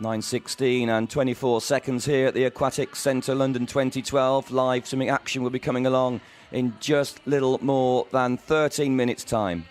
9:16 and 24 seconds here at the Aquatic Centre, London 2012. Live swimming action will be coming along in just little more than 13 minutes' time.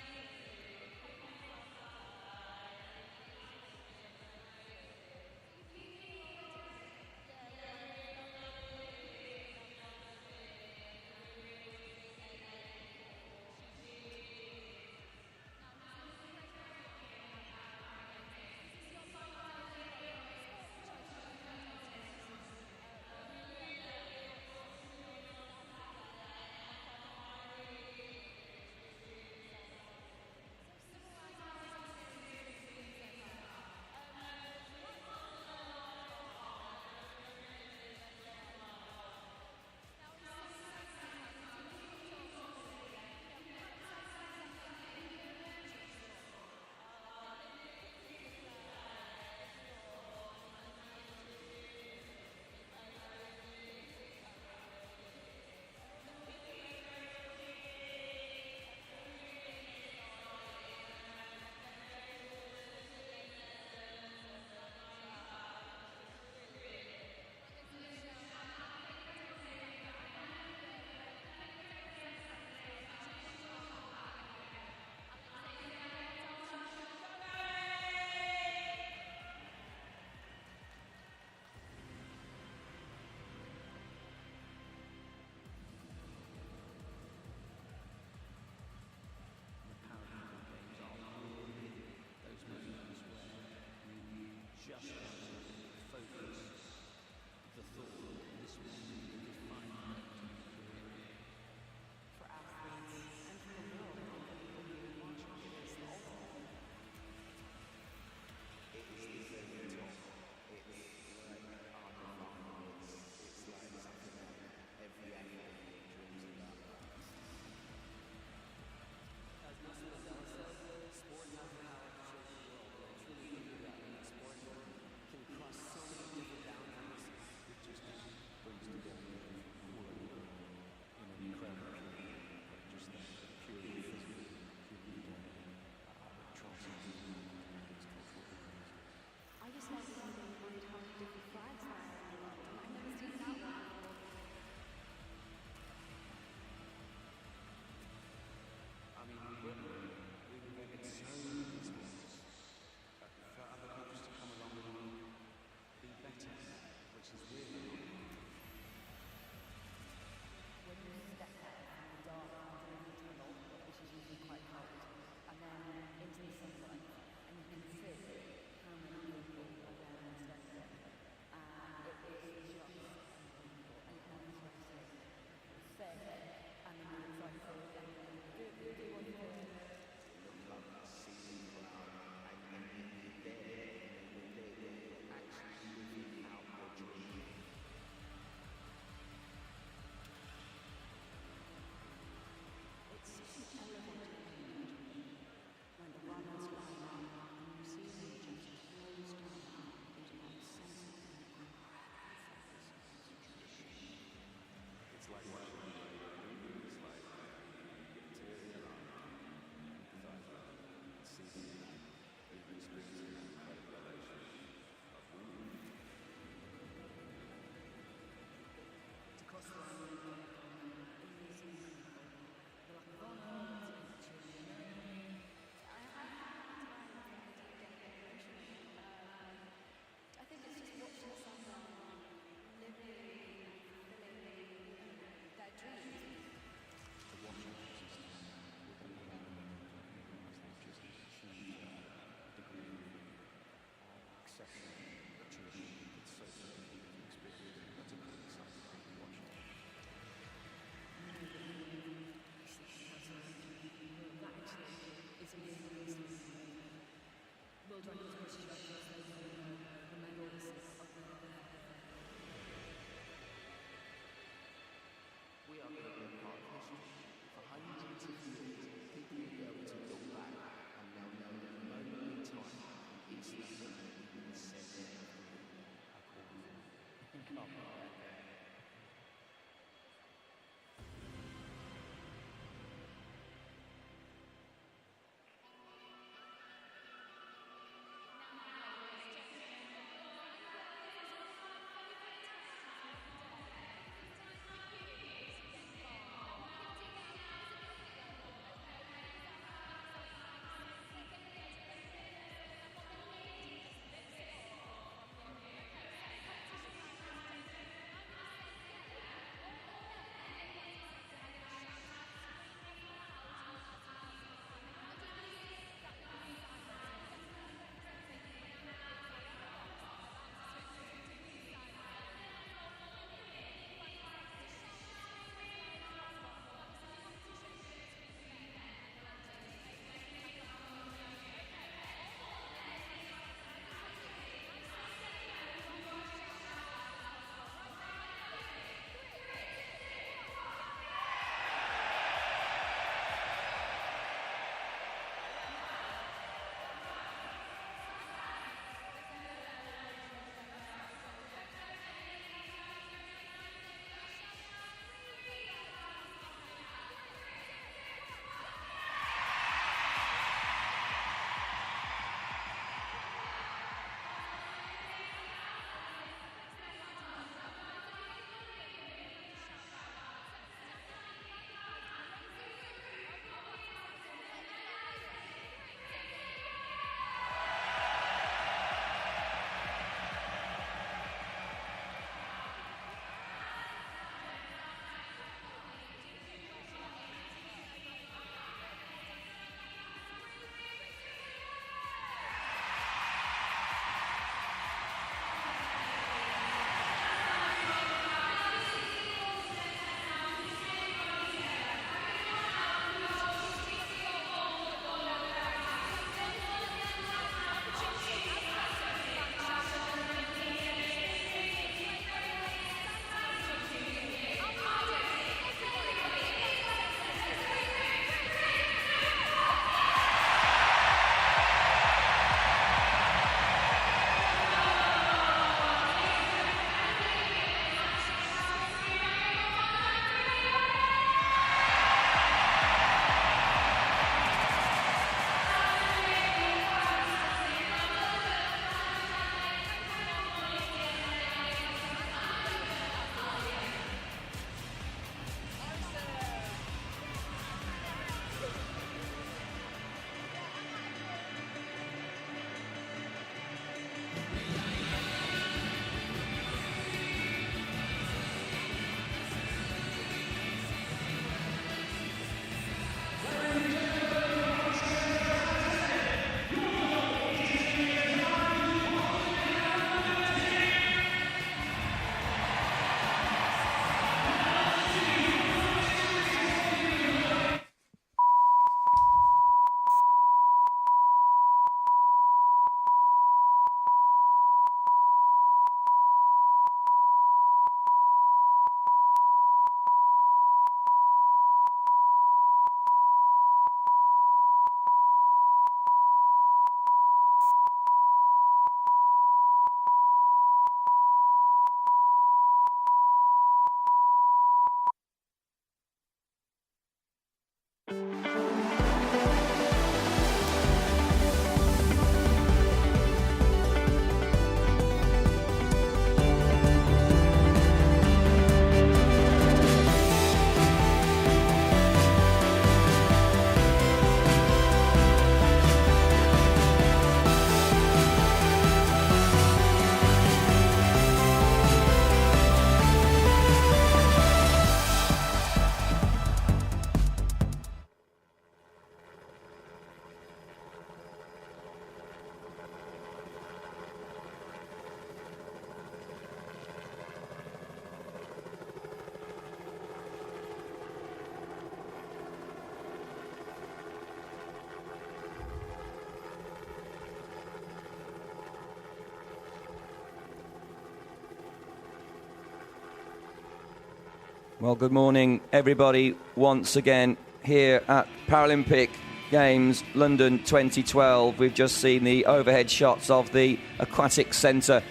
Well, good morning, everybody, once again here at Paralympic Games London 2012. We've just seen the overhead shots of the Aquatic Centre.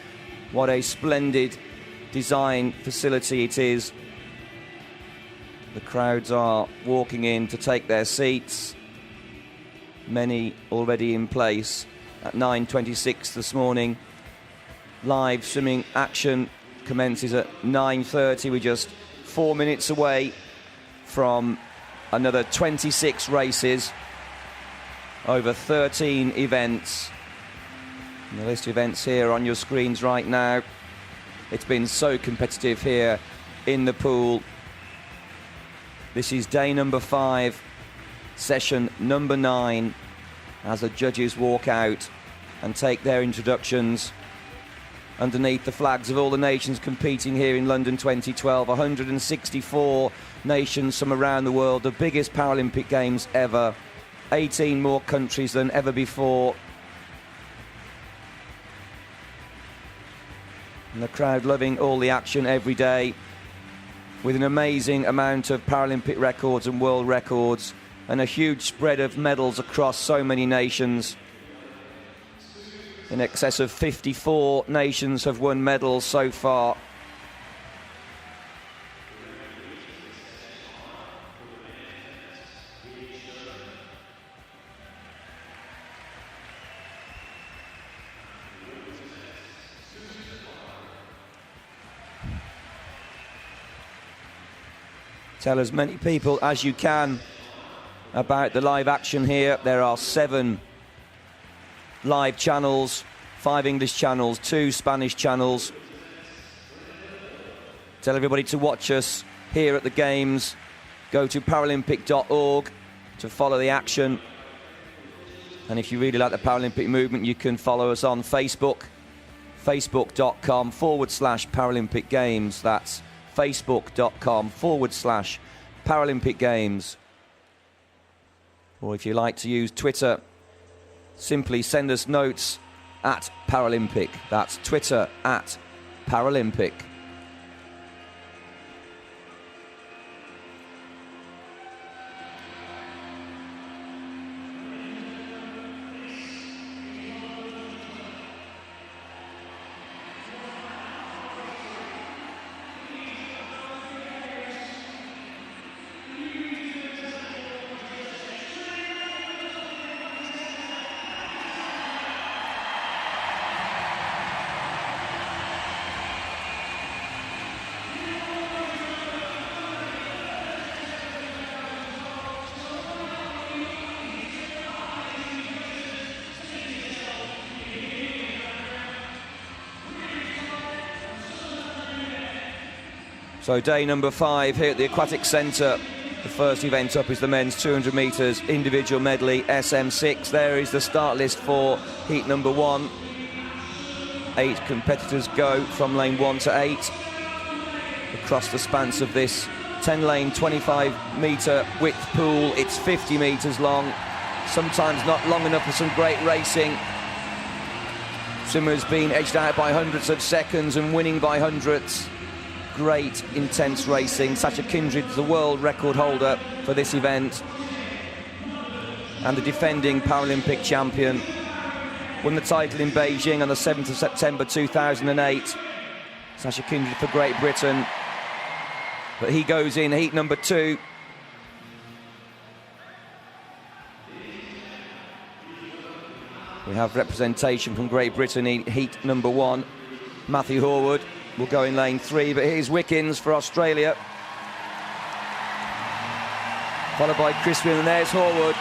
What a splendid design facility it is. The crowds are walking in to take their seats. Many already in place. At 9:26 this morning, live swimming action commences at 9:30. We're just 4 minutes away from another 26 races over 13 events. And the list of events here on your screens right now. It's been so competitive here in the pool. This is day number 5, session number 9, as the judges walk out and take their introductions underneath the flags of all the nations competing here in London 2012. 164 nations from around the world, the biggest Paralympic Games ever. 18 more countries than ever before. And the crowd loving all the action every day, with an amazing amount of Paralympic records and world records, and a huge spread of medals across so many nations. In excess of 54 nations have won medals so far. Tell as many people as you can about the live action here. There are 7 live channels, 5 English channels, 2 Spanish channels. Tell everybody to watch us here at the Games. Go to paralympic.org to follow the action. And if you really like the Paralympic movement, you can follow us on Facebook, facebook.com/Paralympic Games. That's facebook.com/Paralympic Games. Or if you like to use Twitter, simply send us notes at Paralympic. That's Twitter at Paralympic. So day number 5 here at the Aquatic Centre. The first event up is the men's 200 metres individual medley SM6. There is the start list for heat number 1. 8 competitors go from lane 1 to 8 across the spans of this 10-lane, 25-metre width pool. It's 50 metres long, sometimes not long enough for some great racing. Swimmers being edged out by hundreds of seconds and winning by hundreds. Great, intense racing. Sacha Kindred's the world record holder for this event and the defending Paralympic champion. Won the title in Beijing on the 7th of September 2008. Sacha Kindred for Great Britain. But he goes in heat number 2. We have representation from Great Britain in heat number 1. Matthew Horwood will go in lane 3, but here's Wickens for Australia. Followed by Crispin, and there's Horwood.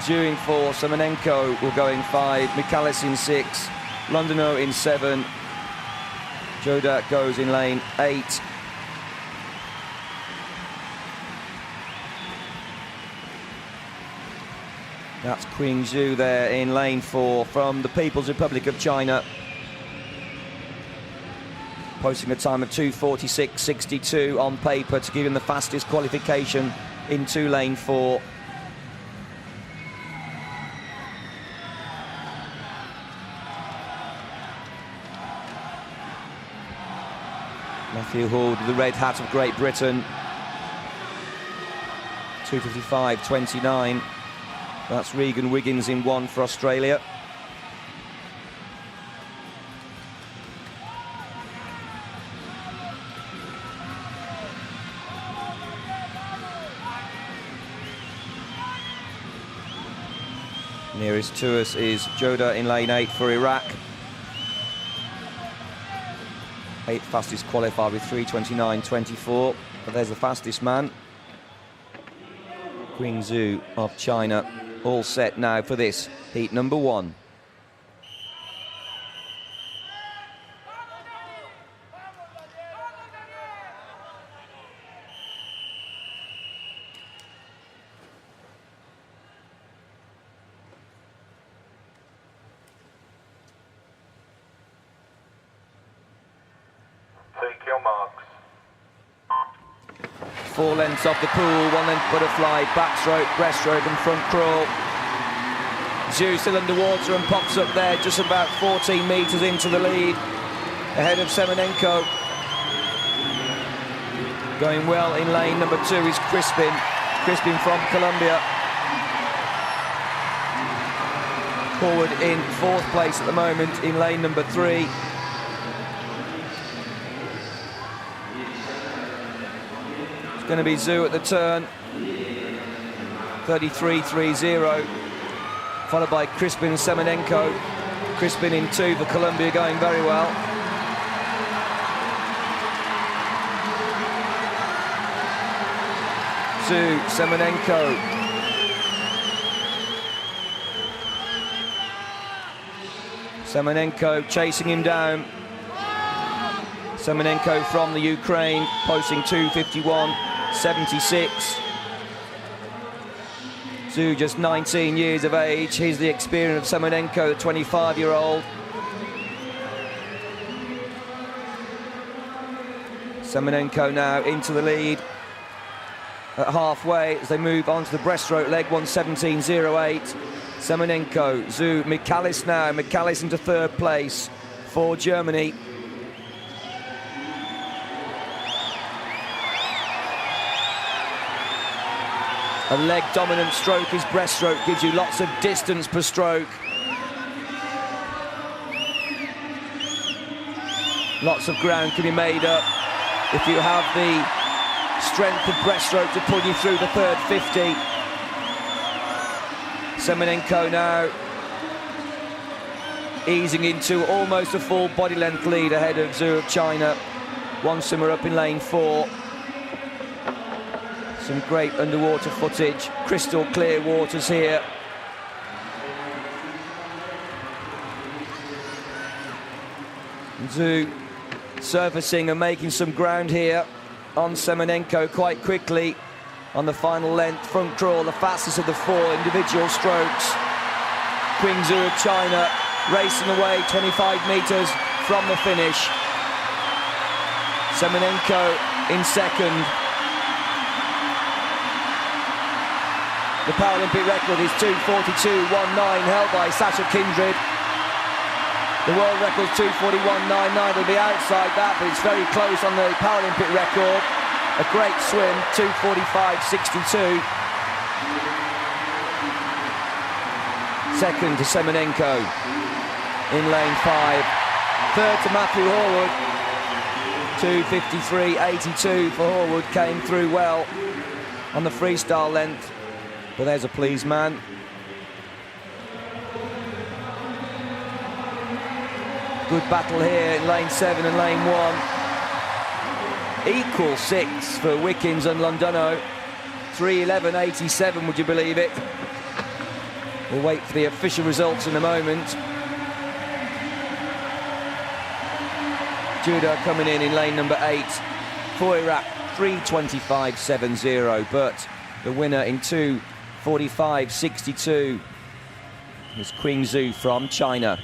Dewing 4, Semenenko will go in 5, Michalis in 6, Londono in 7, Joda goes in lane 8. That's Qing Zhu there in lane 4 from the People's Republic of China, posting a time of 2:46.62 on paper to give him the fastest qualification into lane 4. Matthew Hall with the red hat of Great Britain. 2:55.29. That's Regan Wiggins in 1 for Australia. Nearest to us is Joda in lane 8 for Iraq. 8th fastest qualifier with 3:29.24. But there's the fastest man. Qing Zhu of China. All set now for this heat number 1. Take your marks. 4 lengths off the pool, 1 length butterfly, backstroke, breaststroke and front crawl. Zhu still underwater and pops up there just about 14 metres into the lead, ahead of Semenenko. Going well in lane number 2 is Crispin from Colombia. Forward in 4th place at the moment in lane number 3. It's going to be Zhu at the turn, 33.30, followed by Crispin and Semenenko. Crispin in 2 for Colombia, going very well. Zhu, Semenenko. Semenenko chasing him down. Semenenko from the Ukraine, posting 2:51.76. Zhu just 19 years of age. Here's the experience of Semenenko, the 25-year-old. Semenenko now into the lead at halfway as they move on to the breaststroke leg, 1:17.08. Semenenko, Zhu, Michalis now. Michalis into 3rd place for Germany. A leg-dominant stroke, his breaststroke gives you lots of distance per stroke. Lots of ground can be made up if you have the strength of breaststroke to pull you through the 3rd 50. Semenenko now easing into almost a full body length lead ahead of Zhu of China. 1 swimmer up in lane 4. Some great underwater footage, crystal clear waters here. Zhu surfacing and making some ground here on Semenenko quite quickly on the final length. Front crawl, the fastest of the 4 individual strokes. Qing Zhu of China racing away 25 metres from the finish. Semenenko in 2nd. The Paralympic record is 2:42.19, held by Sasha Kindred. The world record is 2:41.99. It'll be outside that, but it's very close on the Paralympic record. A great swim, 2:45.62. 2nd to Semenenko in lane 5. 3rd to Matthew Horwood. 2:53.82 for Horwood, came through well on the freestyle length. But there's a pleased man. Good battle here in lane 7 and lane 1. Equal 6 for Wickens and Londono. 3:11.87, would you believe it? We'll wait for the official results in a moment. Judah coming in lane number 8. For Iraq, 3:25.70, but the winner in 2:45.62 is Qing Zhu from China.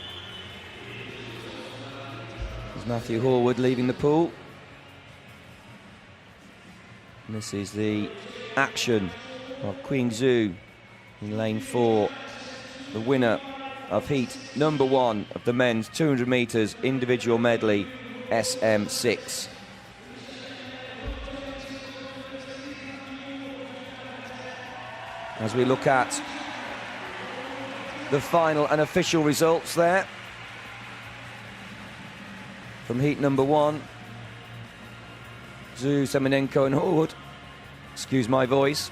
There's Matthew Horwood leaving the pool. And this is the action of Qing Zhu in lane 4, the winner of heat number 1 of the men's 200 metres individual medley SM6. as we look at the final and official results there from heat number 1. Zhu, Semenenko and Horwood. Excuse my voice.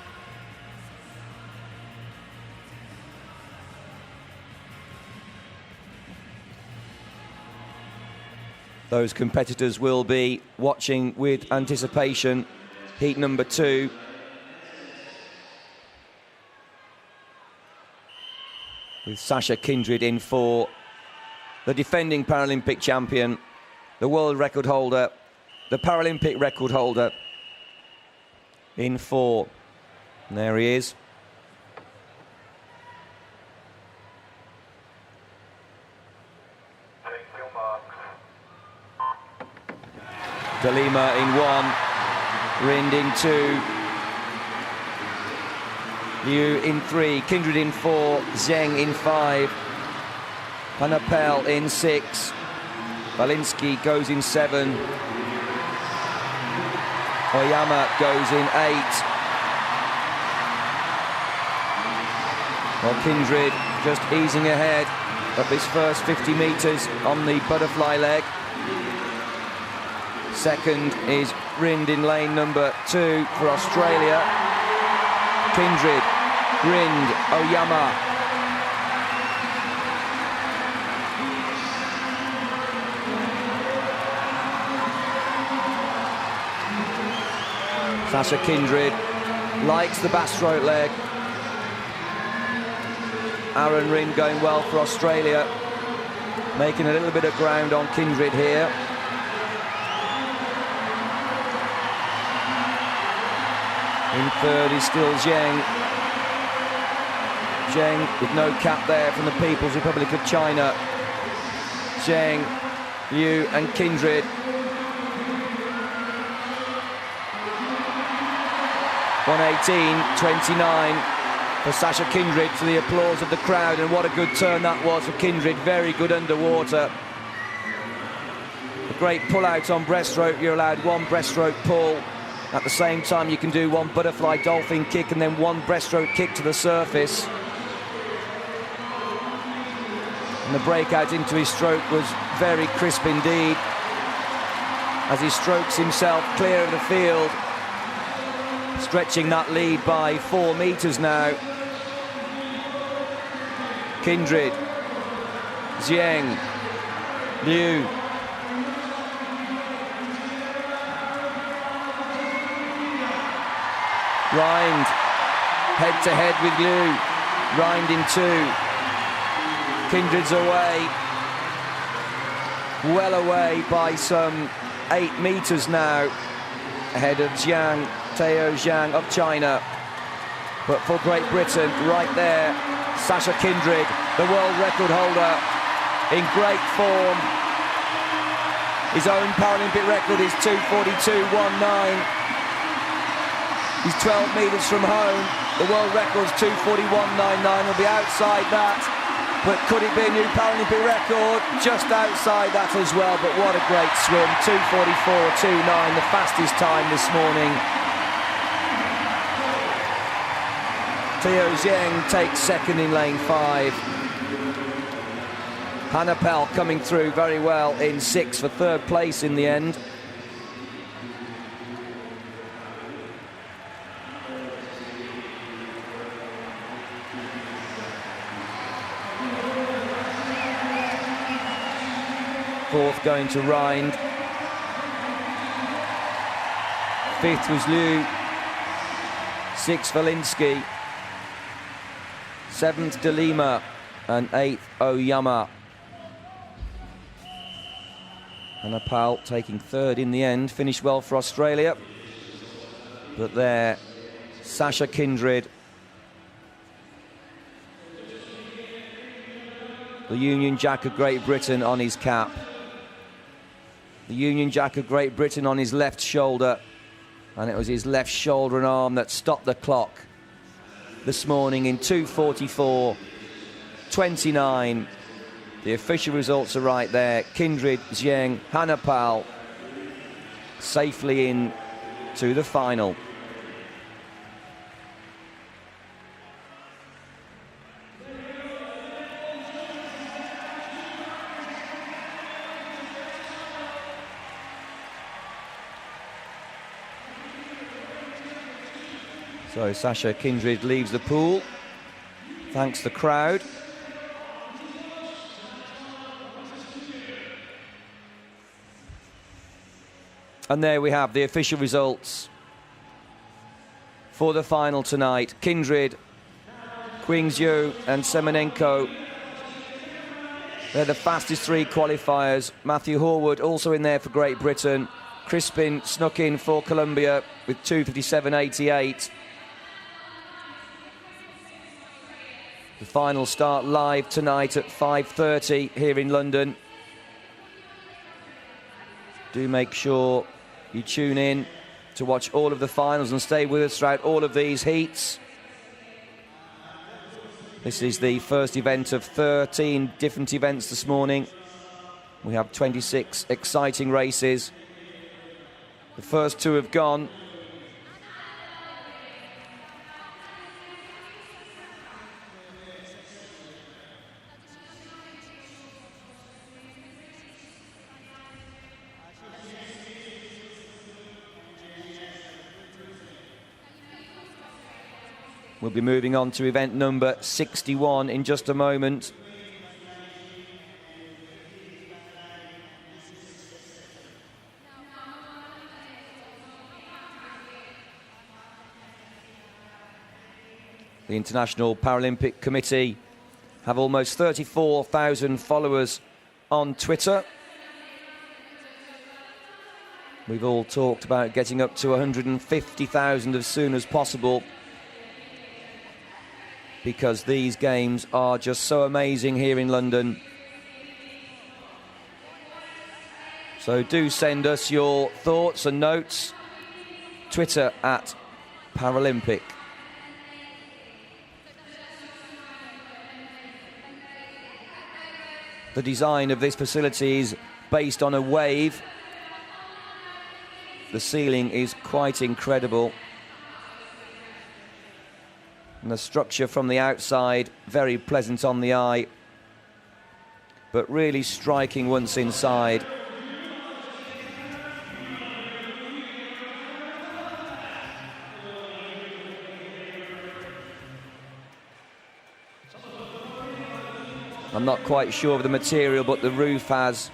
Those competitors will be watching with anticipation heat number 2. With Sasha Kindred in 4, the defending Paralympic champion, the world record holder, the Paralympic record holder in 4. And there he is. De Lima in 1, Rind in 2, Liu in 3, Kindred in 4, Zheng in 5, Hanapel in 6, Valinsky goes in 7, Oyama goes in 8, while Kindred just easing ahead of this first 50 metres on the butterfly leg. Second is Rind in lane number 2 for Australia. Kindred, Rind, Oyama. Sasha Kindred likes the backstroke leg. Aaron Rind going well for Australia, making a little bit of ground on Kindred here. In third is still Zheng. Zheng with no cap there from the People's Republic of China. Zheng, Liu and Kindred. (1:18.29) for Sasha Kindred, to the applause of the crowd, and what a good turn that was for Kindred. Very good underwater. A great pull out on breaststroke. You're allowed 1 breaststroke pull. At the same time, you can do 1 butterfly dolphin kick and then 1 breaststroke kick to the surface. And the breakout into his stroke was very crisp indeed, as he strokes himself clear of the field, stretching that lead by 4 metres now. Kindred, Zheng, Liu. Rind, head-to-head with Liu. Rind in 2. Kindred's away. Well away by some 8 metres now, ahead of Jiang, Teo Zhang of China. But for Great Britain, right there, Sasha Kindred, the world record holder, in great form. His own Paralympic record is 2:42.19. He's 12 metres from home. The world record's 2:41.99. Will be outside that. But could it be a new Paralympic record? Just outside that as well. But what a great swim. 2:44.29, the fastest time this morning. Teo Zheng takes second in lane 5. Hanapel coming through very well in 6 for 3rd place in the end. Fourth going to Rind. 5th was Liu. 6th Valinsky. 7th De Lima. And 8th Oyama. Hanapel taking 3rd in the end. Finished well for Australia. But there, Sasha Kindred. The Union Jack of Great Britain on his cap. The Union Jack of Great Britain on his left shoulder. And it was his left shoulder and arm that stopped the clock this morning in 2:44.29. The official results are right there. Kindred, Zheng, Hanapel safely in to the final. So Sasha Kindred leaves the pool. Thanks the crowd. And there we have the official results for the final tonight. Kindred, Qingzhou and Semenenko. They're the fastest three qualifiers. Matthew Horwood also in there for Great Britain. Crispin snuck in for Colombia with 2:57.88. The final start live tonight at 5:30 here in London. Do make sure you tune in to watch all of the finals and stay with us throughout all of these heats. This is the first event of 13 different events this morning. We have 26 exciting races. The first two have gone. We'll be moving on to event number 61 in just a moment. The International Paralympic Committee have almost 34,000 followers on Twitter. We've all talked about getting up to 150,000 as soon as possible, because these games are just so amazing here in London. So do send us your thoughts and notes. Twitter at Paralympic. The design of this facility is based on a wave. The ceiling is quite incredible. And the structure from the outside, very pleasant on the eye, but really striking once inside. I'm not quite sure of the material, but the roof has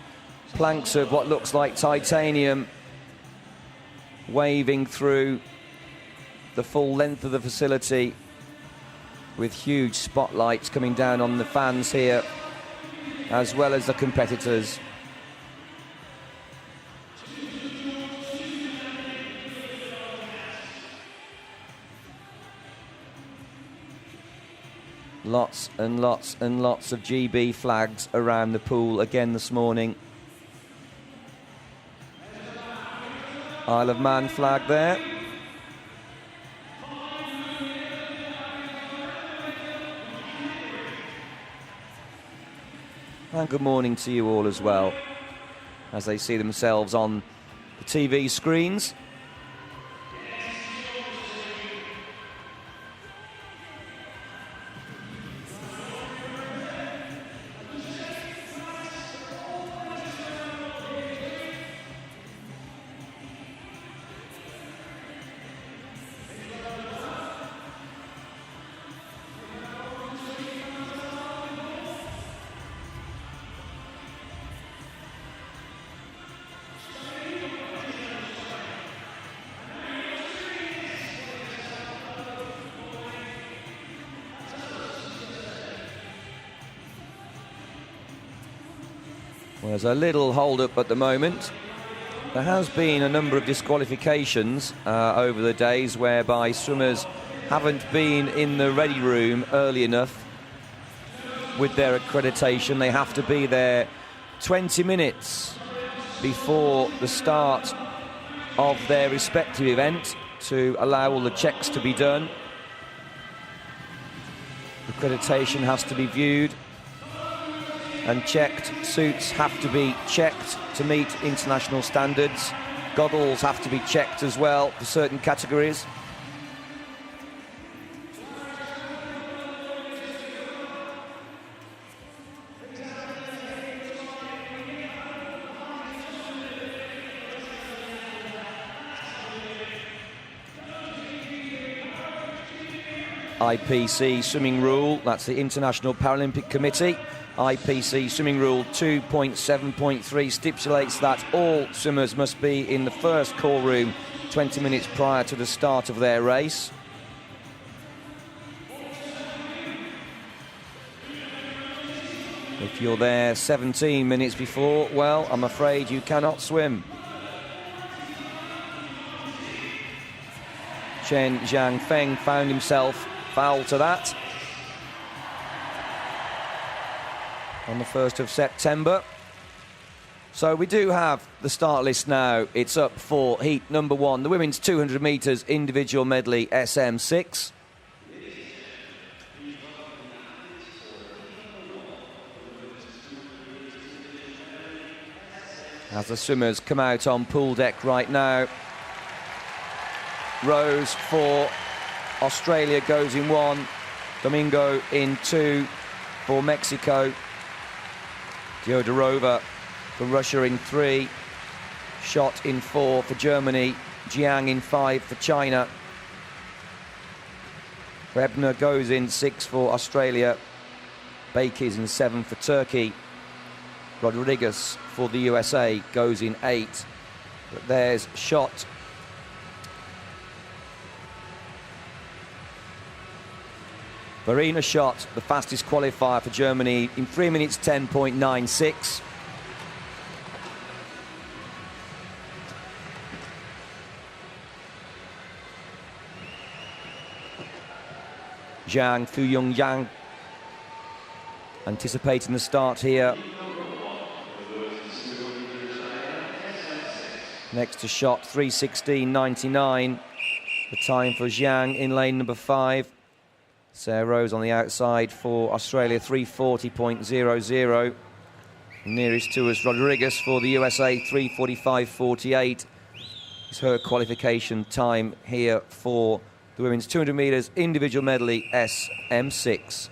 planks of what looks like titanium waving through the full length of the facility, with huge spotlights coming down on the fans here, as well as the competitors. Lots and lots and lots of GB flags around the pool again this morning. Isle of Man flag there. And good morning to you all as well, as they see themselves on the TV screens. Well, there's a little hold-up at the moment. There has been a number of disqualifications over the days whereby swimmers haven't been in the ready room early enough with their accreditation. They have to be there 20 minutes before the start of their respective event to allow all the checks to be done. Accreditation has to be viewed and checked. Suits have to be checked to meet international standards. Goggles have to be checked as well for certain categories. IPC swimming rule, that's the International Paralympic Committee. IPC swimming rule 2.7.3 stipulates that all swimmers must be in the first call room 20 minutes prior to the start of their race. If you're there 17 minutes before, well, I'm afraid you cannot swim. Chen Zhangfeng found himself foul to that on the 1st of September. So we do have the start list now. It's up for heat number 1, the women's 200 metres individual medley SM6. As the swimmers come out on pool deck right now. Rose for Australia goes in 1, Domingo in 2 for Mexico, Diodorova for Russia in 3, Schott in 4 for Germany, Jiang in 5 for China, Rebner goes in 6 for Australia, Bakis in 7 for Turkey, Rodriguez for the USA goes in 8, but there's Schott. Verena Schott, the fastest qualifier for Germany, in 3 minutes 10.96. Zhang Fuyong Yang anticipating the start here. Next to Schott, 3:16.99. The time for Zhang in lane number 5. Sarah Rose on the outside for Australia, 3:40.00. Nearest to us, Rodriguez for the USA, 3:45.48. It's her qualification time here for the women's 200 metres individual medley SM6.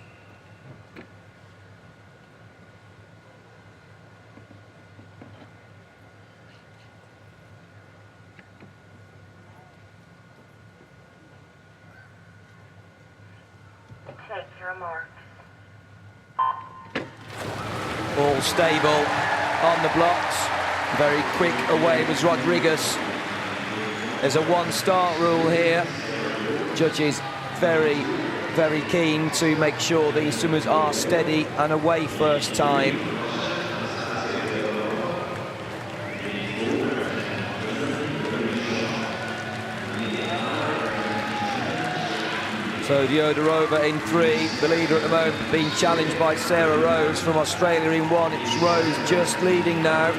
All stable on the blocks. Very quick away was Rodriguez. There's a one-start rule here. Judges very, very keen to make sure these swimmers are steady and away first time. So Diodorova in 3, the leader at the moment, being challenged by Sarah Rose from Australia in 1. It's Rose just leading now.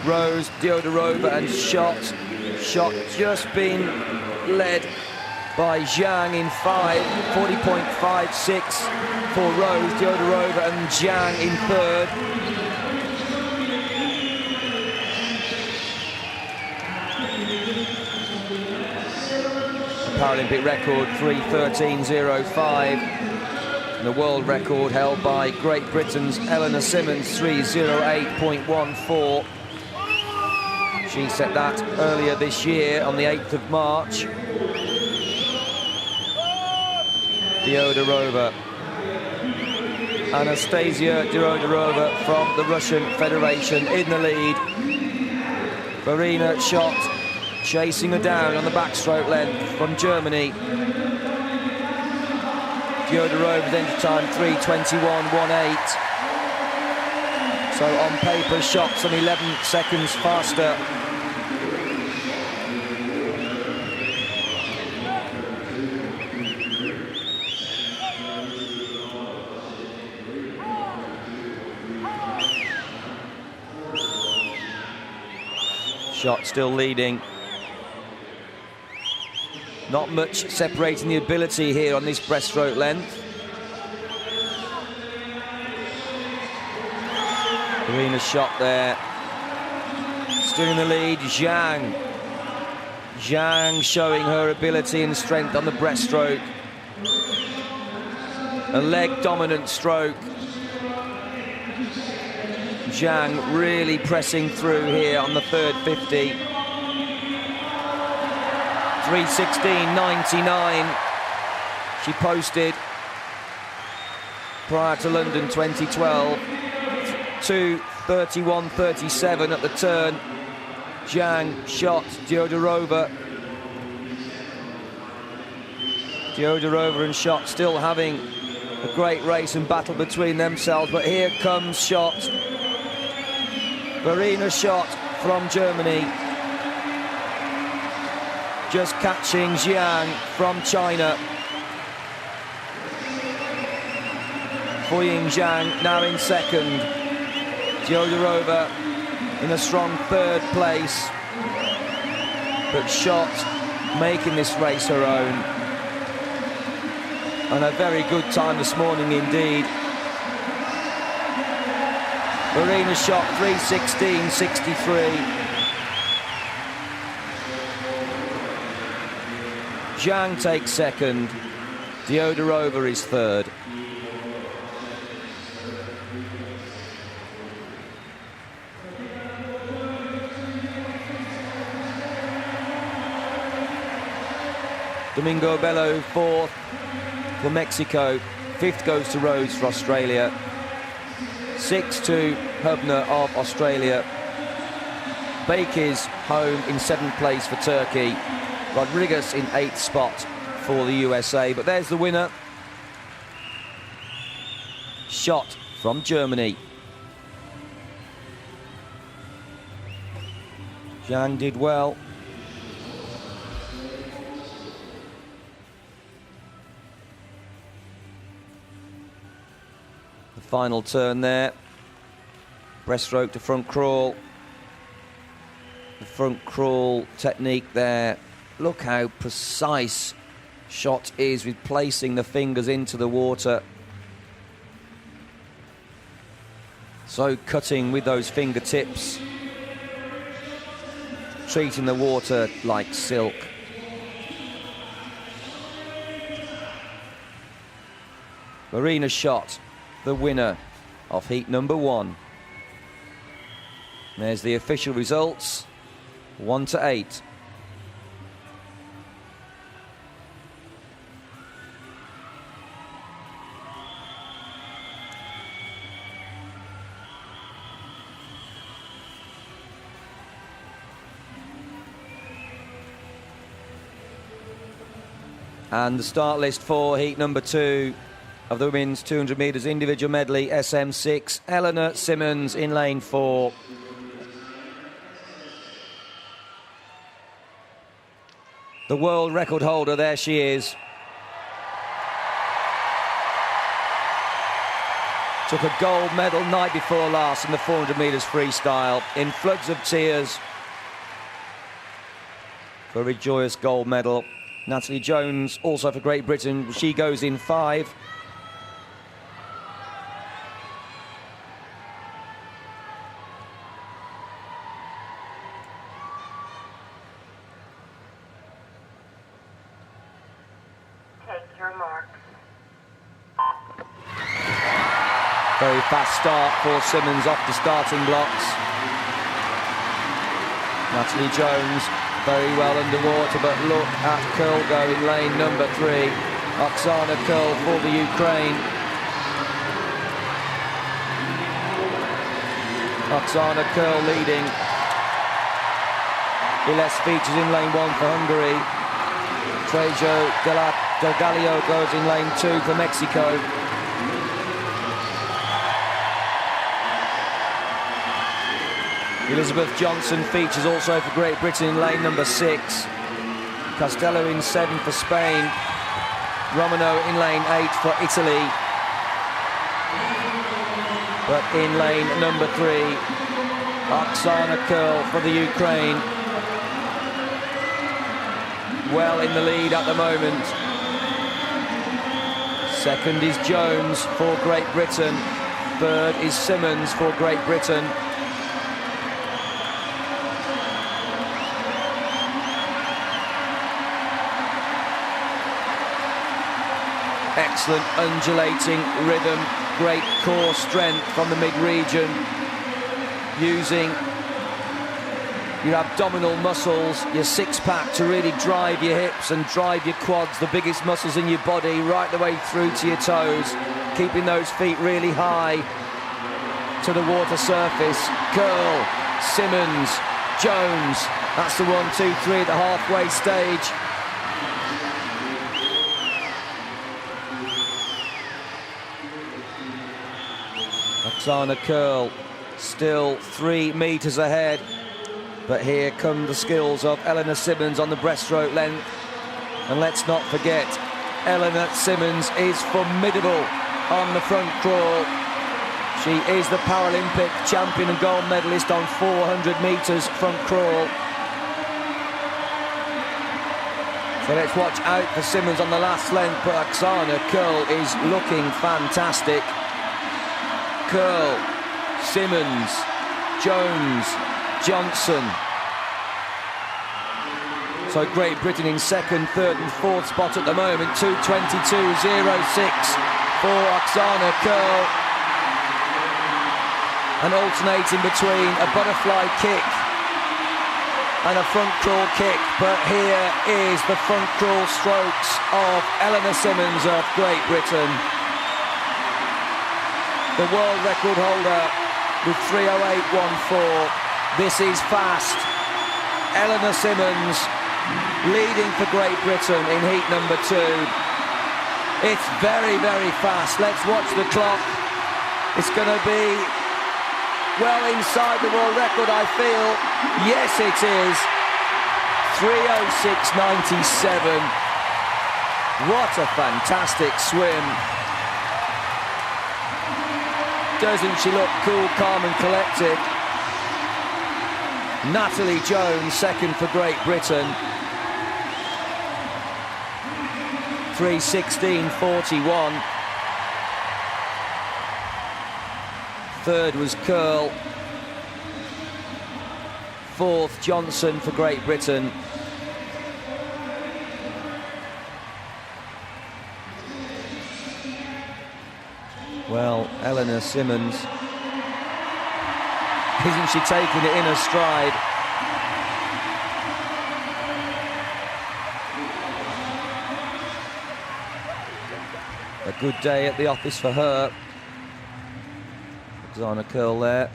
Rose, Diodorova and Schott. Schott just been led by Zhang in 5, 40.56 for Rose, Diodorova and Zhang in 3rd. Paralympic record 3:13.05. The world record held by Great Britain's Eleanor Simmons, 3:08.14. She set that earlier this year on the 8th of March. Diodorova. Anastasia Diodorova from the Russian Federation in the lead. Verena Schott chasing her down on the backstroke length from Germany. Diodorova's entry time 3:21.18. So on paper, Schott's on 11 seconds faster. Schott still leading. Not much separating the ability here on this breaststroke length. Verena Schott there. Still in the lead, Zhang. Zhang showing her ability and strength on the breaststroke. A leg-dominant stroke. Zhang really pressing through here on the 3rd 50. 3:16.99. she posted prior to London 2012. 2:31.37 at the turn. Zhang shot Diodorova. Diodorova and Schott still having a great race and battle between themselves, but here comes Schott. Verena Schott from Germany, just catching Jiang from China. Fuying Zhang now in second. Diodorova in a strong third place, but Schott making this race her own. And a very good time this morning indeed. Verena Schott 3:16.63. Zhang takes second. Diodorova is third. Domingo Bello fourth for Mexico. Fifth goes to Rhodes for Australia. Sixth to Hubner of Australia. Bakes home in seventh place for Turkey. Rodriguez in eighth spot for the USA. But there's the winner. Schott from Germany. Zhang did well. Final turn there. Breaststroke to front crawl. The front crawl technique there. Look how precise Schott is with placing the fingers into the water. So cutting with those fingertips. Treating the water like silk. Verena Schott, the winner of heat number 1. There's the official results, 1-8. And the start list for heat number 2 of the women's 200 metres individual medley SM6. Eleanor Simmons in lane 4. The world record holder, there she is. Took a gold medal night before last in the 400 metres freestyle in floods of tears for a very joyous gold medal. Natalie Jones also for Great Britain. She goes in 5. Very fast start for Simmons off the starting blocks. Natalie Jones very well underwater, but look at Kurlgo in lane number 3. Oksana Kurl for the Ukraine. Oksana Kurl leading. Iles features in lane 1 for Hungary. Trejo Delgado goes in lane 2 for Mexico. Elizabeth Johnson features also for Great Britain in lane number 6. Costello in 7 for Spain. Romano in lane 8 for Italy. But in lane number 3, Oksana Kurl for the Ukraine. Well in the lead at the moment. Second is Jones for Great Britain. Third is Simmons for Great Britain. Excellent undulating rhythm, great core strength from the mid-region, using your abdominal muscles, your six-pack to really drive your hips and drive your quads, the biggest muscles in your body, right the way through to your toes, keeping those feet really high to the water surface. Curl, Simmons, Jones, that's the 1, 2, 3 at the halfway stage. Oksana Curl still 3 metres ahead, but here come the skills of Eleanor Simmons on the breaststroke length. And let's not forget, Eleanor Simmons is formidable on the front crawl. She is the Paralympic champion and gold medalist on 400 metres front crawl. So let's watch out for Simmons on the last length, but Oksana Curl is looking fantastic. Curl, Simmons, Jones, Johnson. So Great Britain in second, third and fourth spot at the moment. 2:22.06 for Oksana Curl. And alternating between a butterfly kick and a front crawl kick. But here is the front crawl strokes of Eleanor Simmons of Great Britain. The world record holder with 3:08.14. This is fast. Eleanor Simmons leading for Great Britain in heat number 2. It's very, very fast. Let's watch the clock. It's going to be well inside the world record, I feel. Yes, it is. 3:06.97. What a fantastic swim. Doesn't she look cool, calm and collected? Natalie Jones, second for Great Britain. 3:16.41. Third was Curl. Fourth, Johnson for Great Britain. Well, Eleanor Simmons, isn't she taking it in her stride? A good day at the office for her. Oksana Curl there.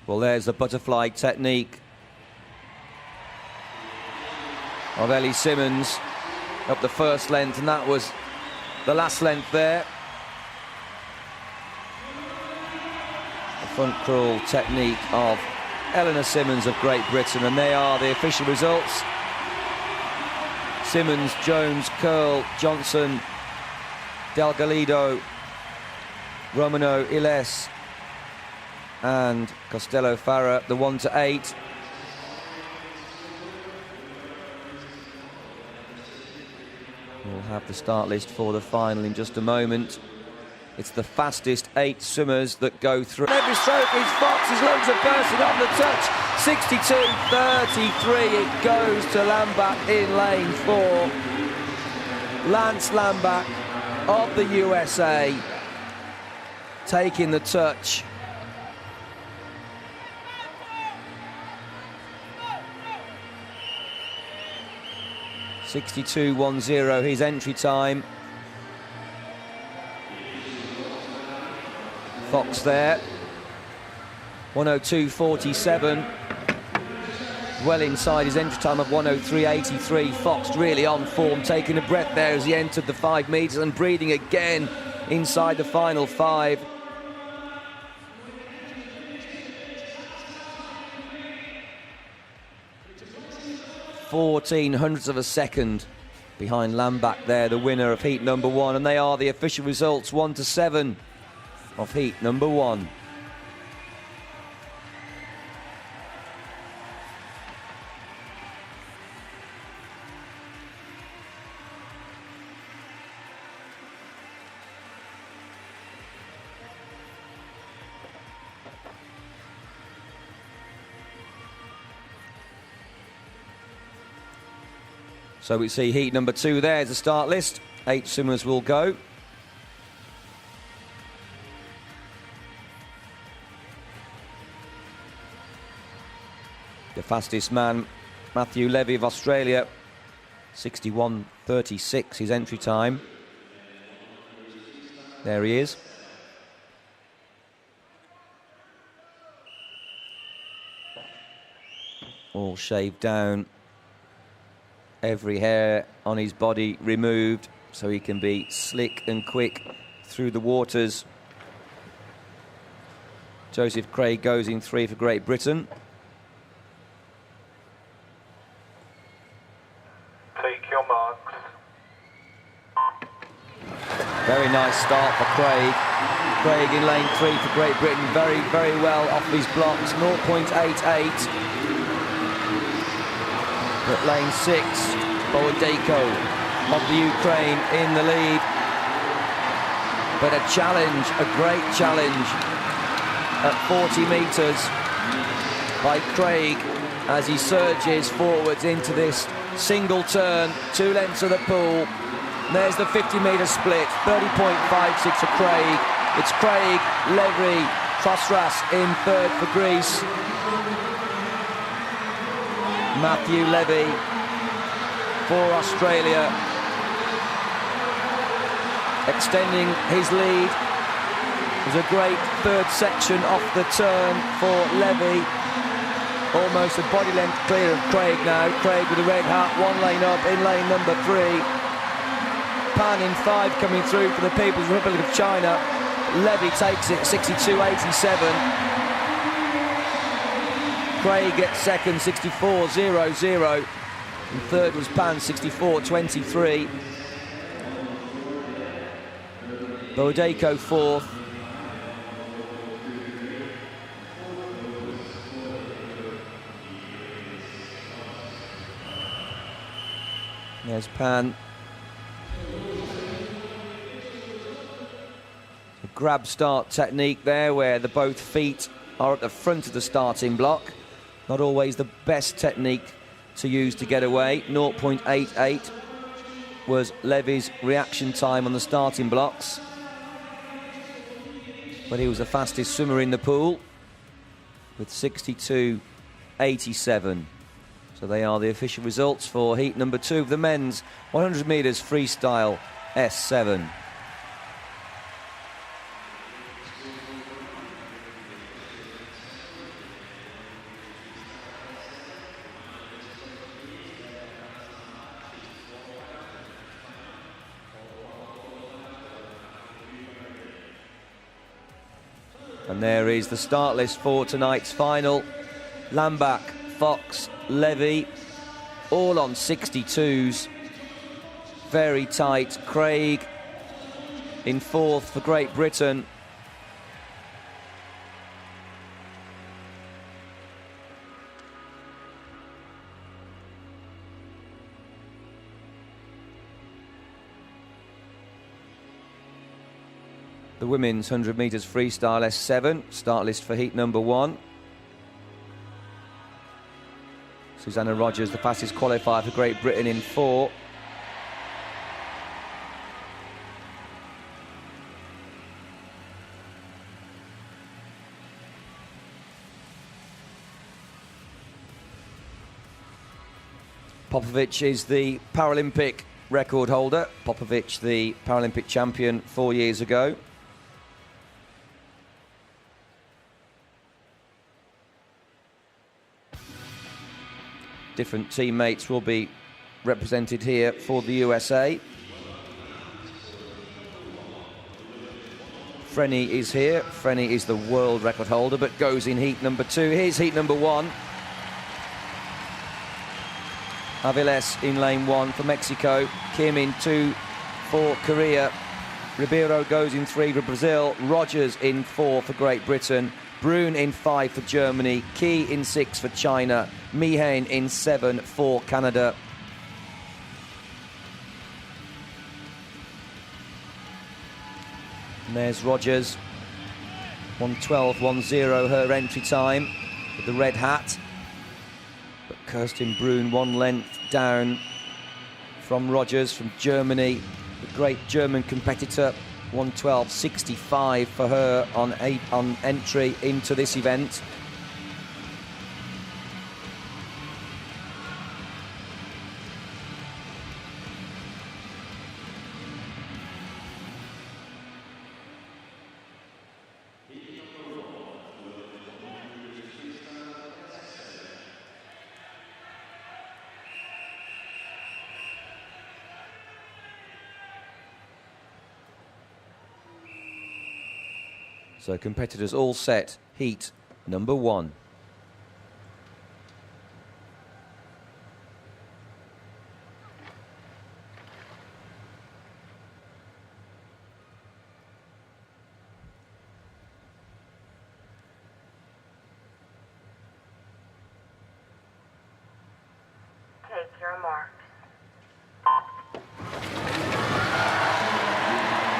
Well, there's the butterfly technique of Ellie Simmons up the first length, and that was the last length there. The front crawl technique of Eleanor Simmons of Great Britain, and they are the official results. Simmons, Jones, Curl, Johnson, Delgado, Romano, Iles and Costello Farah, the 1-8. We'll have the start list for the final in just a moment. It's the fastest 8 swimmers that go through. Every stroke is Fox, his lungs are bursting on the touch. 62.33, it goes to Lambach in lane 4. Lance Lambach of the USA taking the touch. .62.10 his entry time. Fox there. 1:02.47. Well inside his entry time of 1:03.83. Fox really on form, taking a breath there as he entered the 5 metres and breathing again inside the final 5. .14 hundredths of a second behind Lambach there, the winner of heat number 1, and they are the official results, 1-7 of heat number 1. So we see heat number 2 there's the start list. 8 swimmers will go. The fastest man, Matthew Levy of Australia, 61.36 his entry time. There he is. All shaved down, every hair on his body removed so he can be slick and quick through the waters. Joseph Craig goes in 3 for Great Britain. Take your marks. Very nice start for Craig. Craig in lane 3 for Great Britain, very, very well off his blocks, 0.88. At lane 6, Boadeko of the Ukraine in the lead. But a challenge, a great challenge at 40 metres by Craig as he surges forwards into this single turn, 2 lengths of the pool. And there's the 50-metre split, 30.56 for Craig. It's Craig, Levy, Trosras in 3rd for Greece. Matthew Levy for Australia, extending his lead. There's a great 3rd section off the turn for Levy. Almost a body length clear of Craig now. Craig with a red hat, 1 lane up in lane number 3. Pan in 5 coming through for the People's Republic of China. Levy takes it, 62.87. Craig gets second, 64.00. And 3rd was Pan, 64.23. Boadeko 4th. There's Pan. A grab start technique there where both feet are at the front of the starting block. Not always the best technique to use to get away. 0.88 was Levy's reaction time on the starting blocks. But he was the fastest swimmer in the pool with 62.87. So they are the official results for heat number 2 of the men's 100 metres freestyle S7. And there is the start list for tonight's final. Lambach, Fox, Levy, all on 62s. Very tight. Craig in 4th for Great Britain. The women's 100 metres freestyle S7, start list for heat number 1. Susanna Rogers, the fastest qualifier for Great Britain in 4. Popovic is the Paralympic record holder. Popovic, the Paralympic champion 4 years ago. Different teammates will be represented here for the USA. Frenny is here. Frenny is the world record holder, but goes in heat number 2. Here's heat number 1. Aviles in lane 1 for Mexico. Kim in 2 for Korea. Ribeiro goes in 3 for Brazil. Rogers in 4 for Great Britain. Brune in 5 for Germany. Key in 6 for China. Meehan in 7 for Canada. And there's Rogers. 1:12.10 her entry time with the red hat. But Kirsten Brune 1 length down from Rogers, from Germany, the great German competitor. 1:12.65 for her on entry into this event. So competitors all set, heat number 1. Take your marks.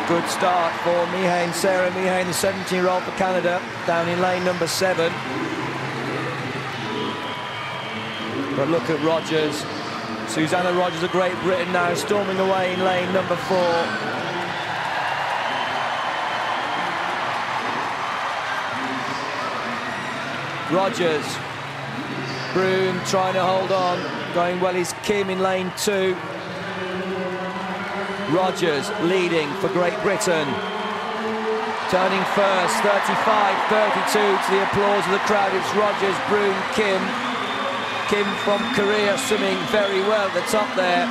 Good start for Mihane, Sarah Mihane, the 17-year-old for Canada, down in lane number 7. But look at Rogers. Susanna Rogers of Great Britain now storming away in lane number 4. Rogers. Broome trying to hold on. Going well is Kim in lane 2. Rogers leading for Great Britain. Turning first, 35-32 to the applause of the crowd. It's Rogers, Broome, Kim. Kim from Korea swimming very well at the top there.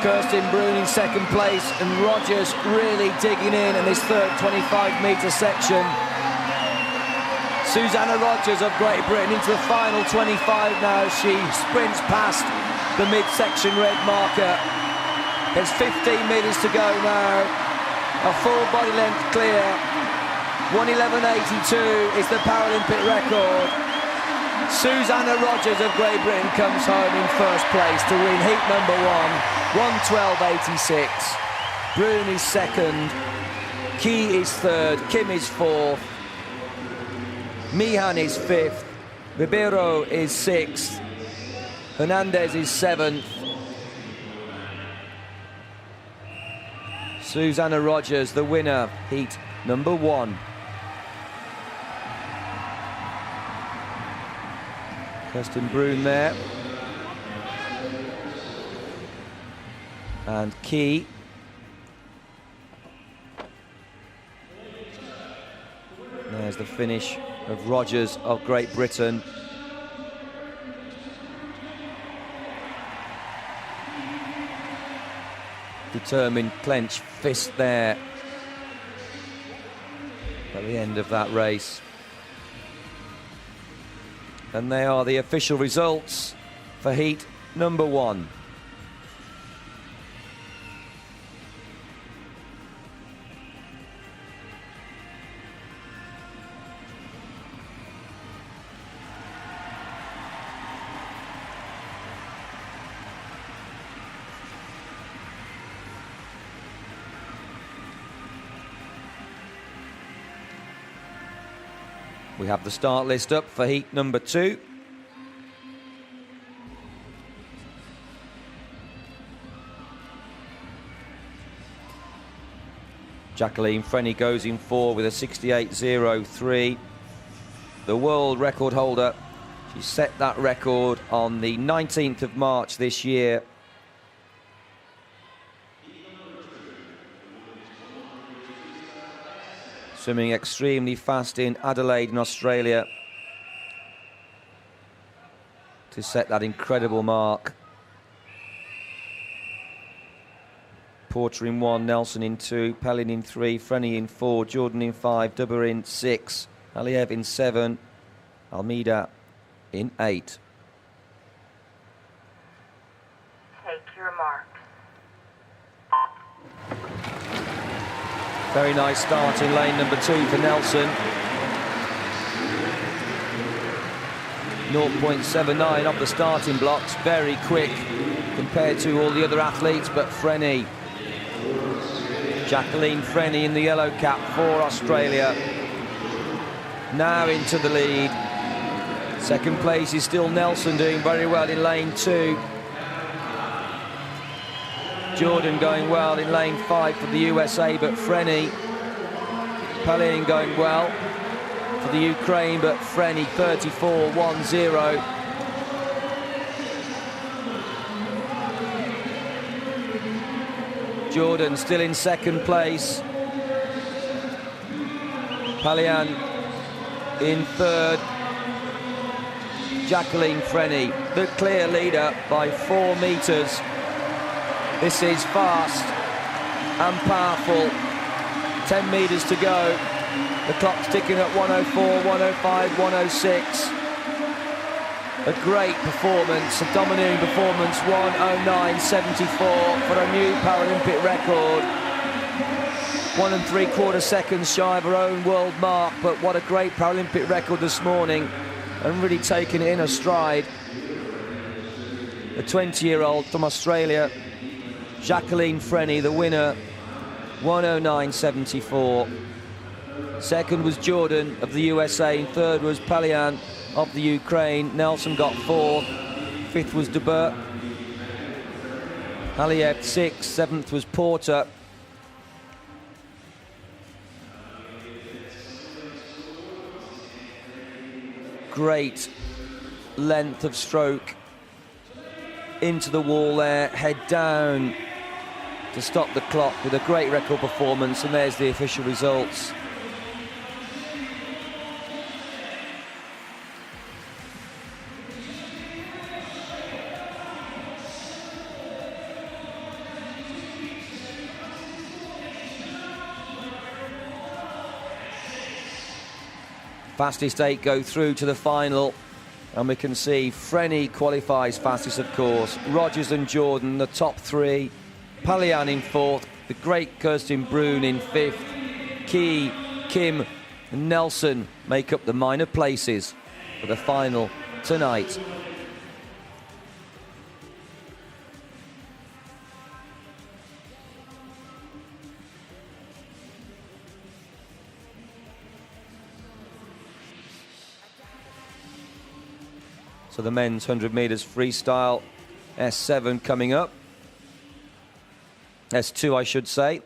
Kirsten Broome in second place, and Rogers really digging in this third 25-metre section. Susanna Rogers of Great Britain into the final 25 now. She sprints past the mid-section red marker. There's 15 metres to go now. A full body length clear. 1:11.82 is the Paralympic record. Susanna Rogers of Great Britain comes home in first place to win heat number 1. 1:12.86. Broome is second. Key is third. Kim is fourth. Mihane is fifth. Ribeiro is sixth. Hernandez is seventh. Susanna Rogers, the winner, heat number 1. Kirsten Broome there. And Key. There's the finish of Rogers of Great Britain. Determined clenched fist there at the end of that race. And they are the official results for heat number 1. We have the start list up for heat number 2. Jacqueline Frenny goes in 4 with a 68.03. The world record holder. She set that record on the 19th of March this year. Swimming extremely fast in Adelaide in Australia to set that incredible mark. Porter in 1, Nelson in 2, Pellin in 3, Frenny in 4, Jordan in 5, Dubber in 6, Aliev in 7, Almeida in 8. Take your marks. Very nice start in lane number 2 for Nelson. 0.79 off the starting blocks, very quick compared to all the other athletes, but Frenny, Jacqueline Frenny in the yellow cap for Australia, now into the lead. Second place is still Nelson, doing very well in lane 2. Jordan going well in lane 5 for the USA, but Freni. Palin going well for the Ukraine, but Freni 34.10. Jordan still in second place. Palian in third. Jacqueline Freni, the clear leader by 4 metres. This is fast and powerful. 10 metres to go. The clock's ticking at 104, 105, 106. A great performance, a dominating performance, 109.74 for a new Paralympic record. 1 3/4 seconds shy of her own world mark, but what a great Paralympic record this morning, and really taking it in a stride. The 20-year-old from Australia, Jacqueline Freni, the winner, 109.74. Second was Jordan of the USA, and third was Palian of the Ukraine. Nelson got 4th. 5th was Debert. Aliev 6th. 7th was Porter. Great length of stroke into the wall there, head down to stop the clock with a great record performance, and there's the official results. Fastest 8 go through to the final, and we can see Freni qualifies fastest, of course. Rogers and Jordan, the top 3. Palian in 4th. The great Kirsten Brun in 5th. Key, Kim and Nelson make up the minor places for the final tonight. So the men's 100 metres freestyle, S7 coming up. S2, I should say.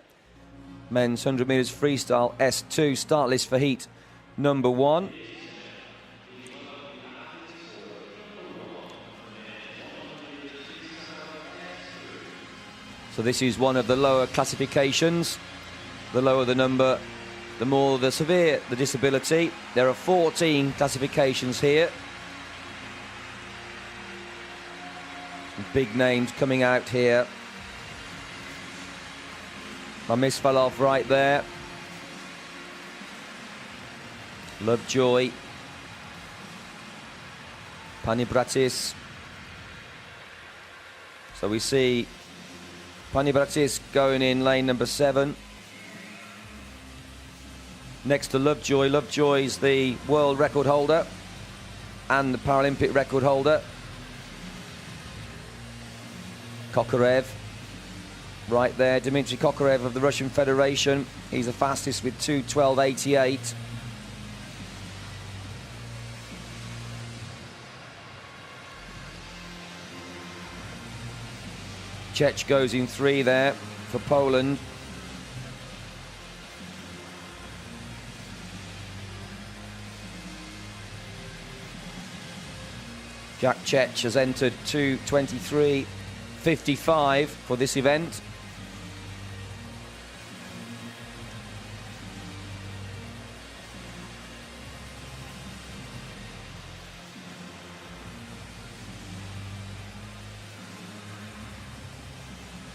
Men's 100 metres freestyle, S2, start list for heat number 1. So this is one of the lower classifications. The lower the number, the more the severe the disability. There are 14 classifications here. Big names coming out here. My miss fell off right there. Lovejoy. Panibratis. So we see Panibratis going in lane number 7. Next to Lovejoy. Lovejoy's the world record holder and the Paralympic record holder. Kokorev, right there, Dmitry Kokorev of the Russian Federation. He's the fastest with 2:12.88. Czech goes in 3 there for Poland. Jack Czech has entered 2:23.55 for this event.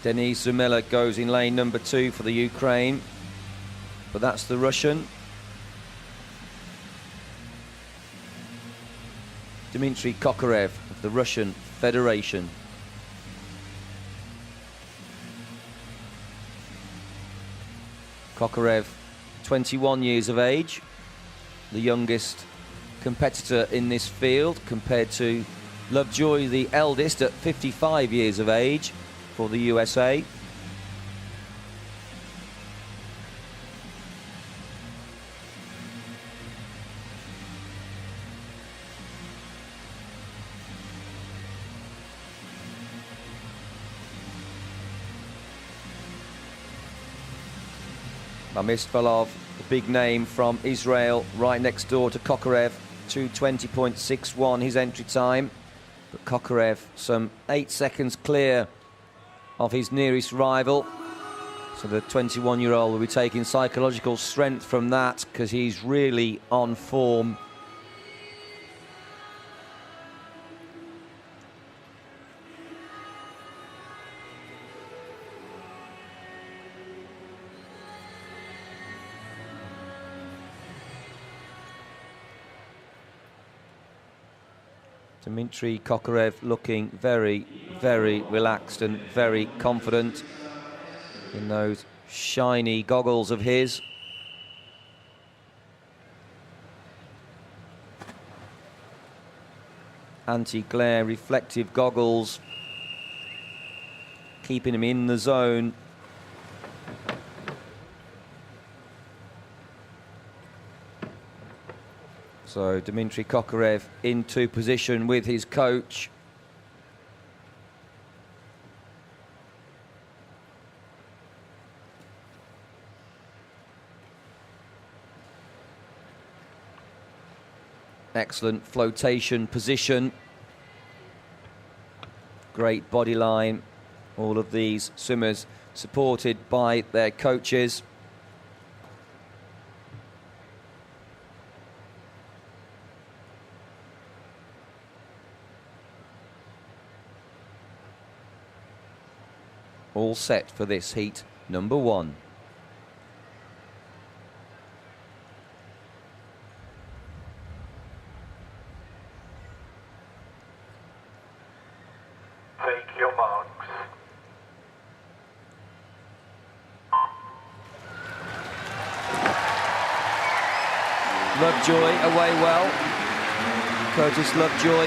Denis Zumela goes in lane number 2 for the Ukraine, but that's the Russian. Dmitry Kokorev of the Russian Federation. Kokorev, 21 years of age, the youngest competitor in this field, compared to Lovejoy, the eldest, at 55 years of age for the USA. Mamisvalov, the big name from Israel, right next door to Kokorev, 2:20.61 his entry time. But Kokorev some 8 seconds clear of his nearest rival. So the 21-year-old will be taking psychological strength from that, because he's really on form. Dmitry Kokorev looking very, very relaxed and very confident in those shiny goggles of his. Anti-glare reflective goggles, keeping him in the zone. So Dmitry Kokorev into position with his coach. Excellent flotation position. Great body line. All of these swimmers supported by their coaches. All set for this heat number 1. Take your marks. Lovejoy away well. Curtis Lovejoy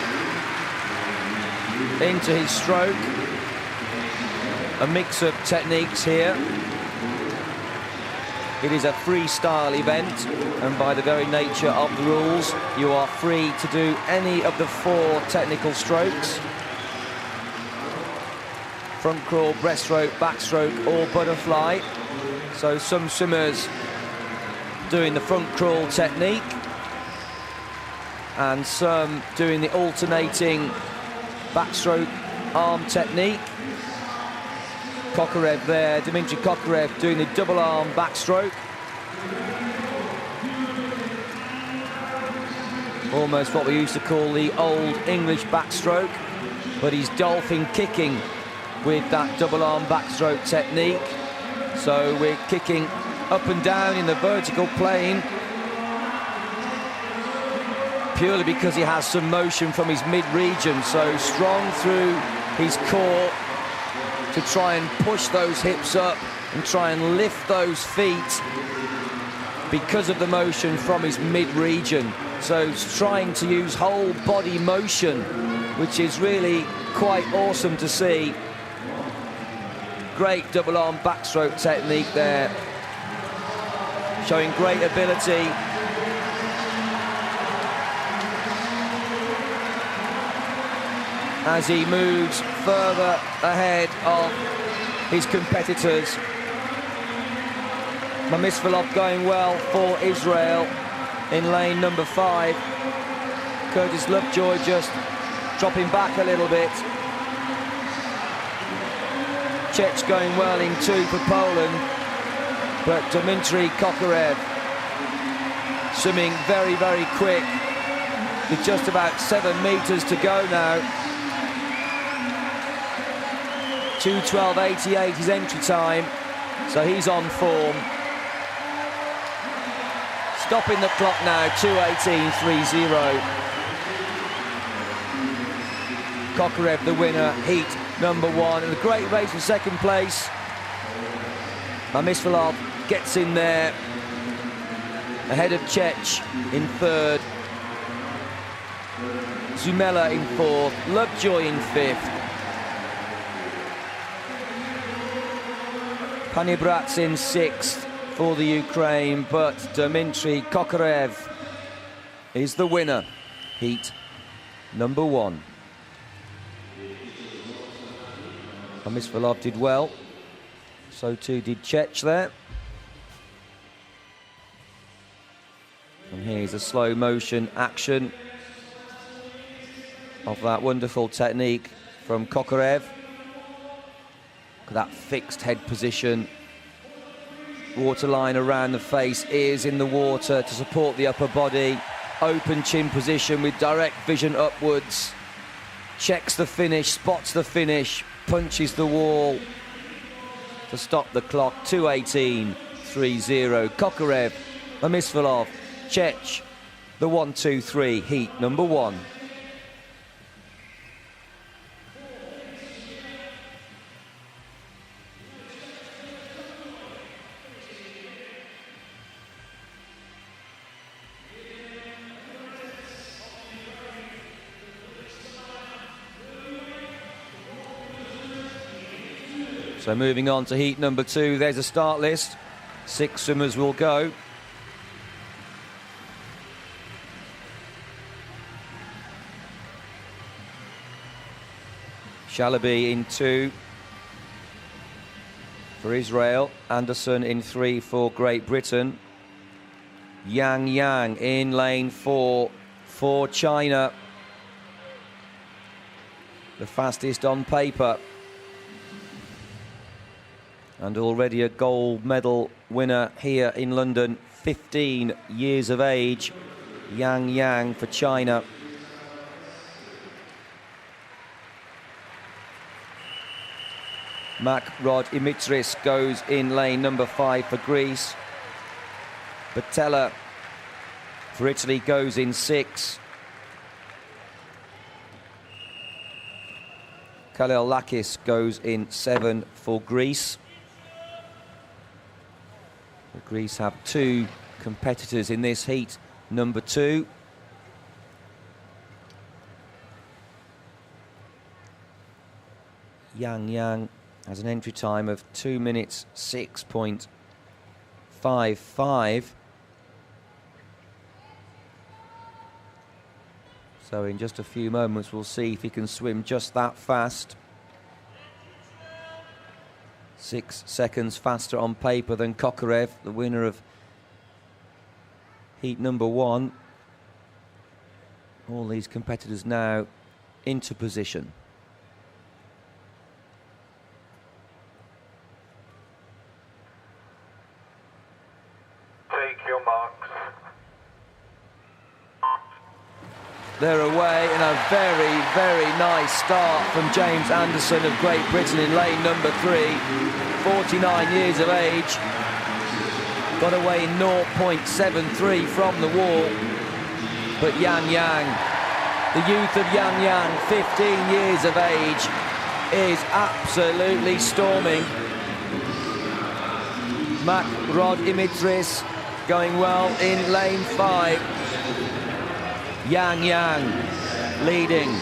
into his stroke. A mix of techniques here. It is a freestyle event, and by the very nature of the rules, you are free to do any of the 4 technical strokes. Front crawl, breaststroke, backstroke or butterfly. So some swimmers doing the front crawl technique, and some doing the alternating backstroke arm technique. Kokorev there, Dmitry Kokorev doing the double arm backstroke. Almost what we used to call the old English backstroke, but he's dolphin kicking with that double arm backstroke technique. So we're kicking up and down in the vertical plane, purely because he has some motion from his mid-region, so strong through his core to try and push those hips up and try and lift those feet because of the motion from his mid-region. So he's trying to use whole body motion, which is really quite awesome to see. Great double arm backstroke technique there, showing great ability. As he moves further ahead of his competitors. Mamisvalov going well for Israel in lane number 5. Curtis Lovejoy just dropping back a little bit. Czech going well in 2 for Poland, but Dmitry Kokorev swimming very, very quick with just about 7 meters to go now. 2:12.88 his entry time, so he's on form. Stopping the clock now, 2:18.30. Kokorev the winner, heat number 1, and a great race for second place. Mamisvalov gets in there, ahead of Czech in 3rd. Zumela in 4th, Lovejoy in 5th. Panibrat's in 6th for the Ukraine, but Dmitry Kokorev is the winner, heat number 1. Mamisvalov did well, so too did Czech there. Here's a slow motion action of that wonderful technique from Kokorev. That fixed head position. Waterline around the face, ears in the water to support the upper body. Open chin position with direct vision upwards. Checks the finish, spots the finish, punches the wall to stop the clock. 2:18.30. Kokorev, Amisvilov, Čech, the 1-2-3, heat number 1. So moving on to heat number 2, there's a start list. 6 swimmers will go. Shalaby in 2 for Israel. Anderson in 3 for Great Britain. Yang in lane 4 for China. The fastest on paper. And already a gold medal winner here in London, 15 years of age. Yang for China. Makrod Imitris goes in lane number 5 for Greece. Batella for Italy goes in 6. Kaleolakis goes in 7 for Greece. Greece have 2 competitors in this heat, number 2. Yang has an entry time of 2 minutes 6.55. So in just a few moments we'll see if he can swim just that fast. 6 seconds faster on paper than Kokorev, the winner of heat number 1. All these competitors now into position. Take your marks. They're away, and a very, very nice start from James Anderson of Great Britain in lane number 3. 49 years of age. Got away in 0.73 from the wall. But Yang, the youth of Yang, 15 years of age, is absolutely storming. Makrod Imitris going well in lane 5. Yang leading.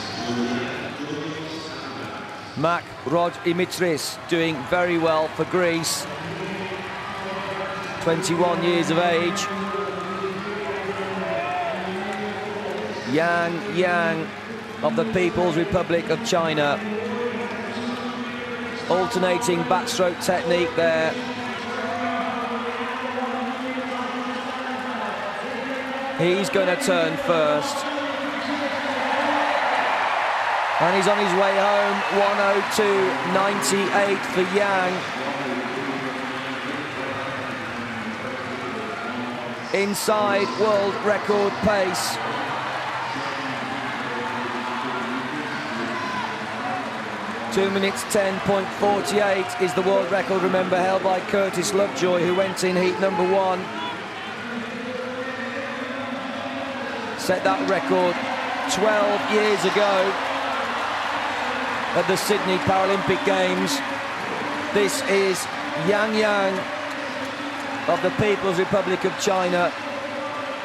Makrod Imitris doing very well for Greece. 21 years of age. Yang of the People's Republic of China. Alternating backstroke technique there. He's going to turn first. And he's on his way home. 1:02.98 for Yang. Inside world record pace. Two minutes 10.48 is the world record, remember, held by Curtis Lovejoy, who went in heat number 1. Set that record 12 years ago at the Sydney Paralympic Games. This is Yang of the People's Republic of China.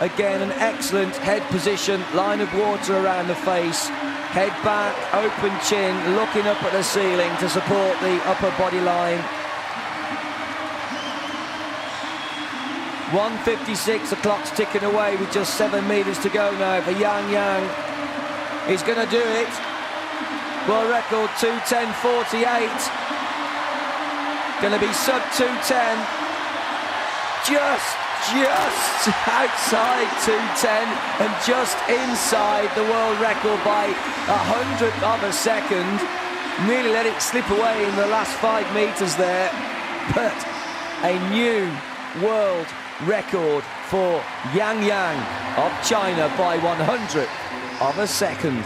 Again, an excellent head position, line of water around the face, head back, open chin, looking up at the ceiling to support the upper body line. 1:56, the clock's ticking away with just 7 metres to go now for Yang. He's going to do it. World record 2:10.48. Going to be sub 2:10. Just just outside 2:10 and just inside the world record by 100th of a second. Nearly let it slip away in the last 5 meters there, but a new world record for Yang of China by 100th of a second.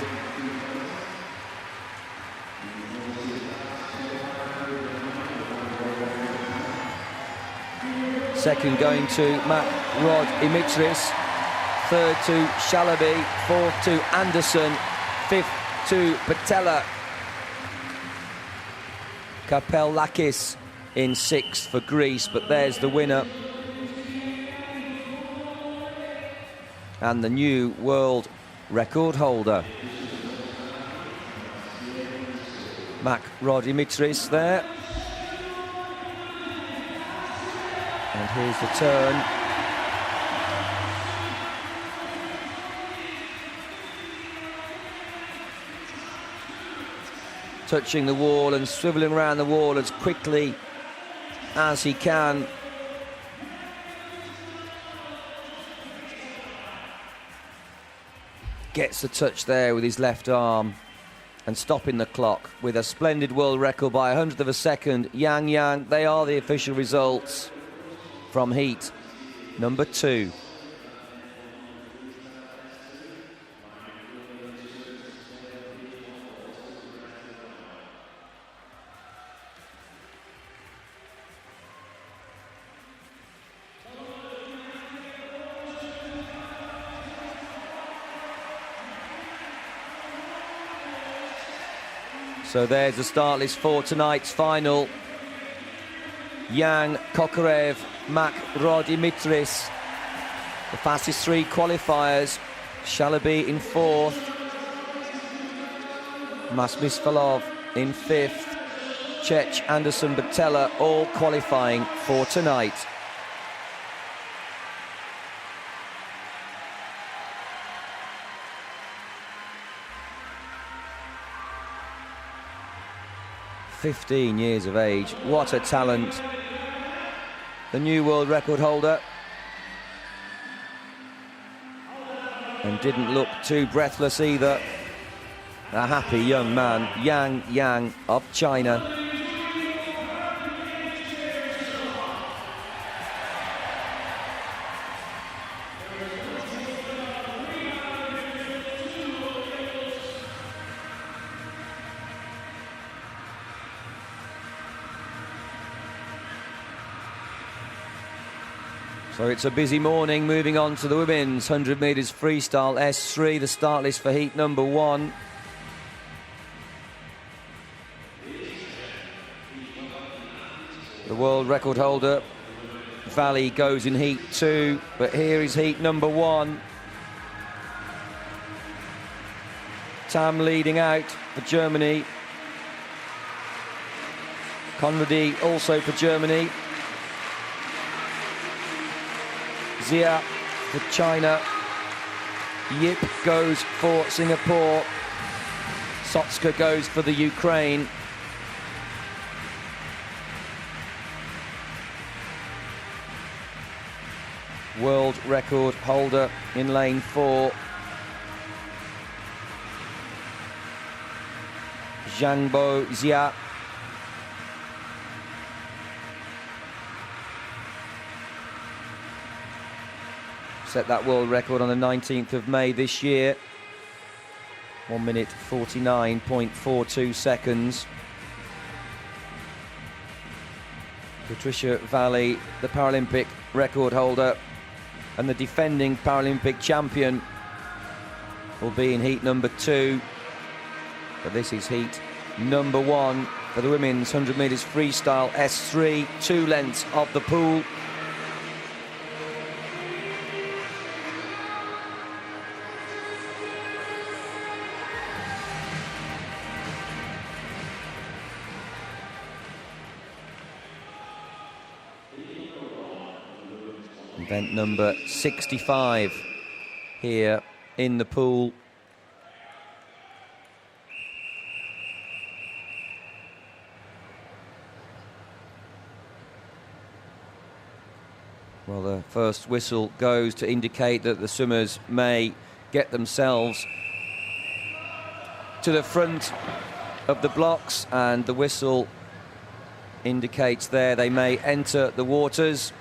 Second going to Mac Rod Imitris, third to Shalaby, fourth to Anderson, fifth to Patella. Kapellakis in sixth for Greece, but there's the winner. And the new world record holder. Mac Rod Imitris there. And here's the turn. Touching the wall and swiveling around the wall as quickly as he can. Gets the touch there with his left arm and stopping the clock with a splendid world record by 100th of a second. Yang, they are the official results from heat number 2. So there's the start list for tonight's final. Yang, Kokorev, Mac Rod Imitris, the fastest 3 qualifiers. Shalaby in 4th, Masmisvalov in 5th, Chech, Anderson, Patella all qualifying for tonight. ...15 years of age, what a talent. The new world record holder. And didn't look too breathless either. A happy young man, Yang of China. So it's a busy morning, moving on to the women's 100 metres freestyle S3, the start list for heat number 1. The world record holder, Valley, goes in heat 2, but here is heat number 1. Tam leading out for Germany. Conradi also for Germany. Zia for China. Yip goes for Singapore. Sotska goes for the Ukraine. World record holder in lane 4. Zhangbo Zia. Set that world record on the 19th of May this year. 1 minute 49.42 seconds. Patricia Valley, the Paralympic record holder and the defending Paralympic champion, will be in heat number 2. But this is heat number 1 for the women's 100 metres freestyle S3, 2 lengths of the pool. Event number 65 here in the pool. Well, the first whistle goes to indicate that the swimmers may get themselves to the front of the blocks, and the whistle indicates there they may enter the waters.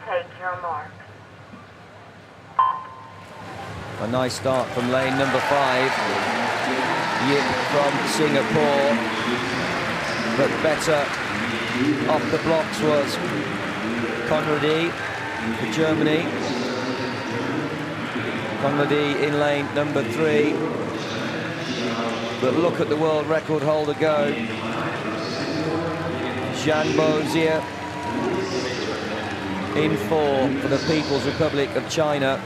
Take your mark. A nice start from lane number 5. Yip from Singapore, but better off the blocks was Conradi for Germany. Conradi in lane number 3. But look at the world record holder go. Zhang Bozier in 4 for the People's Republic of China.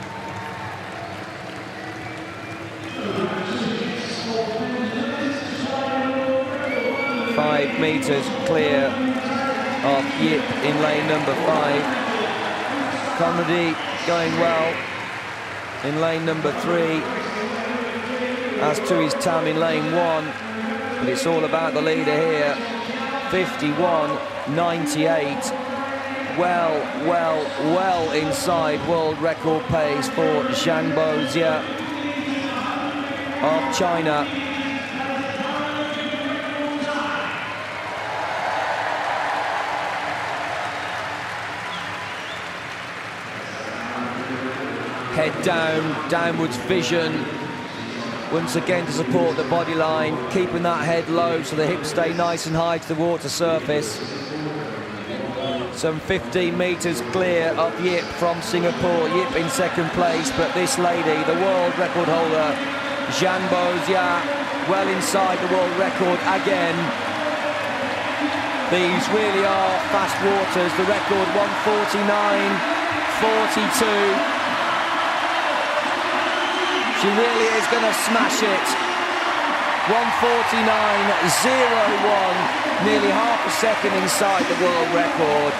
Five metres clear of Yip in lane number 5. Conradi going well in lane number 3, as to his time in lane 1, but it's all about the leader here. 51.98. Well inside world record pace for Zhang Bozier of China. Head down, downwards vision, once again to support the body line, keeping that head low so the hips stay nice and high to the water surface. Some 15 metres clear of Yip from Singapore. Yip in second place, but this lady, the world record holder, Zhang Bozier, well inside the world record again. These really are fast waters. The record 1:49.42. She really is going to smash it. 1:49.01, nearly half a second inside the world record.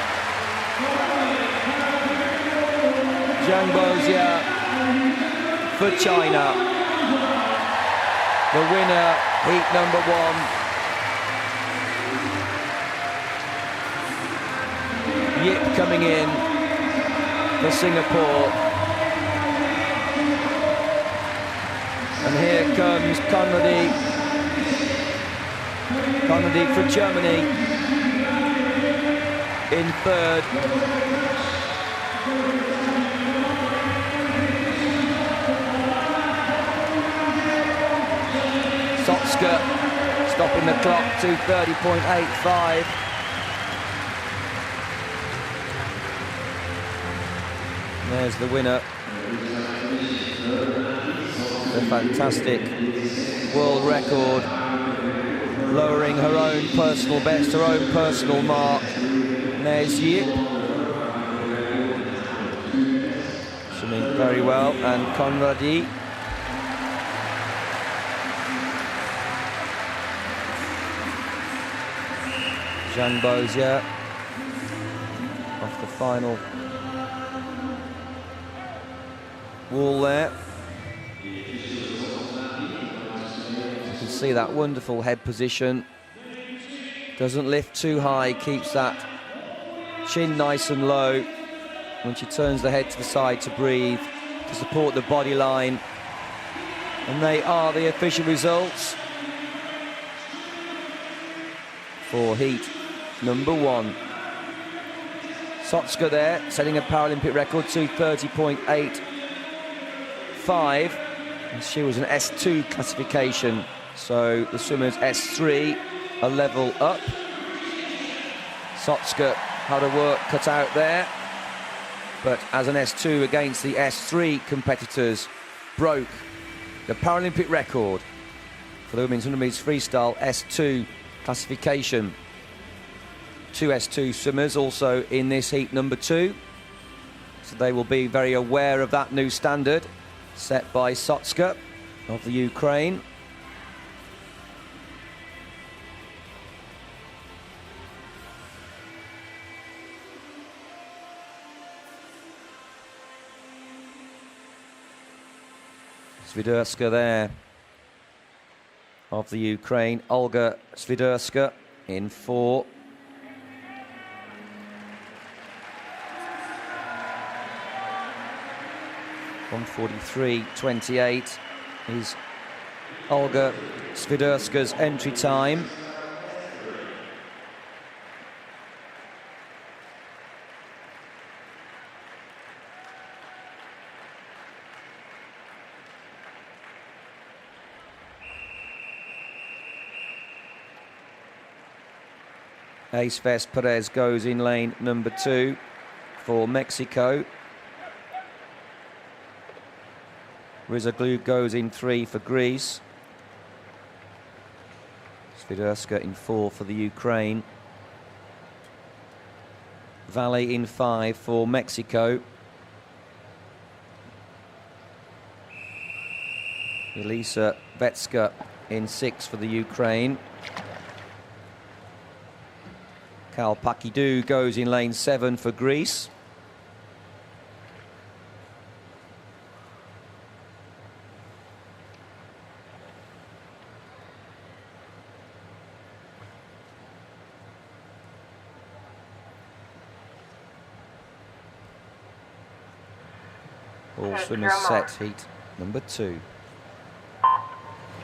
Zhang Bozier for China, the winner, heat number 1. Yip coming in for Singapore. And here comes Conradi. Conradi for Germany in 3rd. Sotska stopping the clock to 30.85. There's the winner. A fantastic world record, lowering her own personal best, her own personal mark. And there's Yip, swimming very well, and Conradi. Zhang Bozier off the final wall there. See that wonderful head position, doesn't lift too high, keeps that chin nice and low when she turns the head to the side to breathe, to support the body line. And they are the official results for heat number 1. Sotska there, setting a Paralympic record to 30.85, and she was an S2 classification. So the swimmers S3, a level up. Sotska had her work cut out there, but as an S2 against the S3 competitors, broke the Paralympic record for the women's 100 metres freestyle S2 classification. 2 S2 swimmers also in this heat number 2, so they will be very aware of that new standard set by Sotska of the Ukraine. Swiderska there of the Ukraine. Olga Swiderska in 4. (1:43.28) is Olga Swiderska's entry time. Ace Perez goes in lane number 2 for Mexico. Rizoglu goes in 3 for Greece. Swiderska in 4 for the Ukraine. Valley in 5 for Mexico. Elisa Vetska in 6 for the Ukraine. Kalpakidou goes in lane 7 for Greece. All swimmers set heat number 2.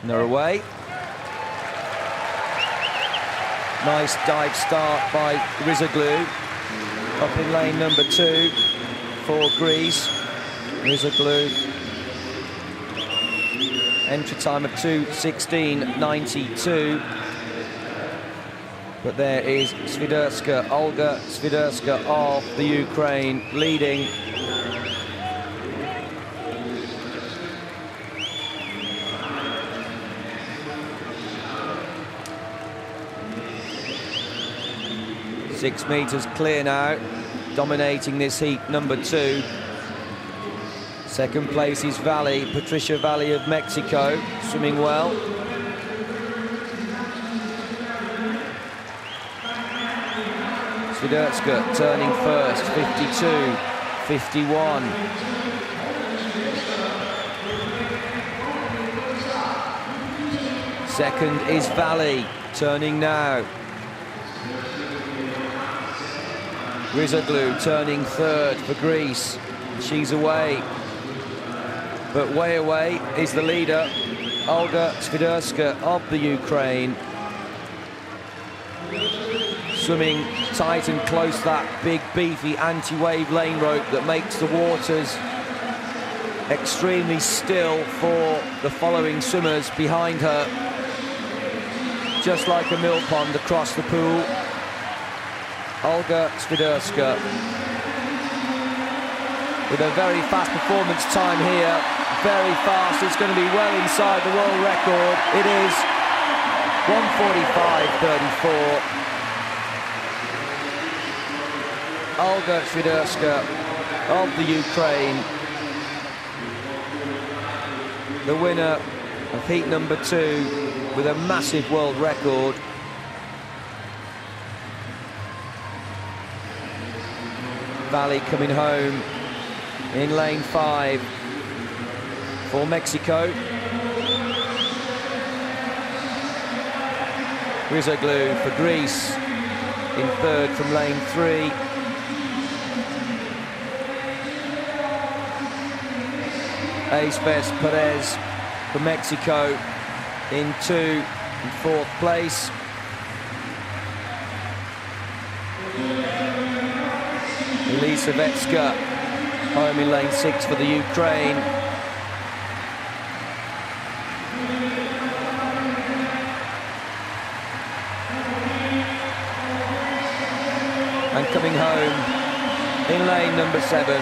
They're away. Nice dive start by Rizoglu. Up in lane number 2 for Greece. Rizoglu. Entry time of 2:16.92. But there is Swiderska, Olga Swiderska of the Ukraine, leading. Six metres clear now, dominating this heat number 2. Second place is Valley, Patricia Valley of Mexico, swimming well. Swiderska turning first, 52.51. Second is Valley, turning now. Rizoglu turning third for Greece. She's away. But way away is the leader, Olga Swiderska of the Ukraine. Swimming tight and close, that big beefy anti-wave lane rope that makes the waters extremely still for the following swimmers behind her. Just like a mill pond across the pool. Olga Swiderska with a very fast performance time here. Very fast. It's going to be well inside the world record. It is 1:45.34. Olga Swiderska of the Ukraine, the winner of heat number 2 with a massive world record. Valley coming home in lane 5 for Mexico. Rizoglu for Greece in third from lane 3. Ace Perez for Mexico in 2 and 4th place. Elisa Vetska home in lane 6 for the Ukraine. And coming home in lane number 7,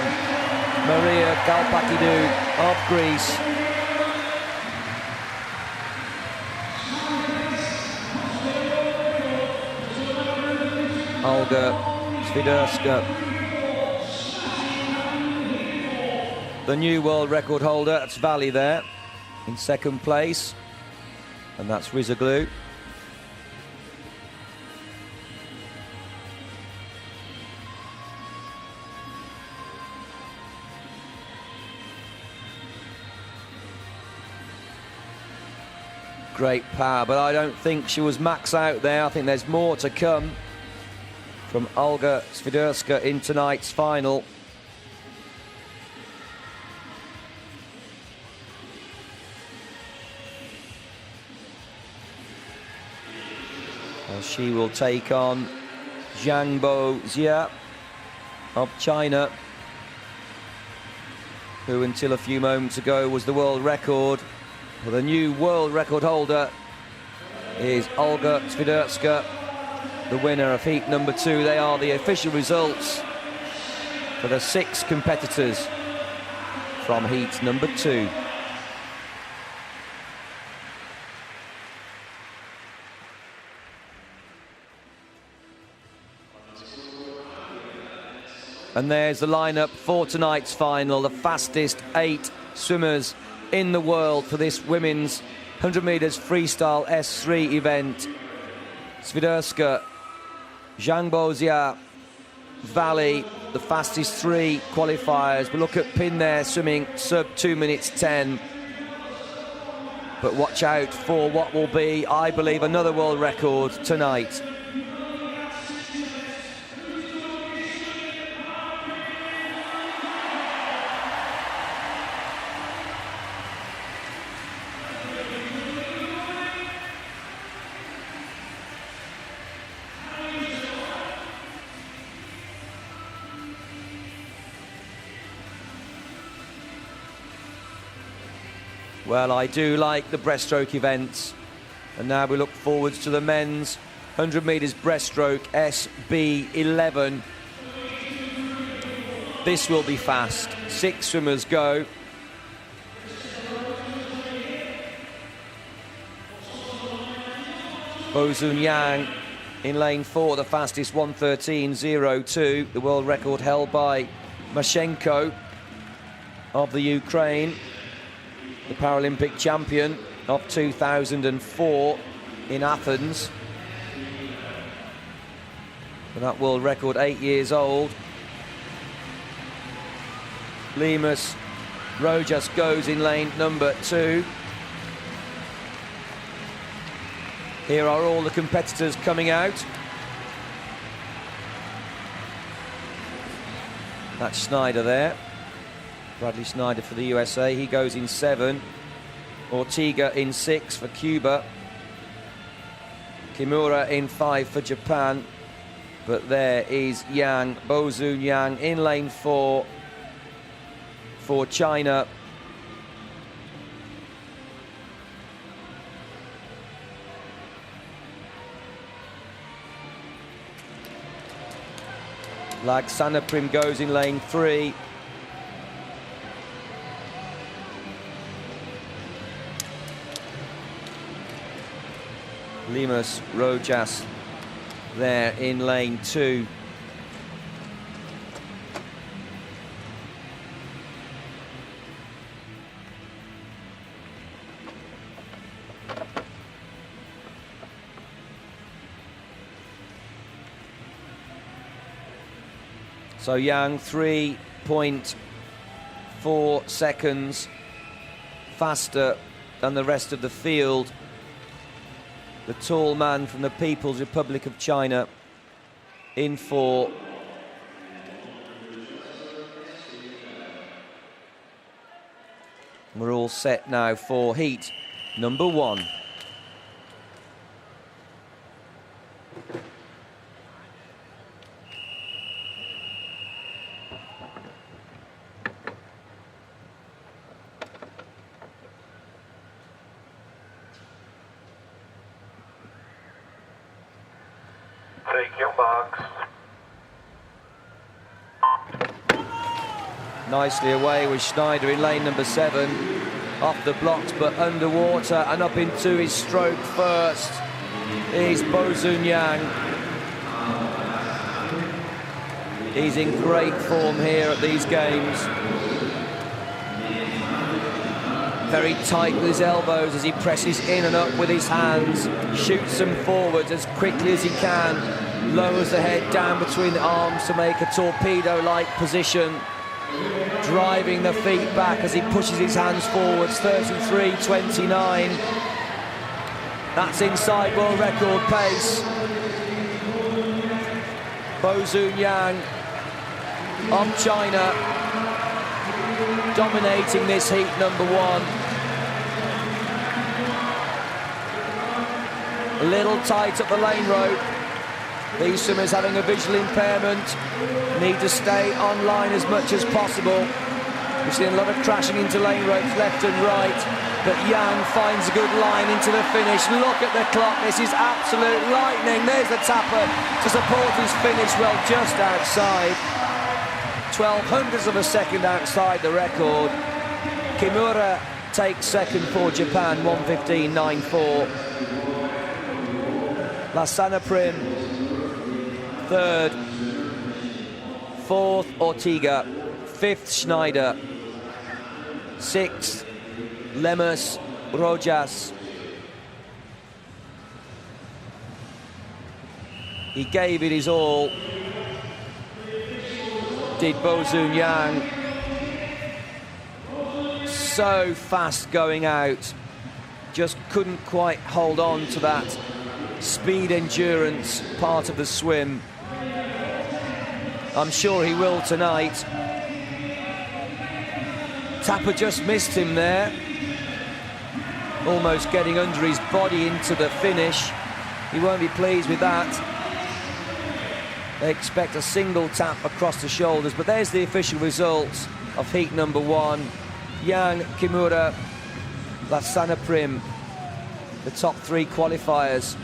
Maria Kalpakidou of Greece. Olga Swiderska, the new world record holder. That's Valley there in 2nd place, and that's Rizoglu. great power, but I don't think she was max out there. I think there's more to come from Olga Swiderska in tonight's final. Well, she will take on Zhang Bo-Xia of China, who until a few moments ago was the world record. Well, the new world record holder is Olga Swiderska, the winner of heat number 2. They are the official results for the 6 competitors from heat number 2. And there's the lineup for tonight's final, the fastest 8 swimmers in the world for this women's 100 metres freestyle S3 event. Swiderska, Zhang Bo-Xia, Valley, the fastest 3 qualifiers. We look at Pin there swimming sub 2 minutes 10. But watch out for what will be, I believe, another world record tonight. Well, I do like the breaststroke events. And now we look forwards to the men's 100 metres breaststroke SB11. This will be fast. 6 swimmers go. Bozun Yang in lane 4, the fastest 1:13.02. The world record held by Mashenko of the Ukraine, the Paralympic champion of 2004 in Athens. And that world record 8 years old. Lemus Rojas goes in lane number 2. Here are all the competitors coming out. That's Schneider there. Bradley Schneider for the USA, he goes in 7. Ortega in 6 for Cuba. Kimura in 5 for Japan. But there is Yang, Bozun Yang in lane 4 for China. Lagsanaprim goes in lane 3. Lemus Rojas there in lane 2. So Yang 3.4 seconds faster than the rest of the field. The tall man from the People's Republic of China in 4. We're all set now for heat number 1. Take your marks. Nicely away with Schneider in lane number 7. Off the blocks but underwater, and up into his stroke first is Bozun Yang. He's in great form here at these games. Very tight with his elbows as he presses in and up with his hands, shoots them forwards as quickly as he can, lowers the head down between the arms to make a torpedo-like position, driving the feet back as he pushes his hands forwards. 33.29. That's inside world record pace. Bo Zhunyang of China dominating this heat number one. A little tight up the lane rope. These swimmers having a visual impairment need to stay on line as much as possible. We've seen a lot of crashing into lane ropes left and right, but Yang finds a good line into the finish. Look at the clock, this is absolute lightning. There's the tapper to support his finish, well, just outside. 0.12 of a second outside the record. Kimura takes second for Japan, 1:15.94. Lasana Prim, third. Fourth, Ortega. Fifth, Schneider. Sixth, Lemus, Rojas. He gave it his all. Did Bo Zhunyang. So fast going out. Just couldn't quite hold on to that speed endurance part of the swim. I'm sure he will tonight. Tapper just missed him there. Almost getting under his body into the finish. He won't be pleased with that. They expect a single tap across the shoulders, but there's the official results of heat number one. Yang, Kimura, Lasana Prim, the top three qualifiers.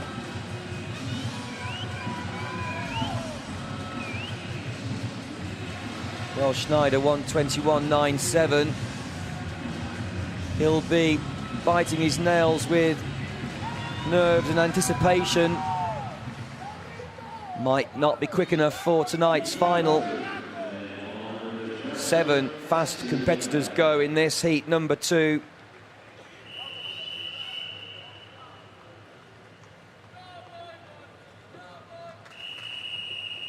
Well, Schneider 1:21.97. He'll be biting his nails with nerves and anticipation. Might not be quick enough for tonight's final. 7 fast competitors go in this heat number 2.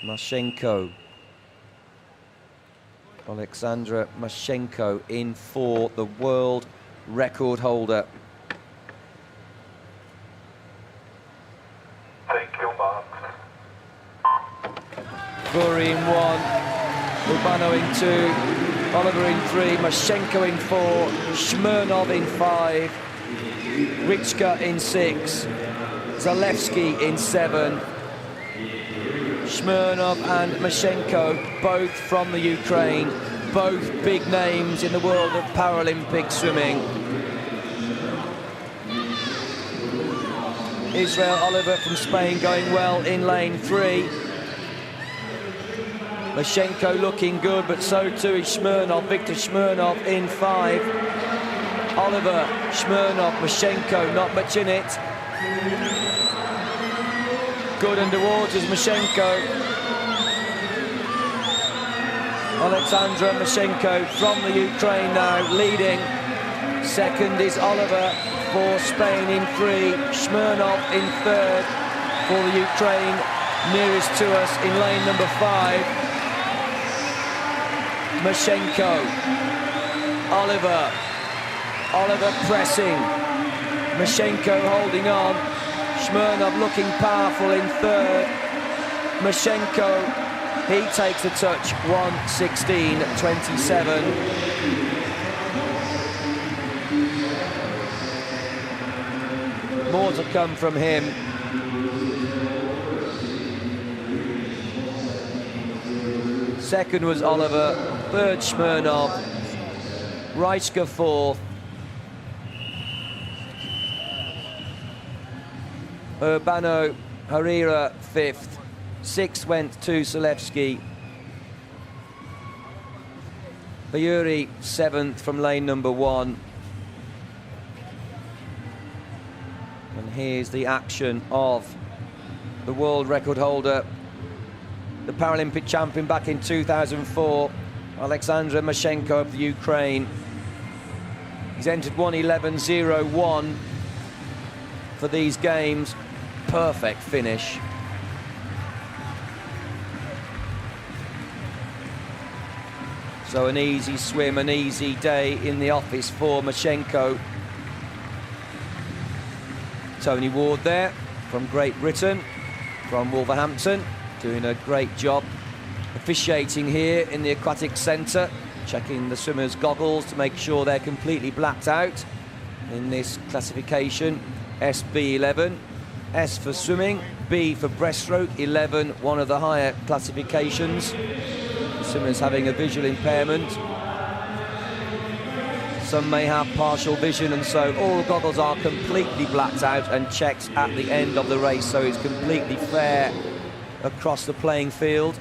Mashenko. Alexandra Mashenko in for the world record holder. Thank you, Mark. Buri in 1, Urbano in 2, Oliver in 3, Mashenko in 4, Shmurnov in 5, Richka in 6, Zalewski in 7. Shmurnov and Mashenko, both from the Ukraine, both big names in the world of Paralympic swimming. Israel Oliver from Spain going well in lane 3. Mashenko looking good, but so too is Shmurnov, Viktor Shmurnov in 5. Oliver, Shmurnov, Mashenko, not much in it. Good underwater is Mashenko. Alexandra Mashenko from the Ukraine now, leading. Second is Oliver for Spain in 3. Shmurnov in 3rd for the Ukraine, nearest to us in lane number 5. Mashenko. Oliver pressing. Mashenko holding on. Shmurnov looking powerful in 3rd. Mashenko, he takes the touch, 1:16.27. More to come from him. Second was Oliver, 3rd Shmurnov, Reichka 4th. Urbano Harira 5th, 6th went to Zalewski. Bayuri 7th from lane number 1. And here's the action of the world record holder, the Paralympic champion back in 2004, Alexandra Mashenko of the Ukraine. He's entered 1:11.01 for these games. Perfect finish. So an easy swim, an easy day in the office for Mashenko. Tony Ward there from Great Britain, from Wolverhampton, doing a great job officiating here in the aquatic centre, checking the swimmers' goggles to make sure they're completely blacked out in this classification. SB11, S for swimming, B for breaststroke, 11, one of the higher classifications. The swimmers having a visual impairment. Some may have partial vision, and so all the goggles are completely blacked out and checked at the end of the race, so it's completely fair across the playing field.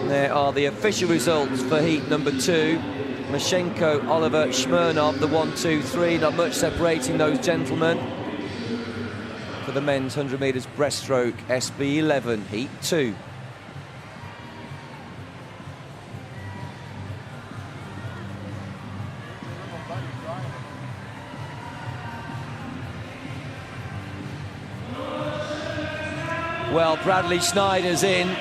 There are the official results for heat number 2. Mashenko, Oliver, Shmurnov, the 1, 2, 3. Not much separating those gentlemen. For the men's 100 metres breaststroke, SB11, heat 2. Well, Bradley Schneider's in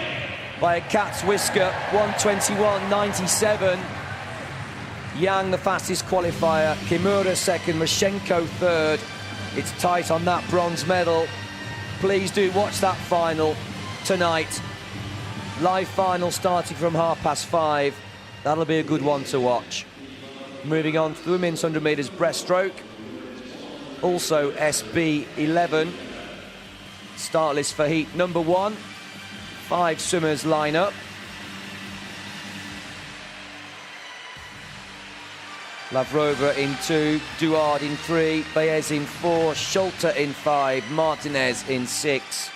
by a cat's whisker, 1:21.97. Yang, the fastest qualifier. Kimura second, Mashenko third. It's tight on that bronze medal. Please do watch that final tonight. Live final starting from 5:30. That'll be a good one to watch. Moving on to the women's 100 metres breaststroke. Also SB11. Start list for heat number 1. 5 swimmers line up. Lavrova in 2, Duard in 3, Baez in 4, Schulte in 5, Martinez in 6.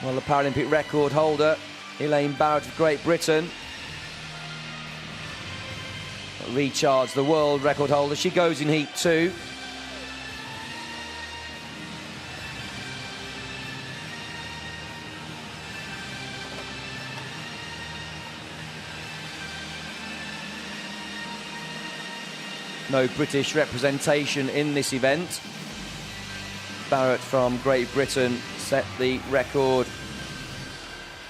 Well, the Paralympic record holder, Elaine Barrett of Great Britain. Rechards, the world record holder, she goes in heat 2. No British representation in this event. Barrett from Great Britain set the record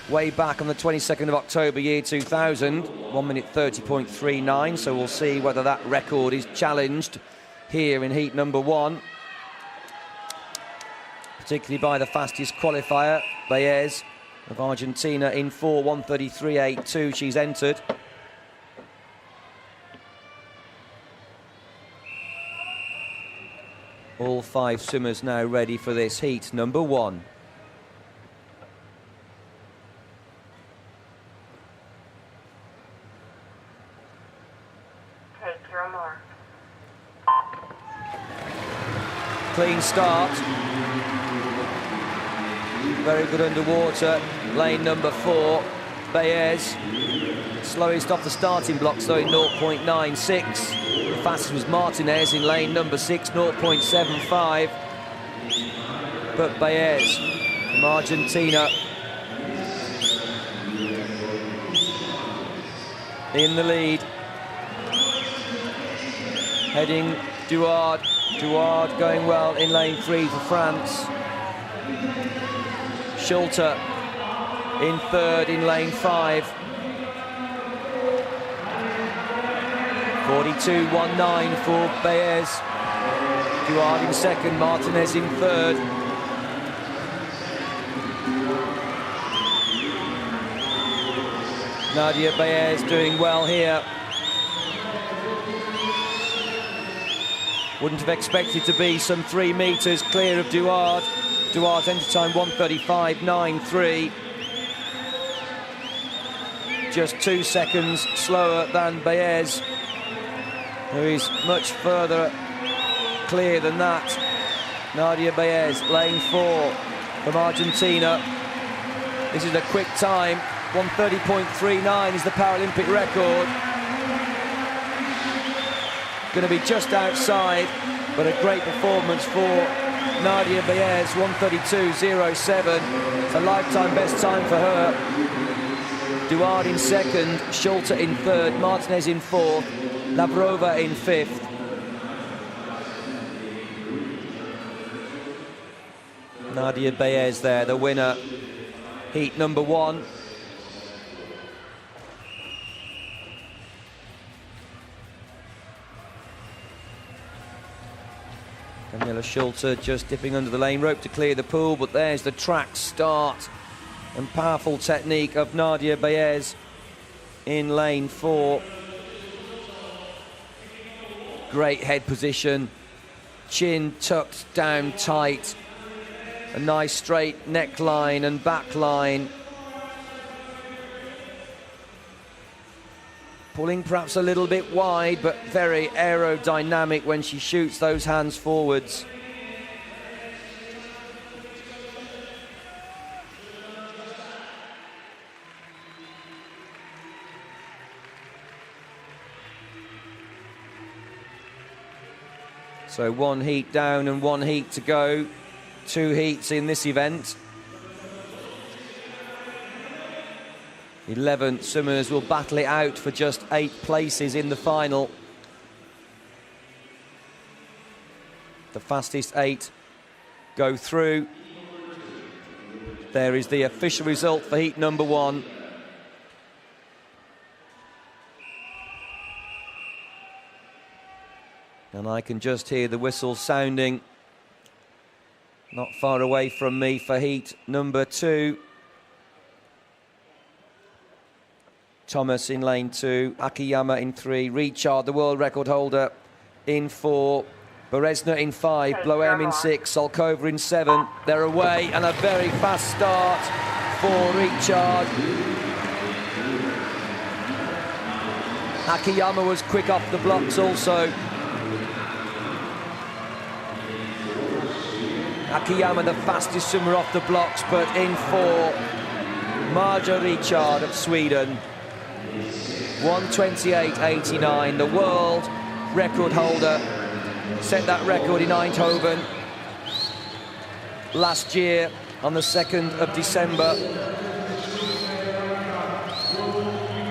way back on the 22nd of October, year 2000, 1:30.39, so we'll see whether that record is challenged here in heat number 1, particularly by the fastest qualifier, Baez of Argentina in 4, 1:33.82, she's entered. All 5 swimmers now ready for this heat number 1. Take your mark. Clean start. Very good underwater. Lane number 4, Baez. Slowest off the starting blocks though in 0.96. The fastest was Martinez in lane number 6, 0.75. But Baez from Argentina in the lead. Heading Duard. Duard going well in lane 3 for France. Schulte in 3rd in lane 5. 42.19 for Baez. Duard in 2nd, Martinez in 3rd. Nadia Baez doing well here. Wouldn't have expected to be some 3 metres clear of Duard. Duard's entry time 1:35.93. Just 2 seconds slower than Baez, who is much further clear than that. Nadia Baez, lane 4 from Argentina. This is a quick time. 1:30.39 is the Paralympic record. Going to be just outside, but a great performance for Nadia Baez, 1:32.07. It's a lifetime best time for her. Duard in 2nd, Schulte in 3rd, Martinez in 4th, Lavrova in 5th. Nadia Baez there, the winner heat number 1. Camilla Schulte just dipping under the lane rope to clear the pool, but there's the track start and powerful technique of Nadia Baez in lane 4. Great head position, chin tucked down tight, a nice straight neckline and back line. Pulling perhaps a little bit wide, but very aerodynamic when she shoots those hands forwards. So 1 heat down and 1 heat to go. 2 heats in this event. 11 swimmers will battle it out for just 8 places in the final. The fastest 8 go through. There is the official result for heat number 1. And I can just hear the whistle sounding not far away from me for heat number 2. Thomas in lane 2, Akiyama in 3, Richard, the world record holder, in 4, Berezna in 5, Bloem in 6, Solkova in 7. They're away, and a very fast start for Richard. Akiyama was quick off the blocks also. Akiyama the fastest swimmer off the blocks, but in 4, Marja Richard of Sweden. 1:28.89, the world record holder, set that record in Eindhoven last year on the 2nd of December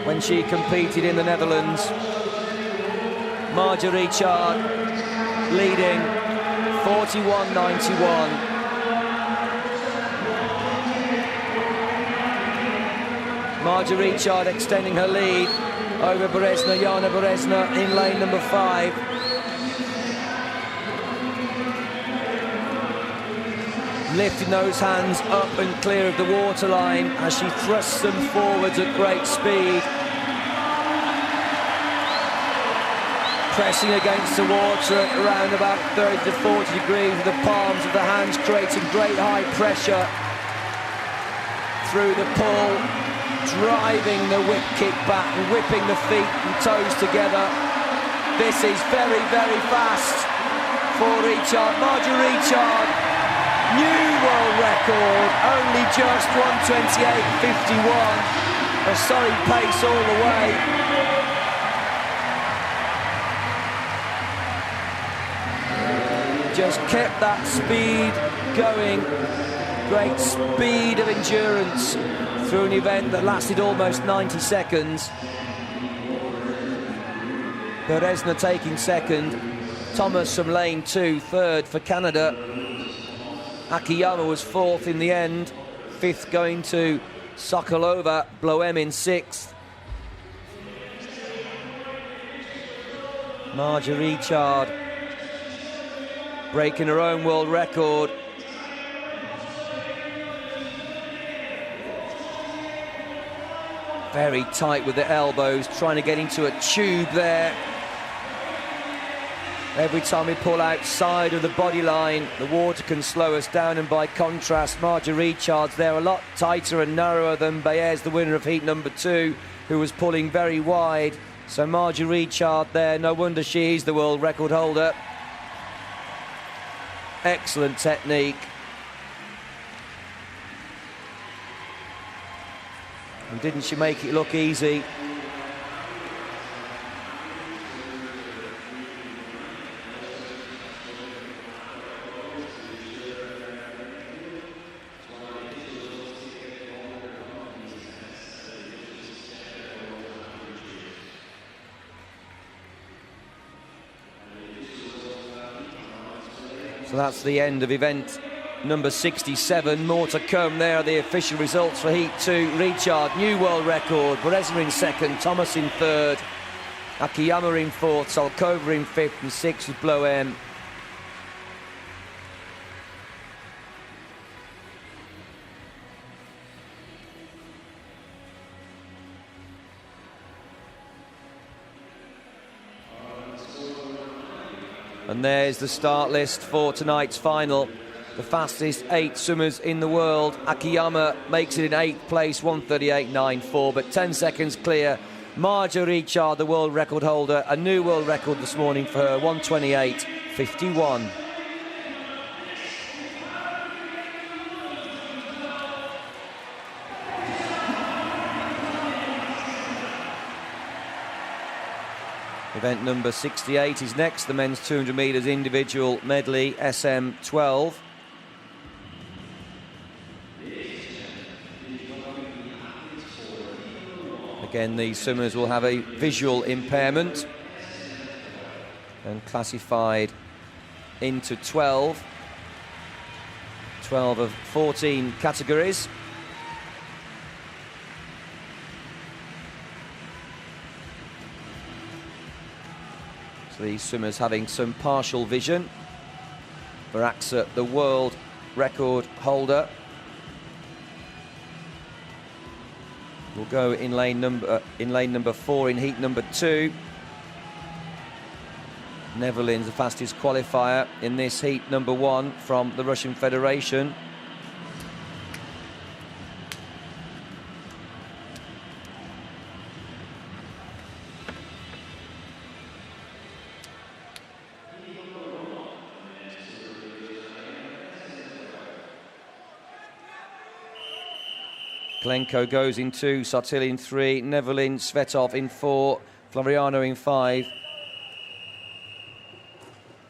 when she competed in the Netherlands. Marja Richard leading 41.91. Marja Richard extending her lead over Berezna, Jana Berezna in lane number 5. Lifting those hands up and clear of the waterline as she thrusts them forwards at great speed. Pressing against the water at around about 30 to 40 degrees with the palms of the hands, creating great high pressure through the pull. Driving the whip kick back and whipping the feet and toes together. This is very, very fast for Richard. Marja Richard, new world record, only just 1:28.51. A solid pace all the way. Just kept that speed going. Great speed of endurance through an event that lasted almost 90 seconds. Berezna taking 2nd. Thomas from lane 2, 3rd for Canada. Akiyama was 4th in the end. 5th going to Sokolova. Bloem in 6th. Marja Richard breaking her own world record. Very tight with the elbows, trying to get into a tube there. Every time we pull outside of the body line, the water can slow us down, and by contrast, Marja Richard's there a lot tighter and narrower than Baez, the winner of heat number 2, who was pulling very wide. So Marja Richard there, no wonder she's the world record holder. Excellent technique. And didn't she make it look easy? So that's the end of event number 67. More to come. There are the official results for Heat 2. Richard, new world record. Bereza in second, Thomas in third, Akiyama in fourth, Salkova in fifth, and sixth with Bloem. And there's the start list for tonight's final. The fastest 8 swimmers in the world. Akiyama makes it in 8th place, 1:38.94, but 10 seconds clear. Marja Richard, the world record holder, a new world record this morning for her, 1:28.51. Event number 68 is next, the men's 200 metres individual medley, SM12. Again, these swimmers will have a visual impairment and classified into 12 of 14 categories. So these swimmers having some partial vision. Baraksa, the world record holder, will go in lane number 4 in heat number 2. Netherlands, the fastest qualifier in this heat number 1 from the Russian Federation. Klenko goes in 2, Sartil in 3, Nevelin, Svetov in 4, Floriano in 5,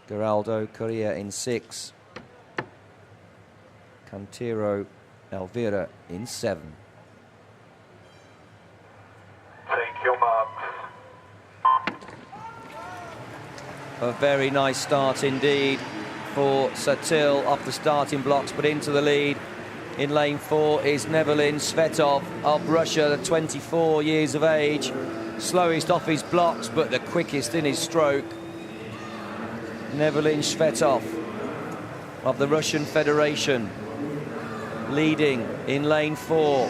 Geraldo Correa in 6, Cantero Elvira in 7. Take your marks. A very nice start indeed for Sartil off the starting blocks, but into the lead. In lane 4 is Nevelin Svetov of Russia, 24 years of age. Slowest off his blocks, but the quickest in his stroke. Nevelin Svetov of the Russian Federation, leading in lane 4.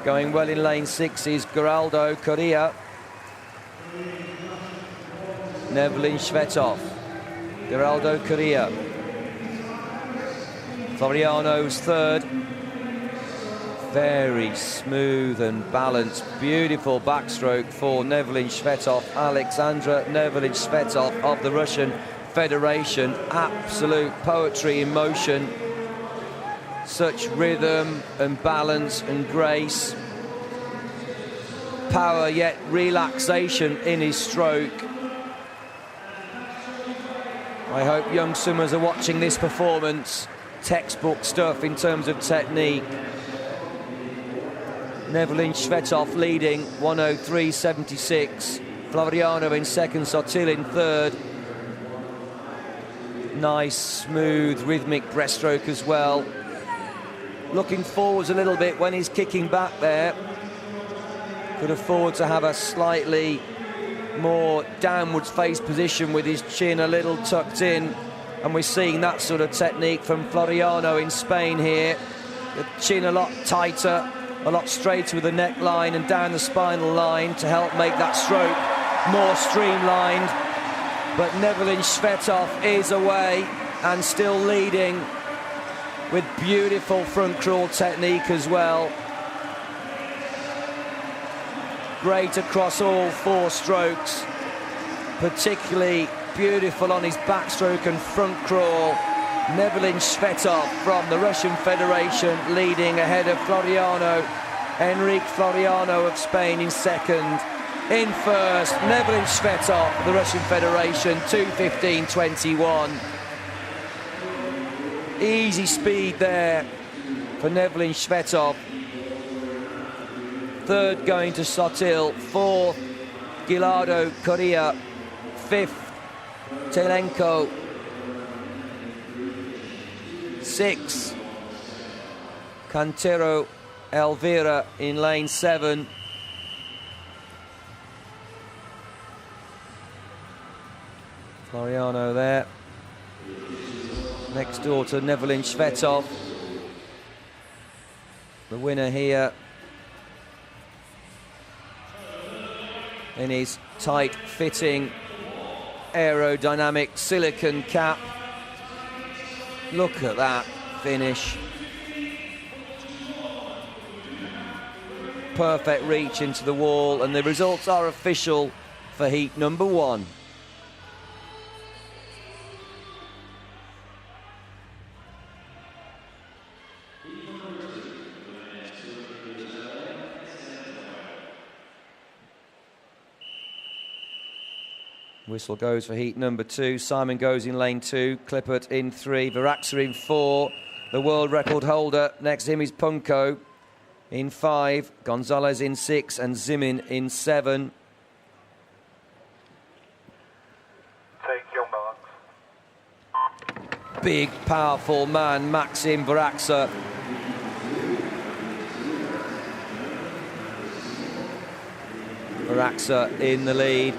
Going well in lane 6 is Geraldo Correa. Nevelin Svetov, Geraldo Correa. Floriano's third. Very smooth and balanced, beautiful backstroke for Nevelin Svetov. Alexandra Nevelin Svetov of the Russian Federation. Absolute poetry in motion. Such rhythm and balance and grace. Power yet relaxation in his stroke. I hope young swimmers are watching this performance. Textbook stuff in terms of technique. Nevelin Svetov leading, 1:03.76. Floriano in second, Sartil in third. Nice, smooth, rhythmic breaststroke as well. Looking forwards a little bit when he's kicking back there. Could afford to have a slightly more downwards face position with his chin a little tucked in. And we're seeing that sort of technique from Floriano in Spain here. The chin a lot tighter, a lot straighter with the neckline and down the spinal line to help make that stroke more streamlined. But Nevelin Svetov is away and still leading with beautiful front crawl technique as well. Great across all 4 strokes, particularly beautiful on his backstroke and front crawl. Nevelin Svetov from the Russian Federation leading ahead of Floriano. Enrique Floriano of Spain in second. In first, Nevelin Svetov, the Russian Federation, 2:15.21. Easy speed there for Nevelin Svetov. Third going to Sartil, fourth Geraldo Correa, fifth Telenko 6. Cantero Elvira in lane 7. Floriano there. Next door to Nevelin Shvetov. The winner here in his tight-fitting aerodynamic silicone cap. Look at that finish. Perfect reach into the wall, and the results are official for heat number 1. Whistle goes for heat number 2. Simon goes in lane 2. Klippert in 3. Varaxa in 4. The world record holder next to him is Punko in 5. Gonzalez in 6 and Zimin in 7. Take your marks. Big, powerful man, Maxim Varaxa. Varaxa in the lead.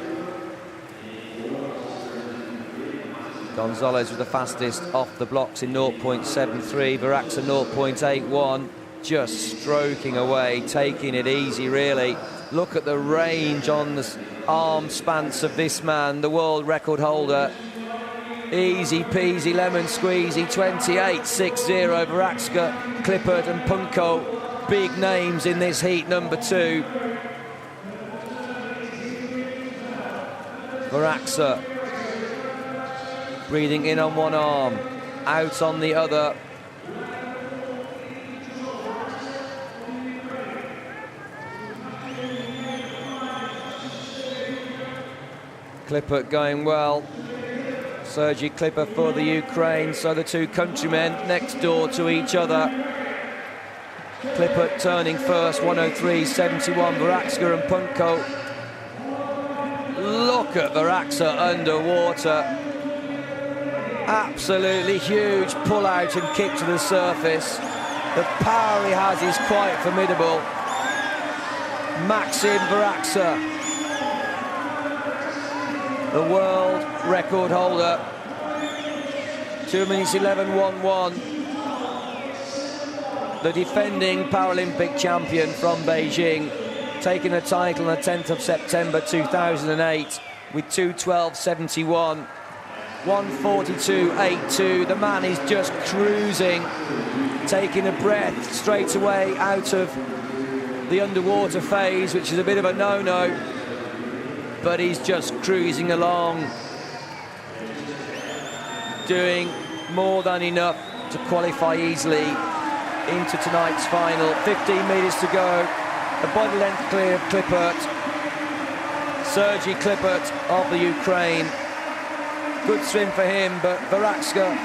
Gonzalez with the fastest off the blocks in 0.73. Varaxa 0.81. Just stroking away, taking it easy, really. Look at the range on the arm spans of this man, the world record holder. Easy peasy, lemon squeezy, 28.60. Varaxa, Klippert and Punko, big names in this heat number 2. Varaxa breathing in on one arm, out on the other. Klippert going well. Sergei Klippert for the Ukraine, so the two countrymen next door to each other. Klippert turning first, 103.71. Varaxa and Punko. Look at Varaxa underwater. Absolutely huge pull out and kick to the surface. The power he has is quite formidable. Maxim Varaxa, the world record holder, 2 minutes 11.11. The defending Paralympic champion from Beijing, taking the title on the 10th of September 2008 with 2:12.71. 1:42.82. The man is just cruising, taking a breath straight away out of the underwater phase, which is a bit of a no-no, but he's just cruising along, doing more than enough to qualify easily into tonight's final. 15 metres to go. The body length clear of Klippert. Sergei Klippert of the Ukraine. Good swim for him, but Varaxa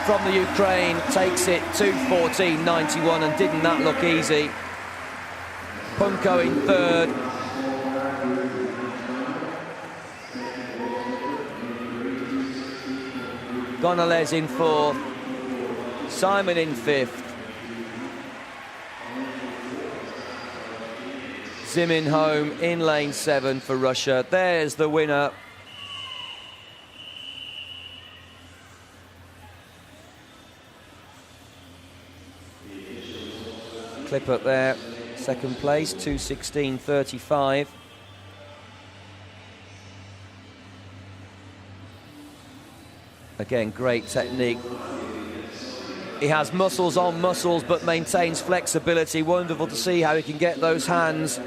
from the Ukraine takes it 2:14.91, and didn't that look easy? Punko in 3rd. Gonzalez in 4th. Simon in 5th. Zimin home in lane 7 for Russia. There's the winner. Klippert there, second place, 2:16.35. Again, great technique. He has muscles on muscles, but maintains flexibility. Wonderful to see how he can get those hands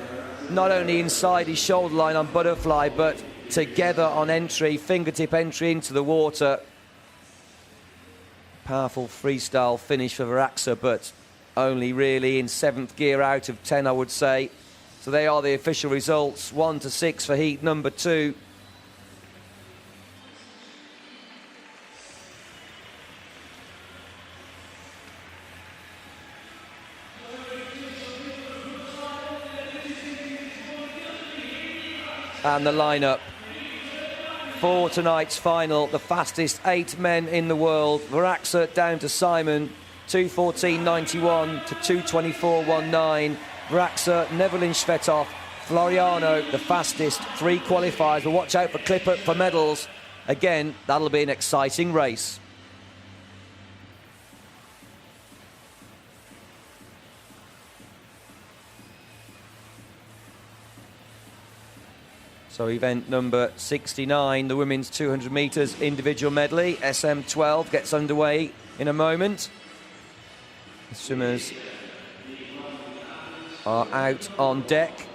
not only inside his shoulder line on butterfly, but together on entry, fingertip entry into the water. Powerful freestyle finish for Varaxa, but only really in 7th gear out of 10, I would say. So they are the official results, 1-6 for heat number 2. And the lineup for tonight's final. The fastest 8 men in the world. Varaxa down to Simon, 2:14.91 to 2:24.19. Varaxa, Nevelin Svetov, Floriano, the fastest 3 qualifiers. But watch out for Clipper for medals. Again, that'll be an exciting race. So event number 69, the women's 200 metres individual medley, SM12, gets underway in a moment. The swimmers are out on deck.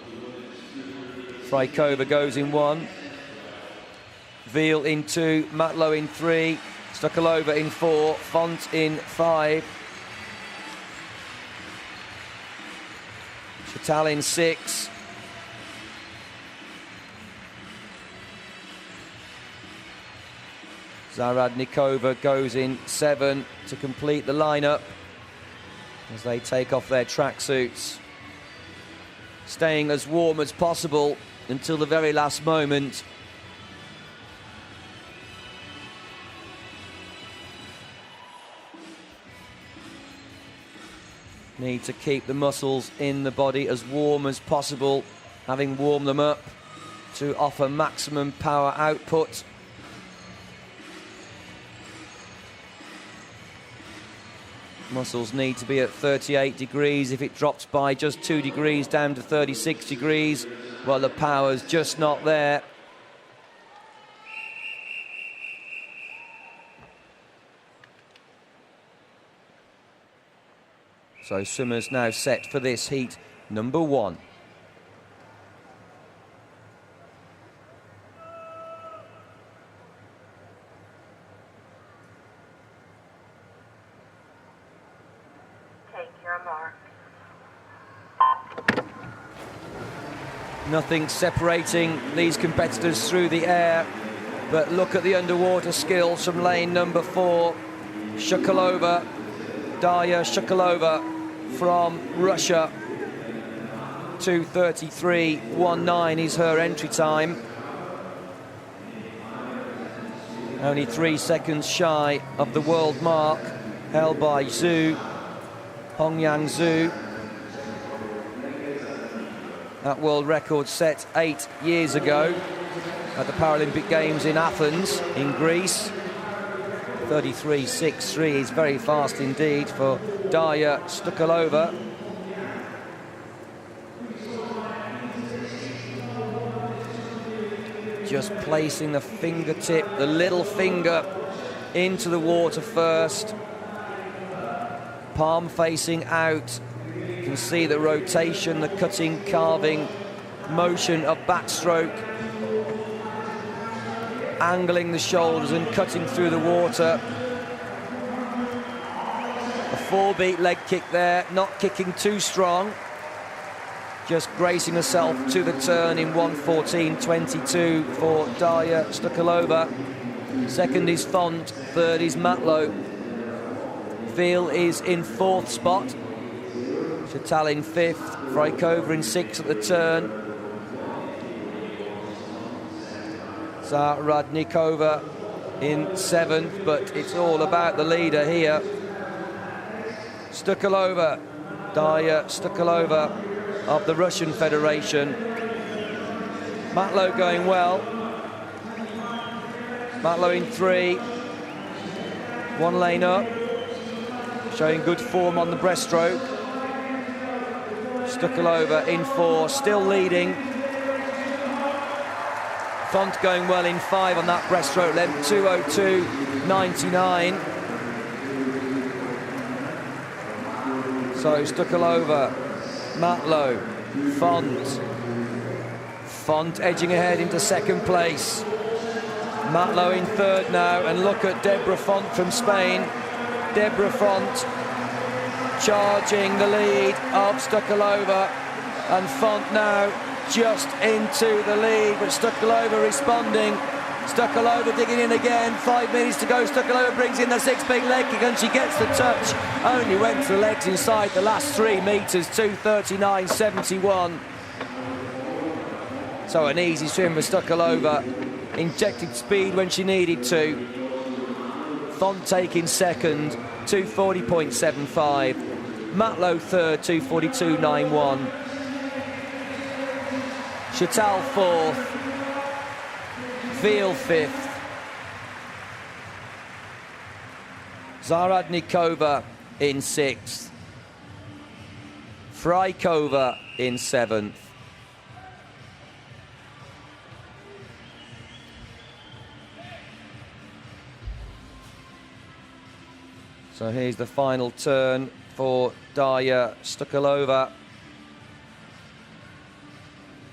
Frykova goes in 1. Veal in 2, Matlow in 3, Stukalova in 4, Font in 5. Chatal in 6. Zaradnikova goes in 7 to complete the lineup as they take off their tracksuits, staying as warm as possible until the very last moment. Need to keep the muscles in the body as warm as possible, having warmed them up to offer maximum power output. Muscles need to be at 38 degrees. If it drops by just 2 degrees down to 36 degrees, well, the power's just not there. So swimmers now set for this heat number 1. Nothing separating these competitors through the air, but look at the underwater skills from lane number 4. Shukalova, Darya Shukalova from Russia. 2:33.19 is her entry time. Only 3 seconds shy of the world mark held by Zhu, Hongyang Zhu. That world record set 8 years ago at the Paralympic Games in Athens, in Greece. 33.63 is very fast indeed for Darya Stukalova. Just placing the fingertip, the little finger, into the water first. Palm facing out. You can see the rotation, the cutting, carving motion of backstroke. Angling the shoulders and cutting through the water. A 4-beat leg kick there, not kicking too strong. Just bracing herself to the turn in 1:14.22 for Darya Stukalova. Second is Font, third is Matlow. Veal is in 4th spot. Chatal in 5th, Frykova in 6th at the turn. Zaradnikova in 7th, but it's all about the leader here. Stukalova, Darya Stukalova of the Russian Federation. Matlow going well. Matlow in 3. 1 lane up. Showing good form on the breaststroke. Stukalova in 4, still leading. Font going well in 5 on that breaststroke length, 2:02.99. So Stukalova, Matlow, Font edging ahead into 2nd place. Matlow in 3rd now, and look at Deborah Font from Spain. Deborah Font charging the lead of Stukalova, and Font now just into the lead, but Stukalova responding. Stukalova digging in again, 5 minutes to go. Stukalova brings in the 6-beat leg kick and she gets the touch. Only went for the legs inside the last 3 metres, 2:39.71. So an easy swim for Stukalova. injected speed when she needed to. Font taking second, 2:40.75. Matlow third, 2:42.91. Chattal fourth. Veal fifth. Zaradnikova in sixth. Frykova in seventh. So here's the final turn for Darya Stukalova.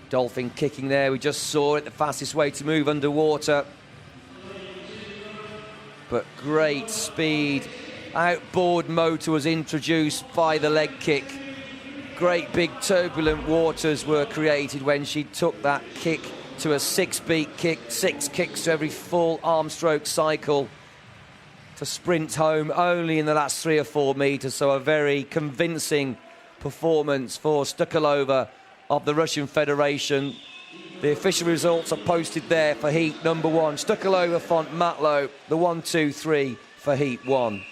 Dolphin kicking there, we just saw it, the fastest way to move underwater. But great speed. Outboard motor was introduced by the leg kick. Great big turbulent waters were created when she took that kick to a 6-beat kick, 6 kicks to every full arm stroke cycle to sprint home only in the last 3 or 4 meters. So a very convincing performance for Stukalova of the Russian Federation. The official results are posted there for heat number 1. Stukalova, Font, Matlow, the 1, 2, 3 for heat 1.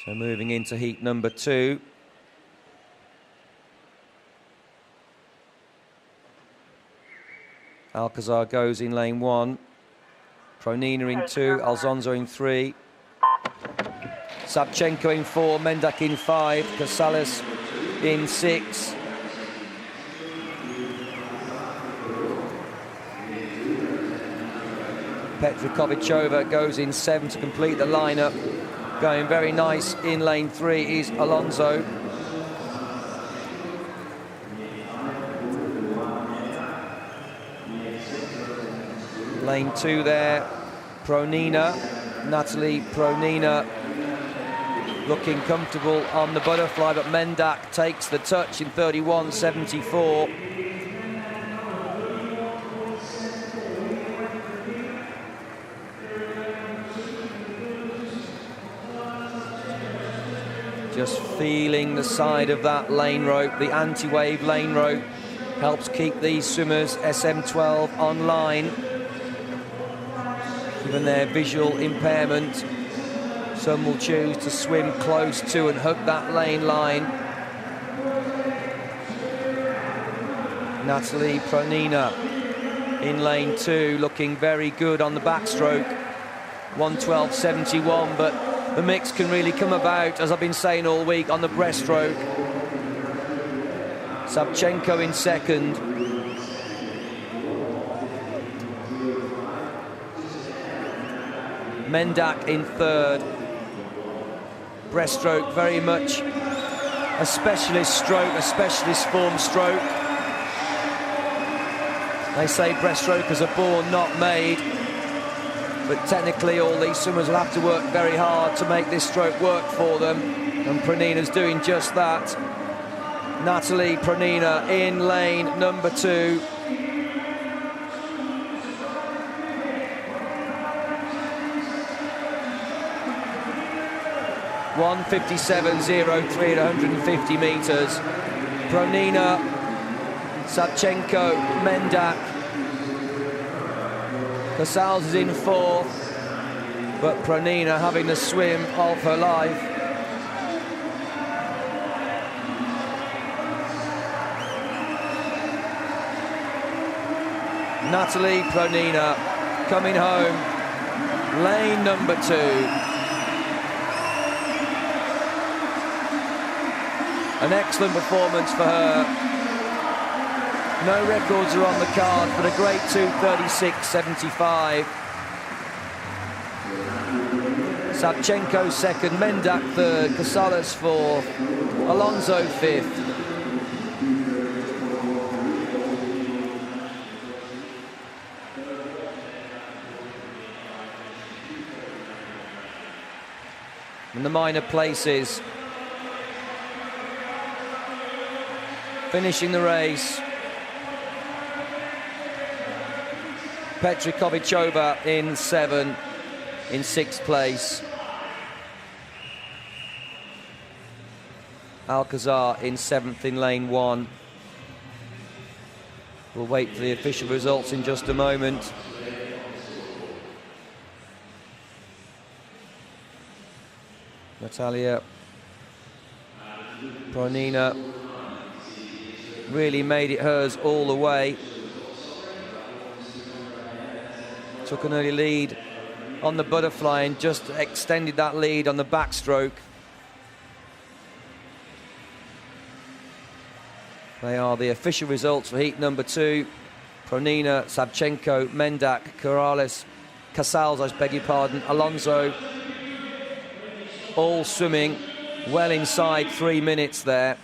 So moving into heat number 2. Alcazar goes in lane 1. Pronina in 2, Alzonzo in 3. Savchenko in 4, Mendak in 5, Casales in 6. Petrikovichova goes in 7 to complete the lineup. Going very nice in lane 3 is Alonso. Lane 2 there, Pronina, Natalie Pronina looking comfortable on the butterfly, but Mendak takes the touch in 31.74. Just feeling the side of that lane rope, the anti-wave lane rope helps keep these swimmers SM12 online. Given their visual impairment, some will choose to swim close to and hug that lane line. Natalie Pronina in lane 2, looking very good on the backstroke. 1:12.71, but the mix can really come about, as I've been saying all week, on the breaststroke. Savchenko in second. Mendak in third. Breaststroke very much a specialist stroke, a specialist form stroke. They say breaststroke are born, not made. But technically all these swimmers will have to work very hard to make this stroke work for them. And Pronina's doing just that. Natalie Pronina in lane number 2. (1:57.03) at 150 meters. Pronina, Savchenko, Mendak. Casals is in 4th, but Pronina having the swim of her life. Natalie Pronina coming home, lane number 2. An excellent performance for her. No records are on the card, but a great 2:36.75. Savchenko second, Mendak third, Casales 4th, Alonso 5th. In the minor places, finishing the race, Petrikovichova in 7, in 6th place. Alcazar in 7th in lane 1. We'll wait for the official results in just a moment. Natalia Bronina really made it hers all the way. Took an early lead on the butterfly and just extended that lead on the backstroke. They are the official results for heat number 2. Bronina, Savchenko, Mendak, Casals, I beg your pardon, Alonso, all swimming well inside 3 minutes there.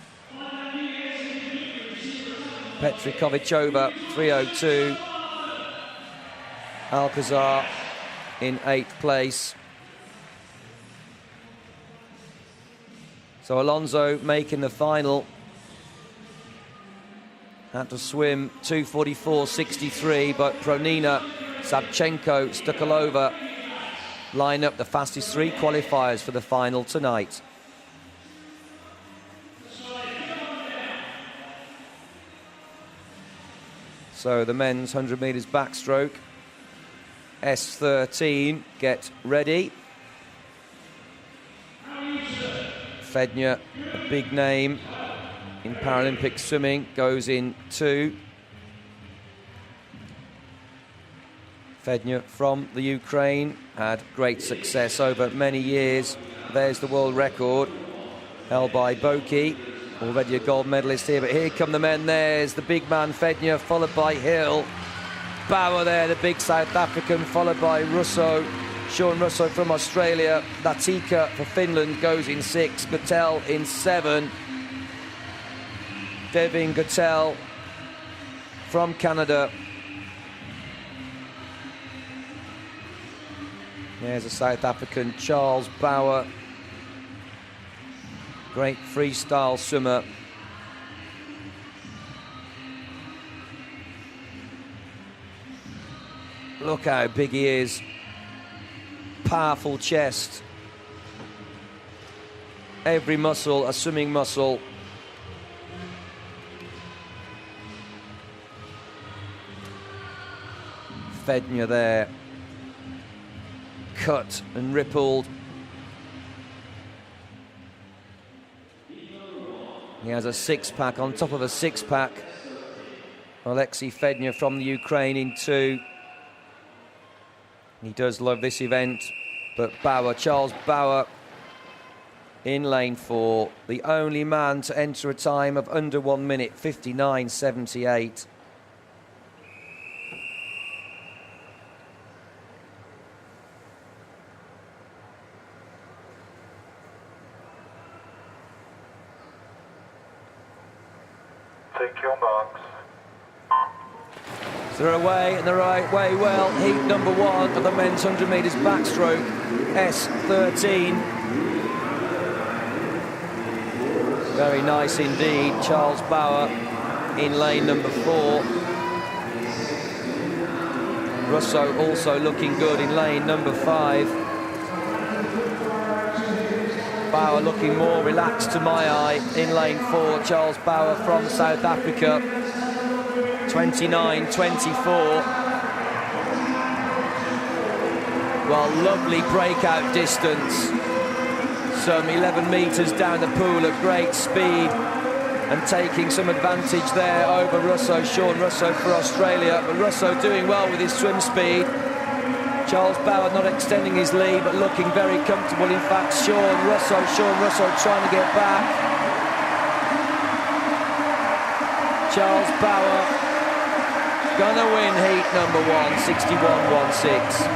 Petrikovichova, 3:02. Alcazar in 8th place. So Alonso making the final. Had to swim 2:44.63, but Bronina, Savchenko, Stukalova line up the fastest 3 qualifiers for the final tonight. So the men's 100 metres backstroke. S13, get ready. Fednya, a big name in Paralympic swimming, goes in 2. Fednya from the Ukraine had great success over many years. There's the world record held by Boki, already a gold medalist here, but here come the men. There's the big man Fednya, followed by Hill. Bauer there, the big South African, followed by Russo, Sean Russo from Australia. Latika for Finland goes in 6, Guttel in 7. Devin Guttel from Canada. There's a South African, Charles Bauer. Great freestyle swimmer. Look how big he is. Powerful chest. Every muscle, a swimming muscle. Fednya there. Cut and rippled. He has a 6-pack on top of a 6-pack. Alexei Fednya from the Ukraine in 2. He does love this event, but Bauer, Charles Bauer in lane 4, the only man to enter a time of under 1 minute, 59.78. Take your marks. So they're away and the right way well. Heat number 1 of the men's 100 metres backstroke, S13. Very nice indeed. Charles Bauer in lane number 4. Russo also looking good in lane number 5. Bauer looking more relaxed to my eye in lane 4. Charles Bauer from South Africa. 29.24. Well, lovely breakout distance. Some 11 metres down the pool at great speed and taking some advantage there over Russo, Sean Russo for Australia. But Russo doing well with his swim speed. Charles Bauer not extending his lead but looking very comfortable. In fact, Sean Russo trying to get back. Charles Bauer gonna win heat number 1, 61.16.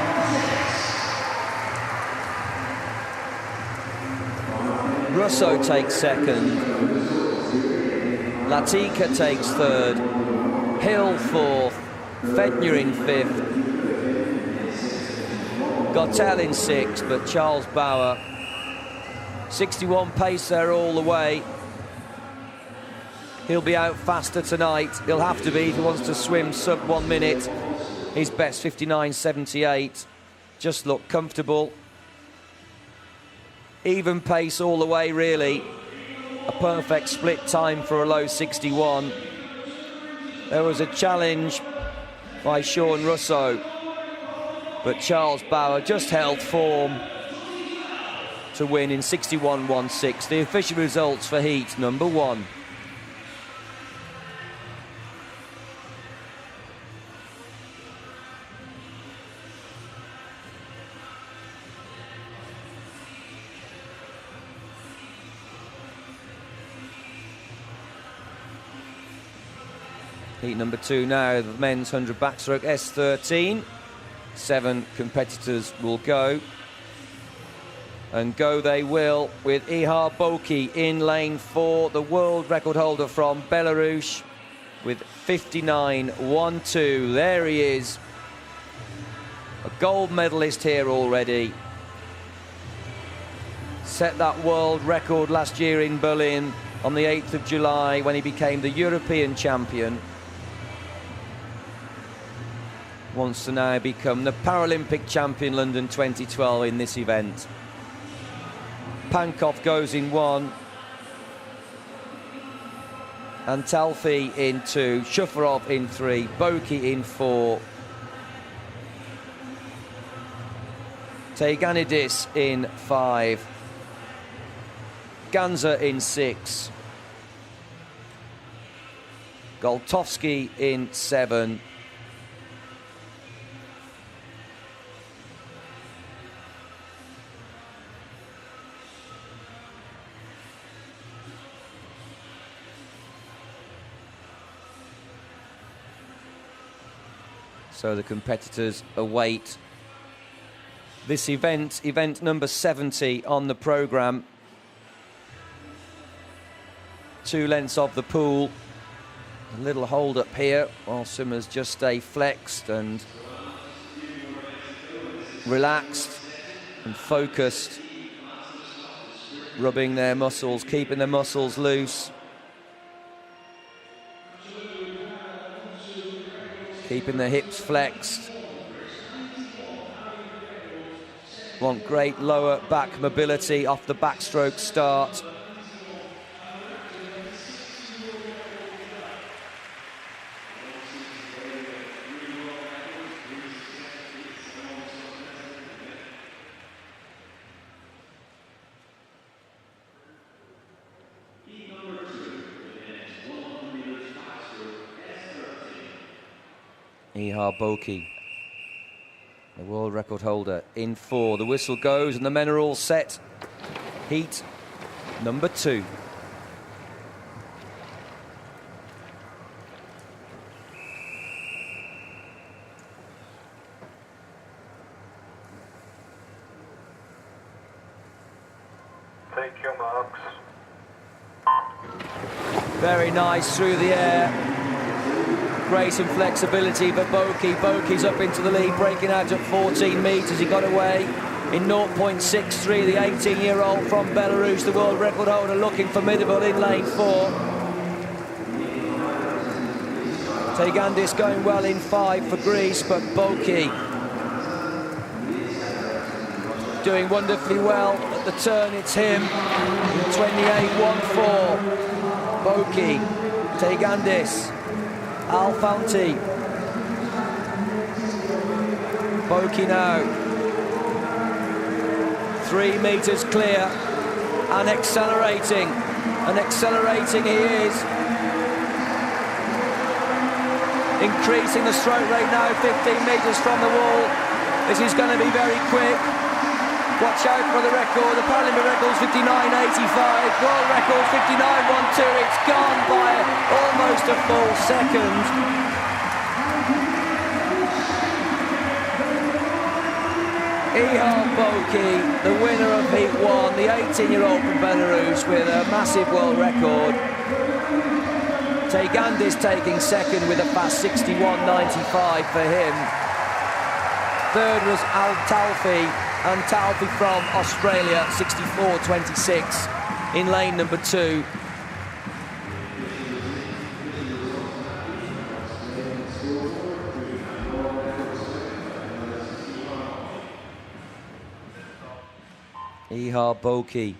Russo takes 2nd. Latika takes 3rd. Hill 4th. Fednya in 5th. Gottel in 6th, but Charles Bauer 61 pace there all the way. He'll be out faster tonight. He'll have to be if he wants to swim sub 1 minute. His best 59.78. Just look comfortable. Even pace all the way, really. a perfect split time for a low 61. There was a challenge by Sean Russo, but Charles Bauer just held form to win in 61.16. The official results for heat number 1. Heat number 2 now, the men's 100 backstroke S13. 7 competitors will go. And go they will with Ihar Boki in lane 4, the world record holder from Belarus with 59.12. There he is. A gold medalist here already. Set that world record last year in Berlin on the 8th of July when he became the European champion. Wants to now become the Paralympic champion London 2012 in this event. Pankov goes in 1. Antalfi in 2. Shufarov in 3. Boki in 4. Teganidis in 5. Ganza in 6. Goltovsky in 7. So the competitors await this event, event number 70 on the programme. 2 lengths of the pool. A little hold up here while swimmers just stay flexed and relaxed and focused, rubbing their muscles, keeping their muscles loose. Keeping the hips flexed. Want great lower back mobility off the backstroke start. Ihar Boki, the world record holder, in 4. The whistle goes and the men are all set. Heat number 2. Take your marks. Very nice through the air. Grace and flexibility for Boki. Boki's up into the lead, breaking out at 14 metres. He got away in 0.63. The 18-year-old from Belarus, the world record holder, looking formidable in lane 4. Tegandis going well in 5 for Greece, but Boki doing wonderfully well at the turn. It's him in 28.14. Boki, Tegandis, Alfanti. Boki now. 3 metres clear and accelerating. And accelerating he is. Increasing the stroke rate now, 15 metres from the wall. This is going to be very quick. Watch out for the record. The Paralympic record's 59.85. World record 59.12. It's gone by almost a full second. Ihar Boki, the winner of Heat 1, the 18-year-old from Belarus with a massive world record. Tegandis taking second with a fast 61.95 for him. Third was Antalfi from Australia, 64.26 in lane number 2. Ihar Boki.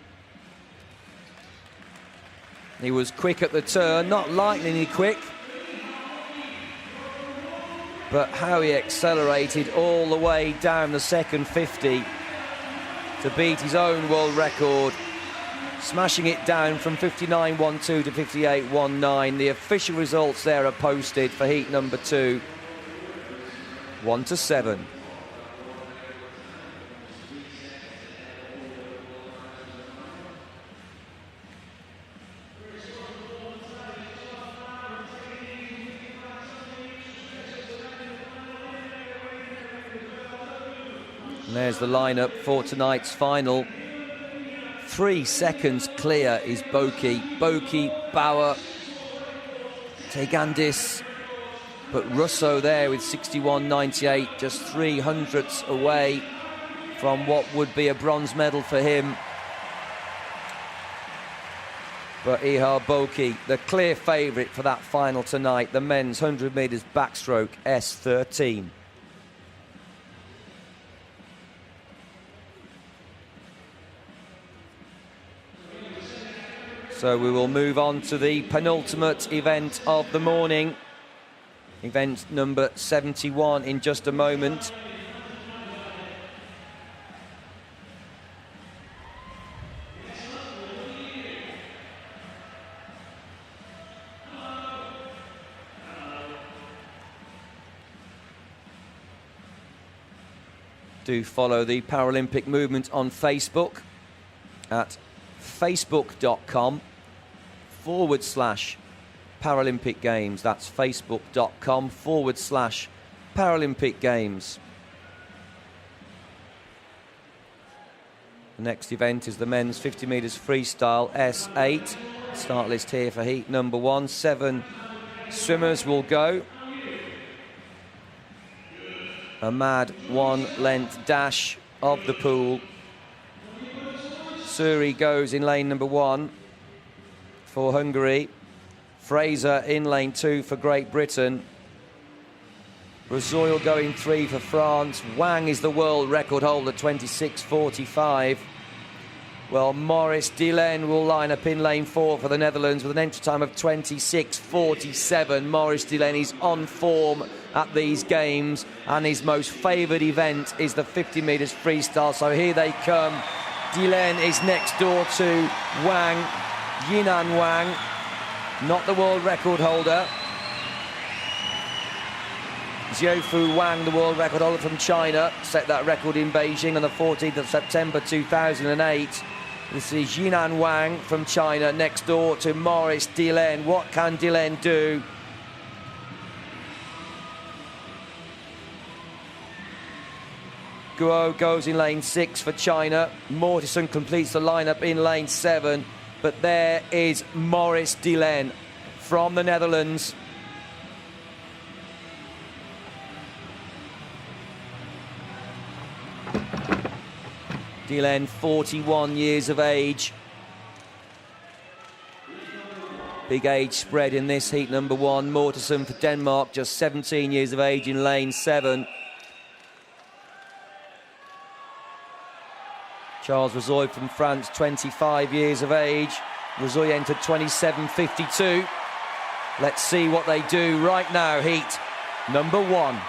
He was quick at the turn, not lightningly quick, but how he accelerated all the way down the second 50 to beat his own world record, smashing it down from 59.12 to 58.19. The official results there are posted for heat number 2, 1-7. And there's the lineup for tonight's final. 3 seconds clear is Boki, Bauer, Tegandis, but Russo there with 61.98, just 300ths away from what would be a bronze medal for him. But Ihar Boki, the clear favourite for that final tonight, the men's 100 metres backstroke S13. So we will move on to the penultimate event of the morning, event number 71 in just a moment. Do follow the Paralympic Movement on Facebook at facebook.com/Paralympic Games. That's facebook.com/Paralympic Games. The next event is the men's 50 metres freestyle S8. Start list here for heat number 1. 7 swimmers will go. A mad 1-length dash of the pool. Suri goes in lane number 1 for Hungary. Fraser in lane 2 for Great Britain. Rozoil going 3 for France. Wang is the world record holder, 26.45. Well, Maurice Delaine will line up in lane 4 for the Netherlands with an entry time of 26.47. Maurice Delaine is on form at these games, and his most favoured event is the 50 metres freestyle. So here they come. Delaine is next door to Wang, Yinan Wang, not the world record holder. Xiaofu Wang, the world record holder from China, set that record in Beijing on the 14th of September 2008. This is Yinan Wang from China next door to Maurice Delaine. What can Delaine do? Guo goes in lane 6 for China. Mortensen completes the lineup in lane 7. But there is Maurice Delaine from the Netherlands. Delaine, 41 years of age. Big age spread in this heat number 1. Mortensen for Denmark, just 17 years of age in lane 7. Charles Rozoy from France, 25 years of age. Rozoy entered 27.52. Let's see what they do right now, heat number 1.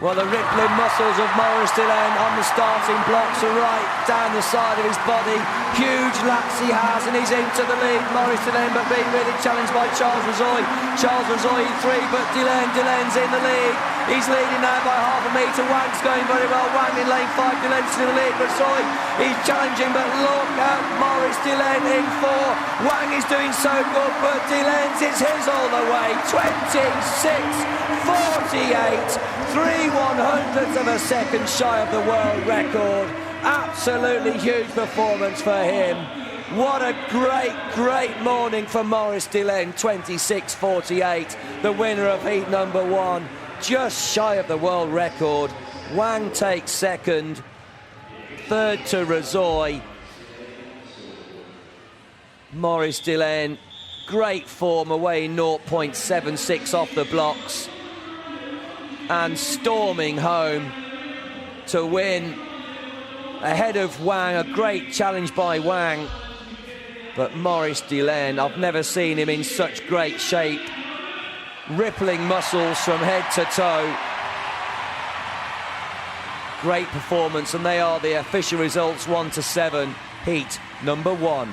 Well, the rippling muscles of Maurice Delaine on the starting blocks are right down the side of his body. Huge lats he has, and he's into the lead. Maurice Delaine, but being really challenged by Charles Rozoy. Charles Rozoy in 3, but Delaine's in the lead. He's leading now by half a metre. Wang's going very well. Wang in lane 5, Delaine's in the lead. Rozoy, he's challenging, but look at Maurice Delaine in 4. Wang is doing so good, but Delaine's is his all the way. 26.48. 3/100ths of a second shy of the world record. Absolutely huge performance for him. What a great morning for Maurice Delaine, 26.48, the winner of heat number 1, just shy of the world record. Wang takes second, third to Razoy. Maurice Delaine, great form, away 0.76 off the blocks, and storming home to win ahead of Wang. A great challenge by Wang, but Maurice Delaine, I've never seen him in such great shape, rippling muscles from head to toe. Great performance, and they are the official results, 1-7, heat number 1.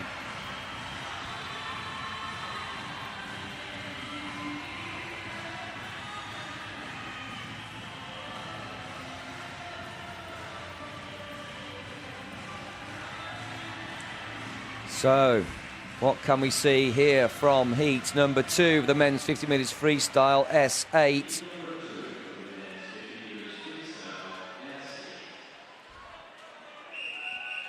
So, what can we see here from heat number 2 of the men's 50 metres freestyle S8?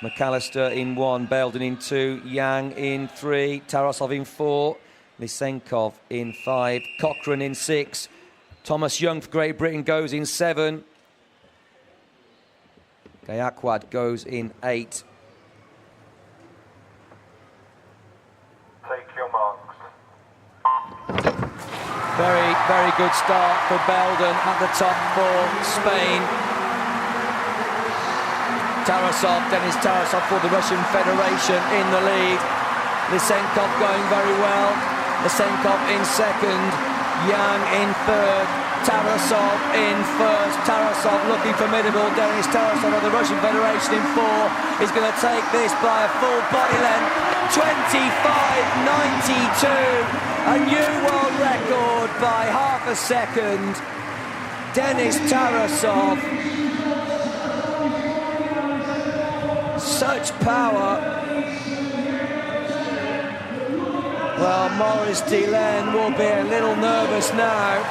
McAllister in 1, Belden in 2, Yang in 3, Tarasov in 4, Lysenkov in 5, Cochrane in 6, Thomas Young for Great Britain goes in 7, Gayakwad goes in 8. Take your marks. Very good start for Belden at the top for Spain. Denis Tarasov for the Russian Federation in the lead. Lysenkov going very well. Lysenkov in second. Yang in third. Tarasov in first. Tarasov looking formidable. Denis Tarasov of the Russian Federation in 4 is going to take this by a full body length. 25.92. A new world record by half a second. Denis Tarasov. Such power. Well, Maurice Delaine will be a little nervous now.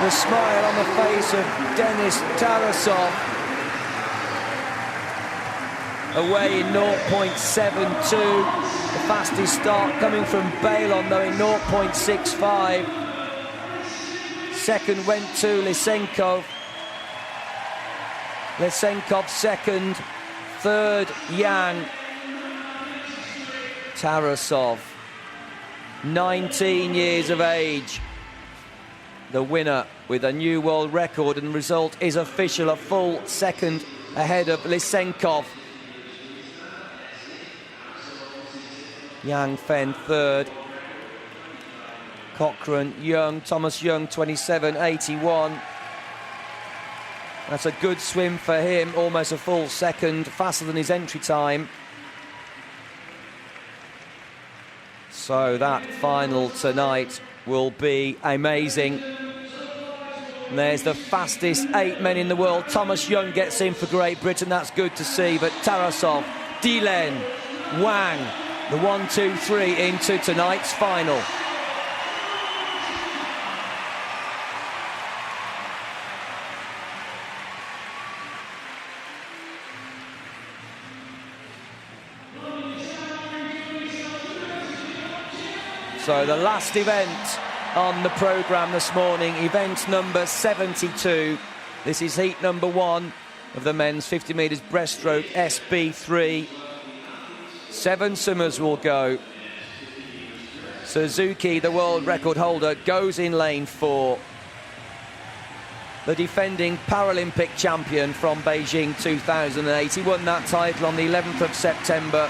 The smile on the face of Denis Tarasov. Away in 0.72. The fastest start coming from Balon, though, in 0.65. Second went to Lysenkov. Lysenkov second, third Yang. Tarasov, 19 years of age, the winner with a new world record, and the result is official, a full second ahead of Lysenkov. Yang Fen third, Cochrane, Young, Thomas Young 27.81. That's a good swim for him, almost a full second, faster than his entry time. So that final tonight will be amazing. And there's the fastest 8 men in the world. Thomas Young gets in for Great Britain, that's good to see. But Tarasov, Delaine, Wang, the 1, 2, 3 into tonight's final. So the last event on the programme this morning, event number 72. This is heat number 1 of the men's 50 metres breaststroke SB3. 7 swimmers will go. Suzuki, the world record holder, goes in lane 4. The defending Paralympic champion from Beijing 2008. He won that title on the 11th of September.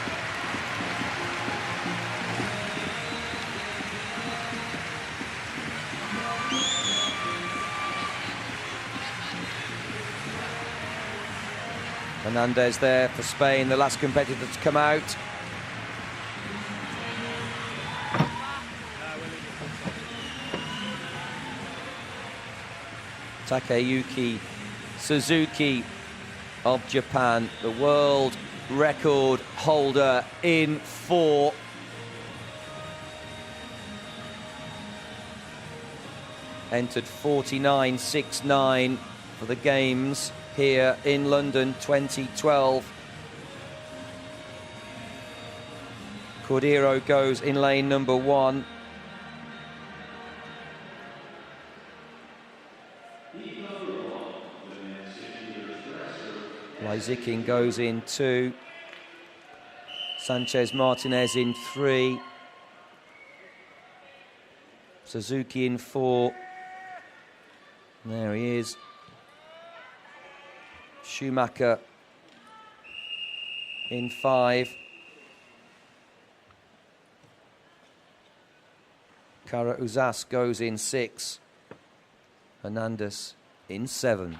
Fernandez there for Spain, the last competitor to come out. Takeyuki Suzuki of Japan, the world record holder in 4. Entered 49.69 for the Games here in London 2012. Cordero goes in lane number 1. Lysikin goes in 2. Sanchez Martinez in 3. Suzuki in 4. There he is. Schumacher in 5. Kara Uzas goes in 6. Hernandez in 7.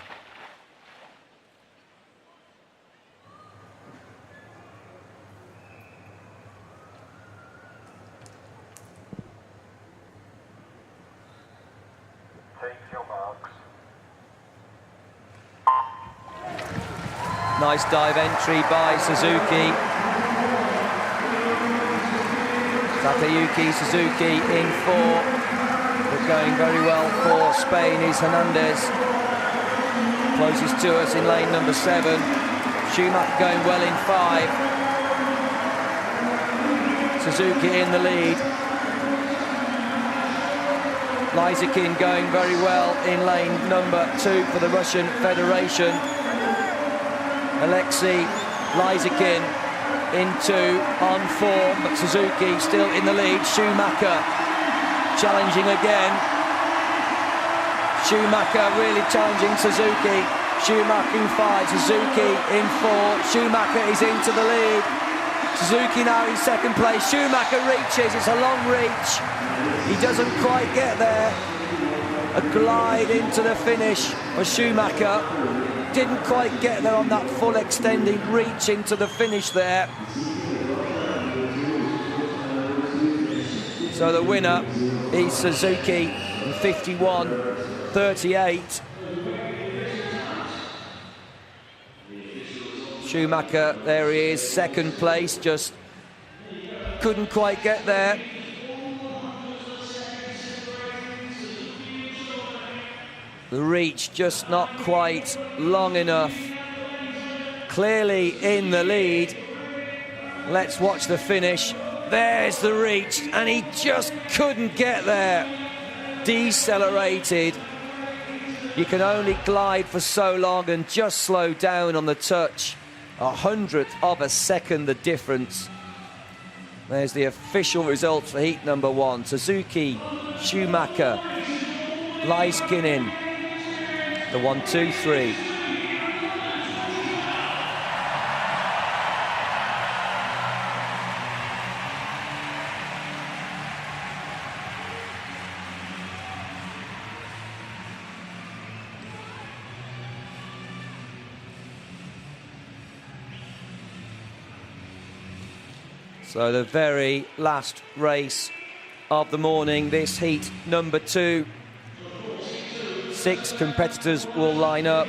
Take your marks. Nice dive entry by Suzuki. Takayuki Suzuki in 4. But going very well for Spain is Hernandez. Closest to us in lane number 7. Schumacher going well in 5. Suzuki in the lead. Lysikin going very well in lane number 2 for the Russian Federation. Alexei Lysikin in 2 on form, but Suzuki still in the lead. Schumacher challenging again. Schumacher really challenging Suzuki. Schumacher in 5, Suzuki in 4. Schumacher is into the lead. Suzuki now in 2nd place. Schumacher reaches, it's a long reach. He doesn't quite get there. A glide into the finish for Schumacher. Didn't quite get there on that full extending reach into the finish there. So the winner is Suzuki in 51.38. Schumacher, there he is, 2nd place, just couldn't quite get there. The reach just not quite long enough. Clearly in the lead. Let's watch the finish. There's the reach, and he just couldn't get there. Decelerated. You can only glide for so long and just slow down on the touch. 100th of a second the difference. There's the official results for heat number 1. Suzuki, Schumacher, Lyskinen. The 1, 2, 3. So the very last race of the morning, this heat number 2. 6 competitors will line up.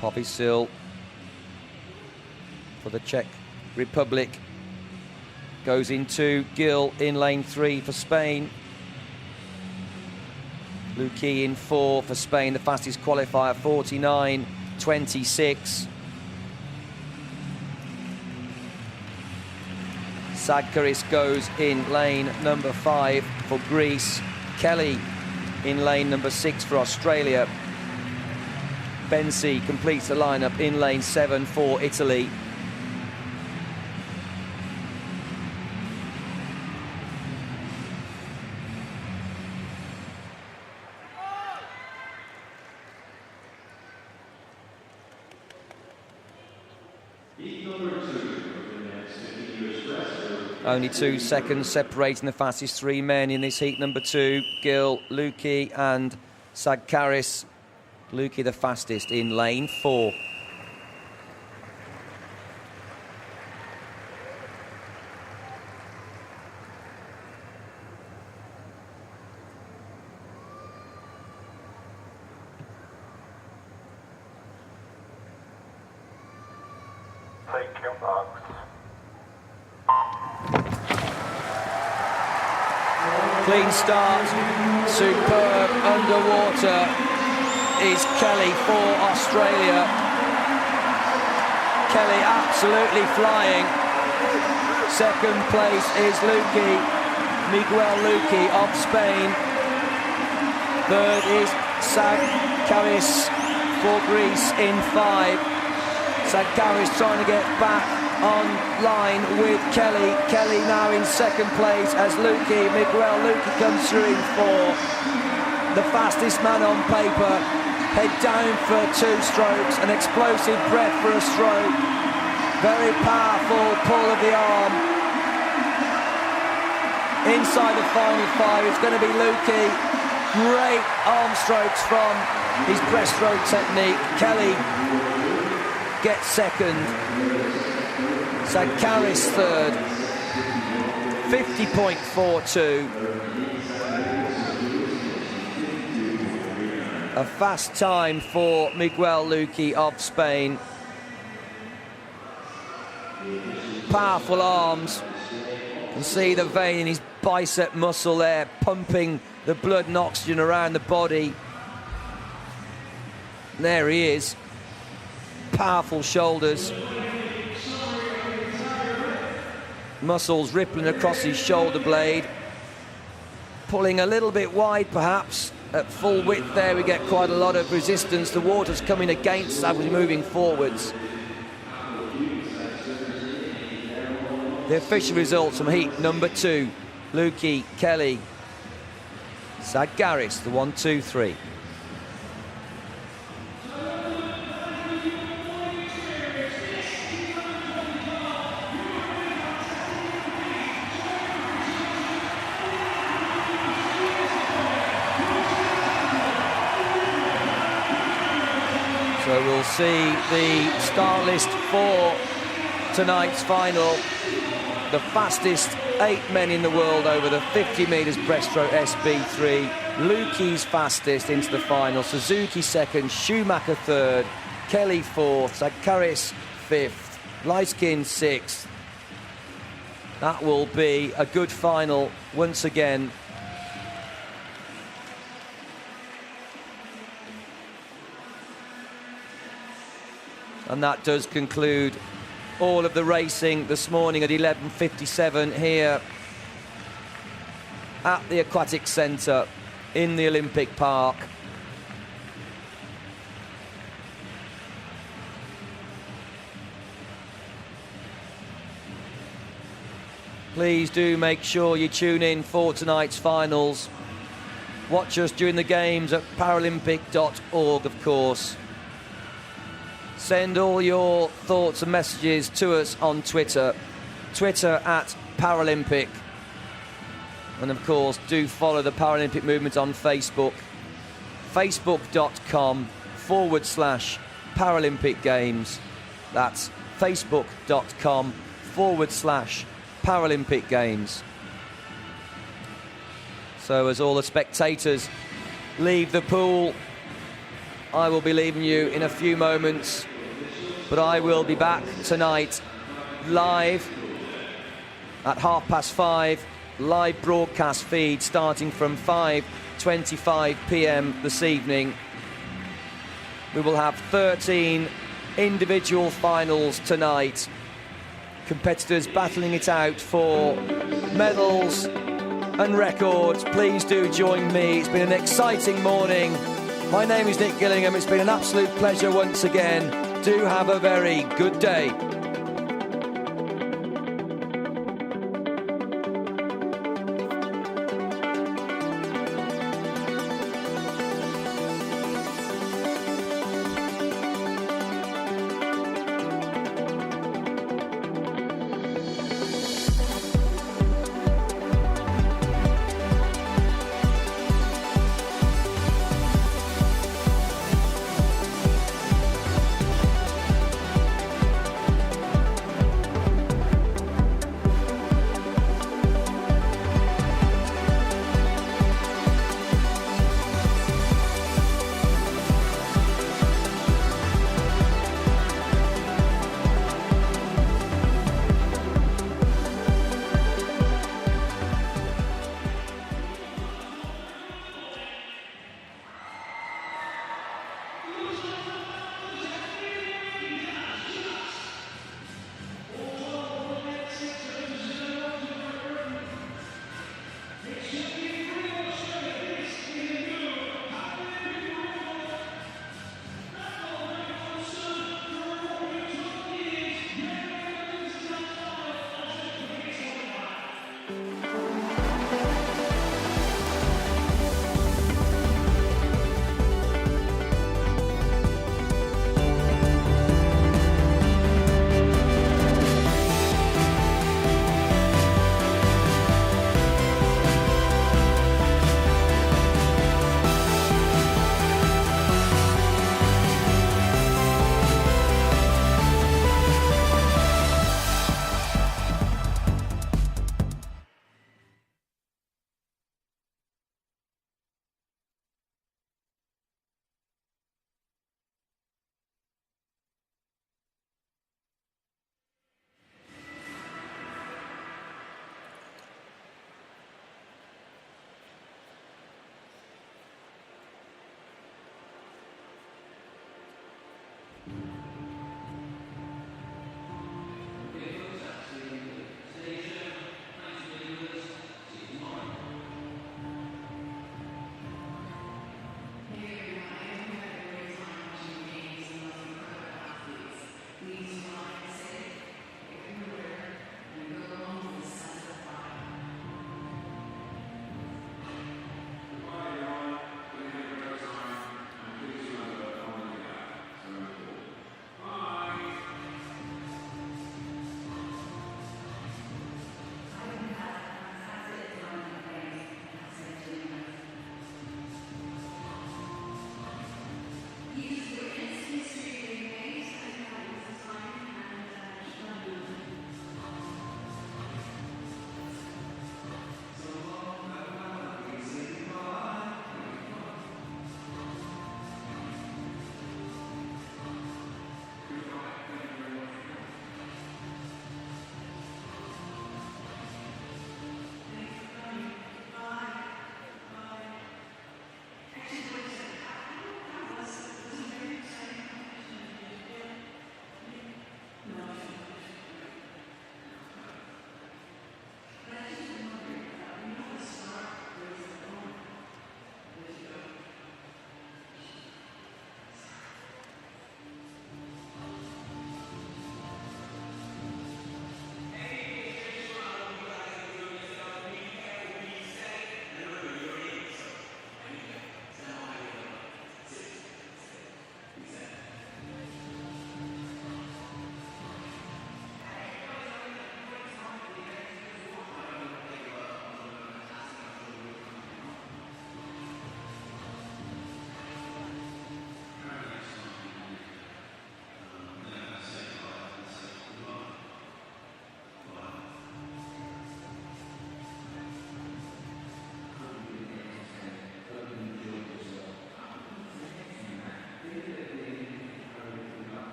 Popisil for the Czech Republic goes into Gil in lane 3 for Spain. Luki in 4 for Spain, the fastest qualifier, 49.26. Sadkaris goes in lane number 5 for Greece. Kelly in lane number 6 for Australia. Bensi completes the lineup in lane 7 for Italy. Only 2 seconds separating the fastest 3 men in this heat number 2. Gil, Luki and Sadkaris. Luki the fastest in lane 4. Take your marks. Clean start, superb underwater is Kelly for Australia. Kelly absolutely flying. Second place is Miguel Luque of Spain. Third is Sagkaris for Greece in 5. Sagkaris trying to get back on line with Kelly. Kelly now in second place as Miguel Luque comes through in 4. The fastest man on paper. Head down for 2 strokes. An explosive breath for a stroke. Very powerful pull of the arm. Inside the final 5, it's going to be Luque. Great arm strokes from his breaststroke technique. Kelly gets second. Sagkaris third. 50.42. A fast time for Miguel Luque of Spain. Powerful arms. You can see the vein in his bicep muscle there, pumping the blood and oxygen around the body. There he is. Powerful shoulders. Muscles rippling across his shoulder blade. Pulling a little bit wide perhaps. At full width there we get quite a lot of resistance. The water's coming against as we're moving forwards. The official results from heat number 2. Luque, Kelly, Sagkaris, the 1, 2, 3. So we'll see the start list for tonight's final. The fastest 8 men in the world over the 50 metres breaststroke SB3. Luque's fastest into the final. Suzuki second, Schumacher third, Kelly fourth, Sagkaris fifth, Lyskin sixth. That will be a good final once again. And that does conclude all of the racing this morning at 11:57 here at the Aquatic Centre in the Olympic Park. Please do make sure you tune in for tonight's finals. Watch us during the games at paralympic.org, of course. Send all your thoughts and messages to us on Twitter at Paralympic. And of course, do follow the Paralympic Movement on Facebook, facebook.com/Paralympic Games. That's facebook.com/Paralympic Games. So as all the spectators leave the pool, I will be leaving you in a few moments, but I will be back tonight live at 5:30, live broadcast feed starting from 5:25 p.m. this evening. We will have 13 individual finals tonight. Competitors battling it out for medals and records. Please do join me. It's been an exciting morning. My name is Nick Gillingham. It's been an absolute pleasure once again. Do have a very good day.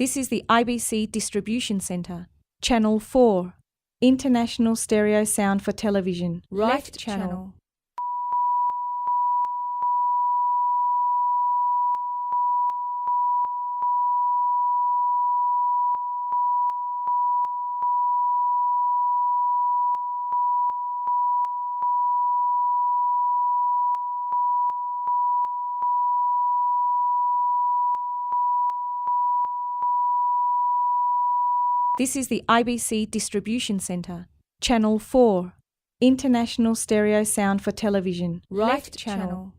This is the IBC Distribution Centre. Channel 4. International Stereo Sound for Television. Right channel. This is the IBC Distribution Centre. Channel 4. International Stereo Sound for Television. Right channel.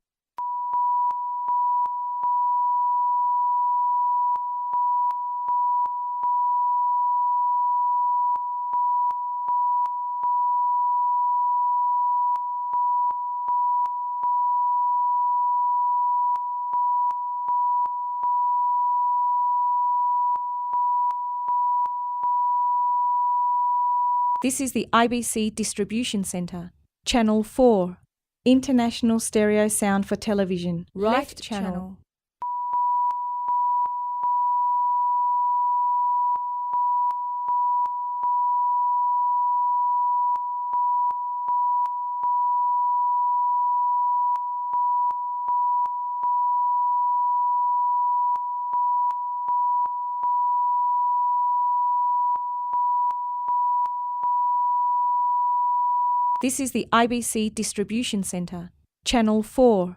This is the IBC Distribution Centre. Channel 4. International Stereo Sound for Television. Right channel. This is the IBC Distribution Centre. Channel 4.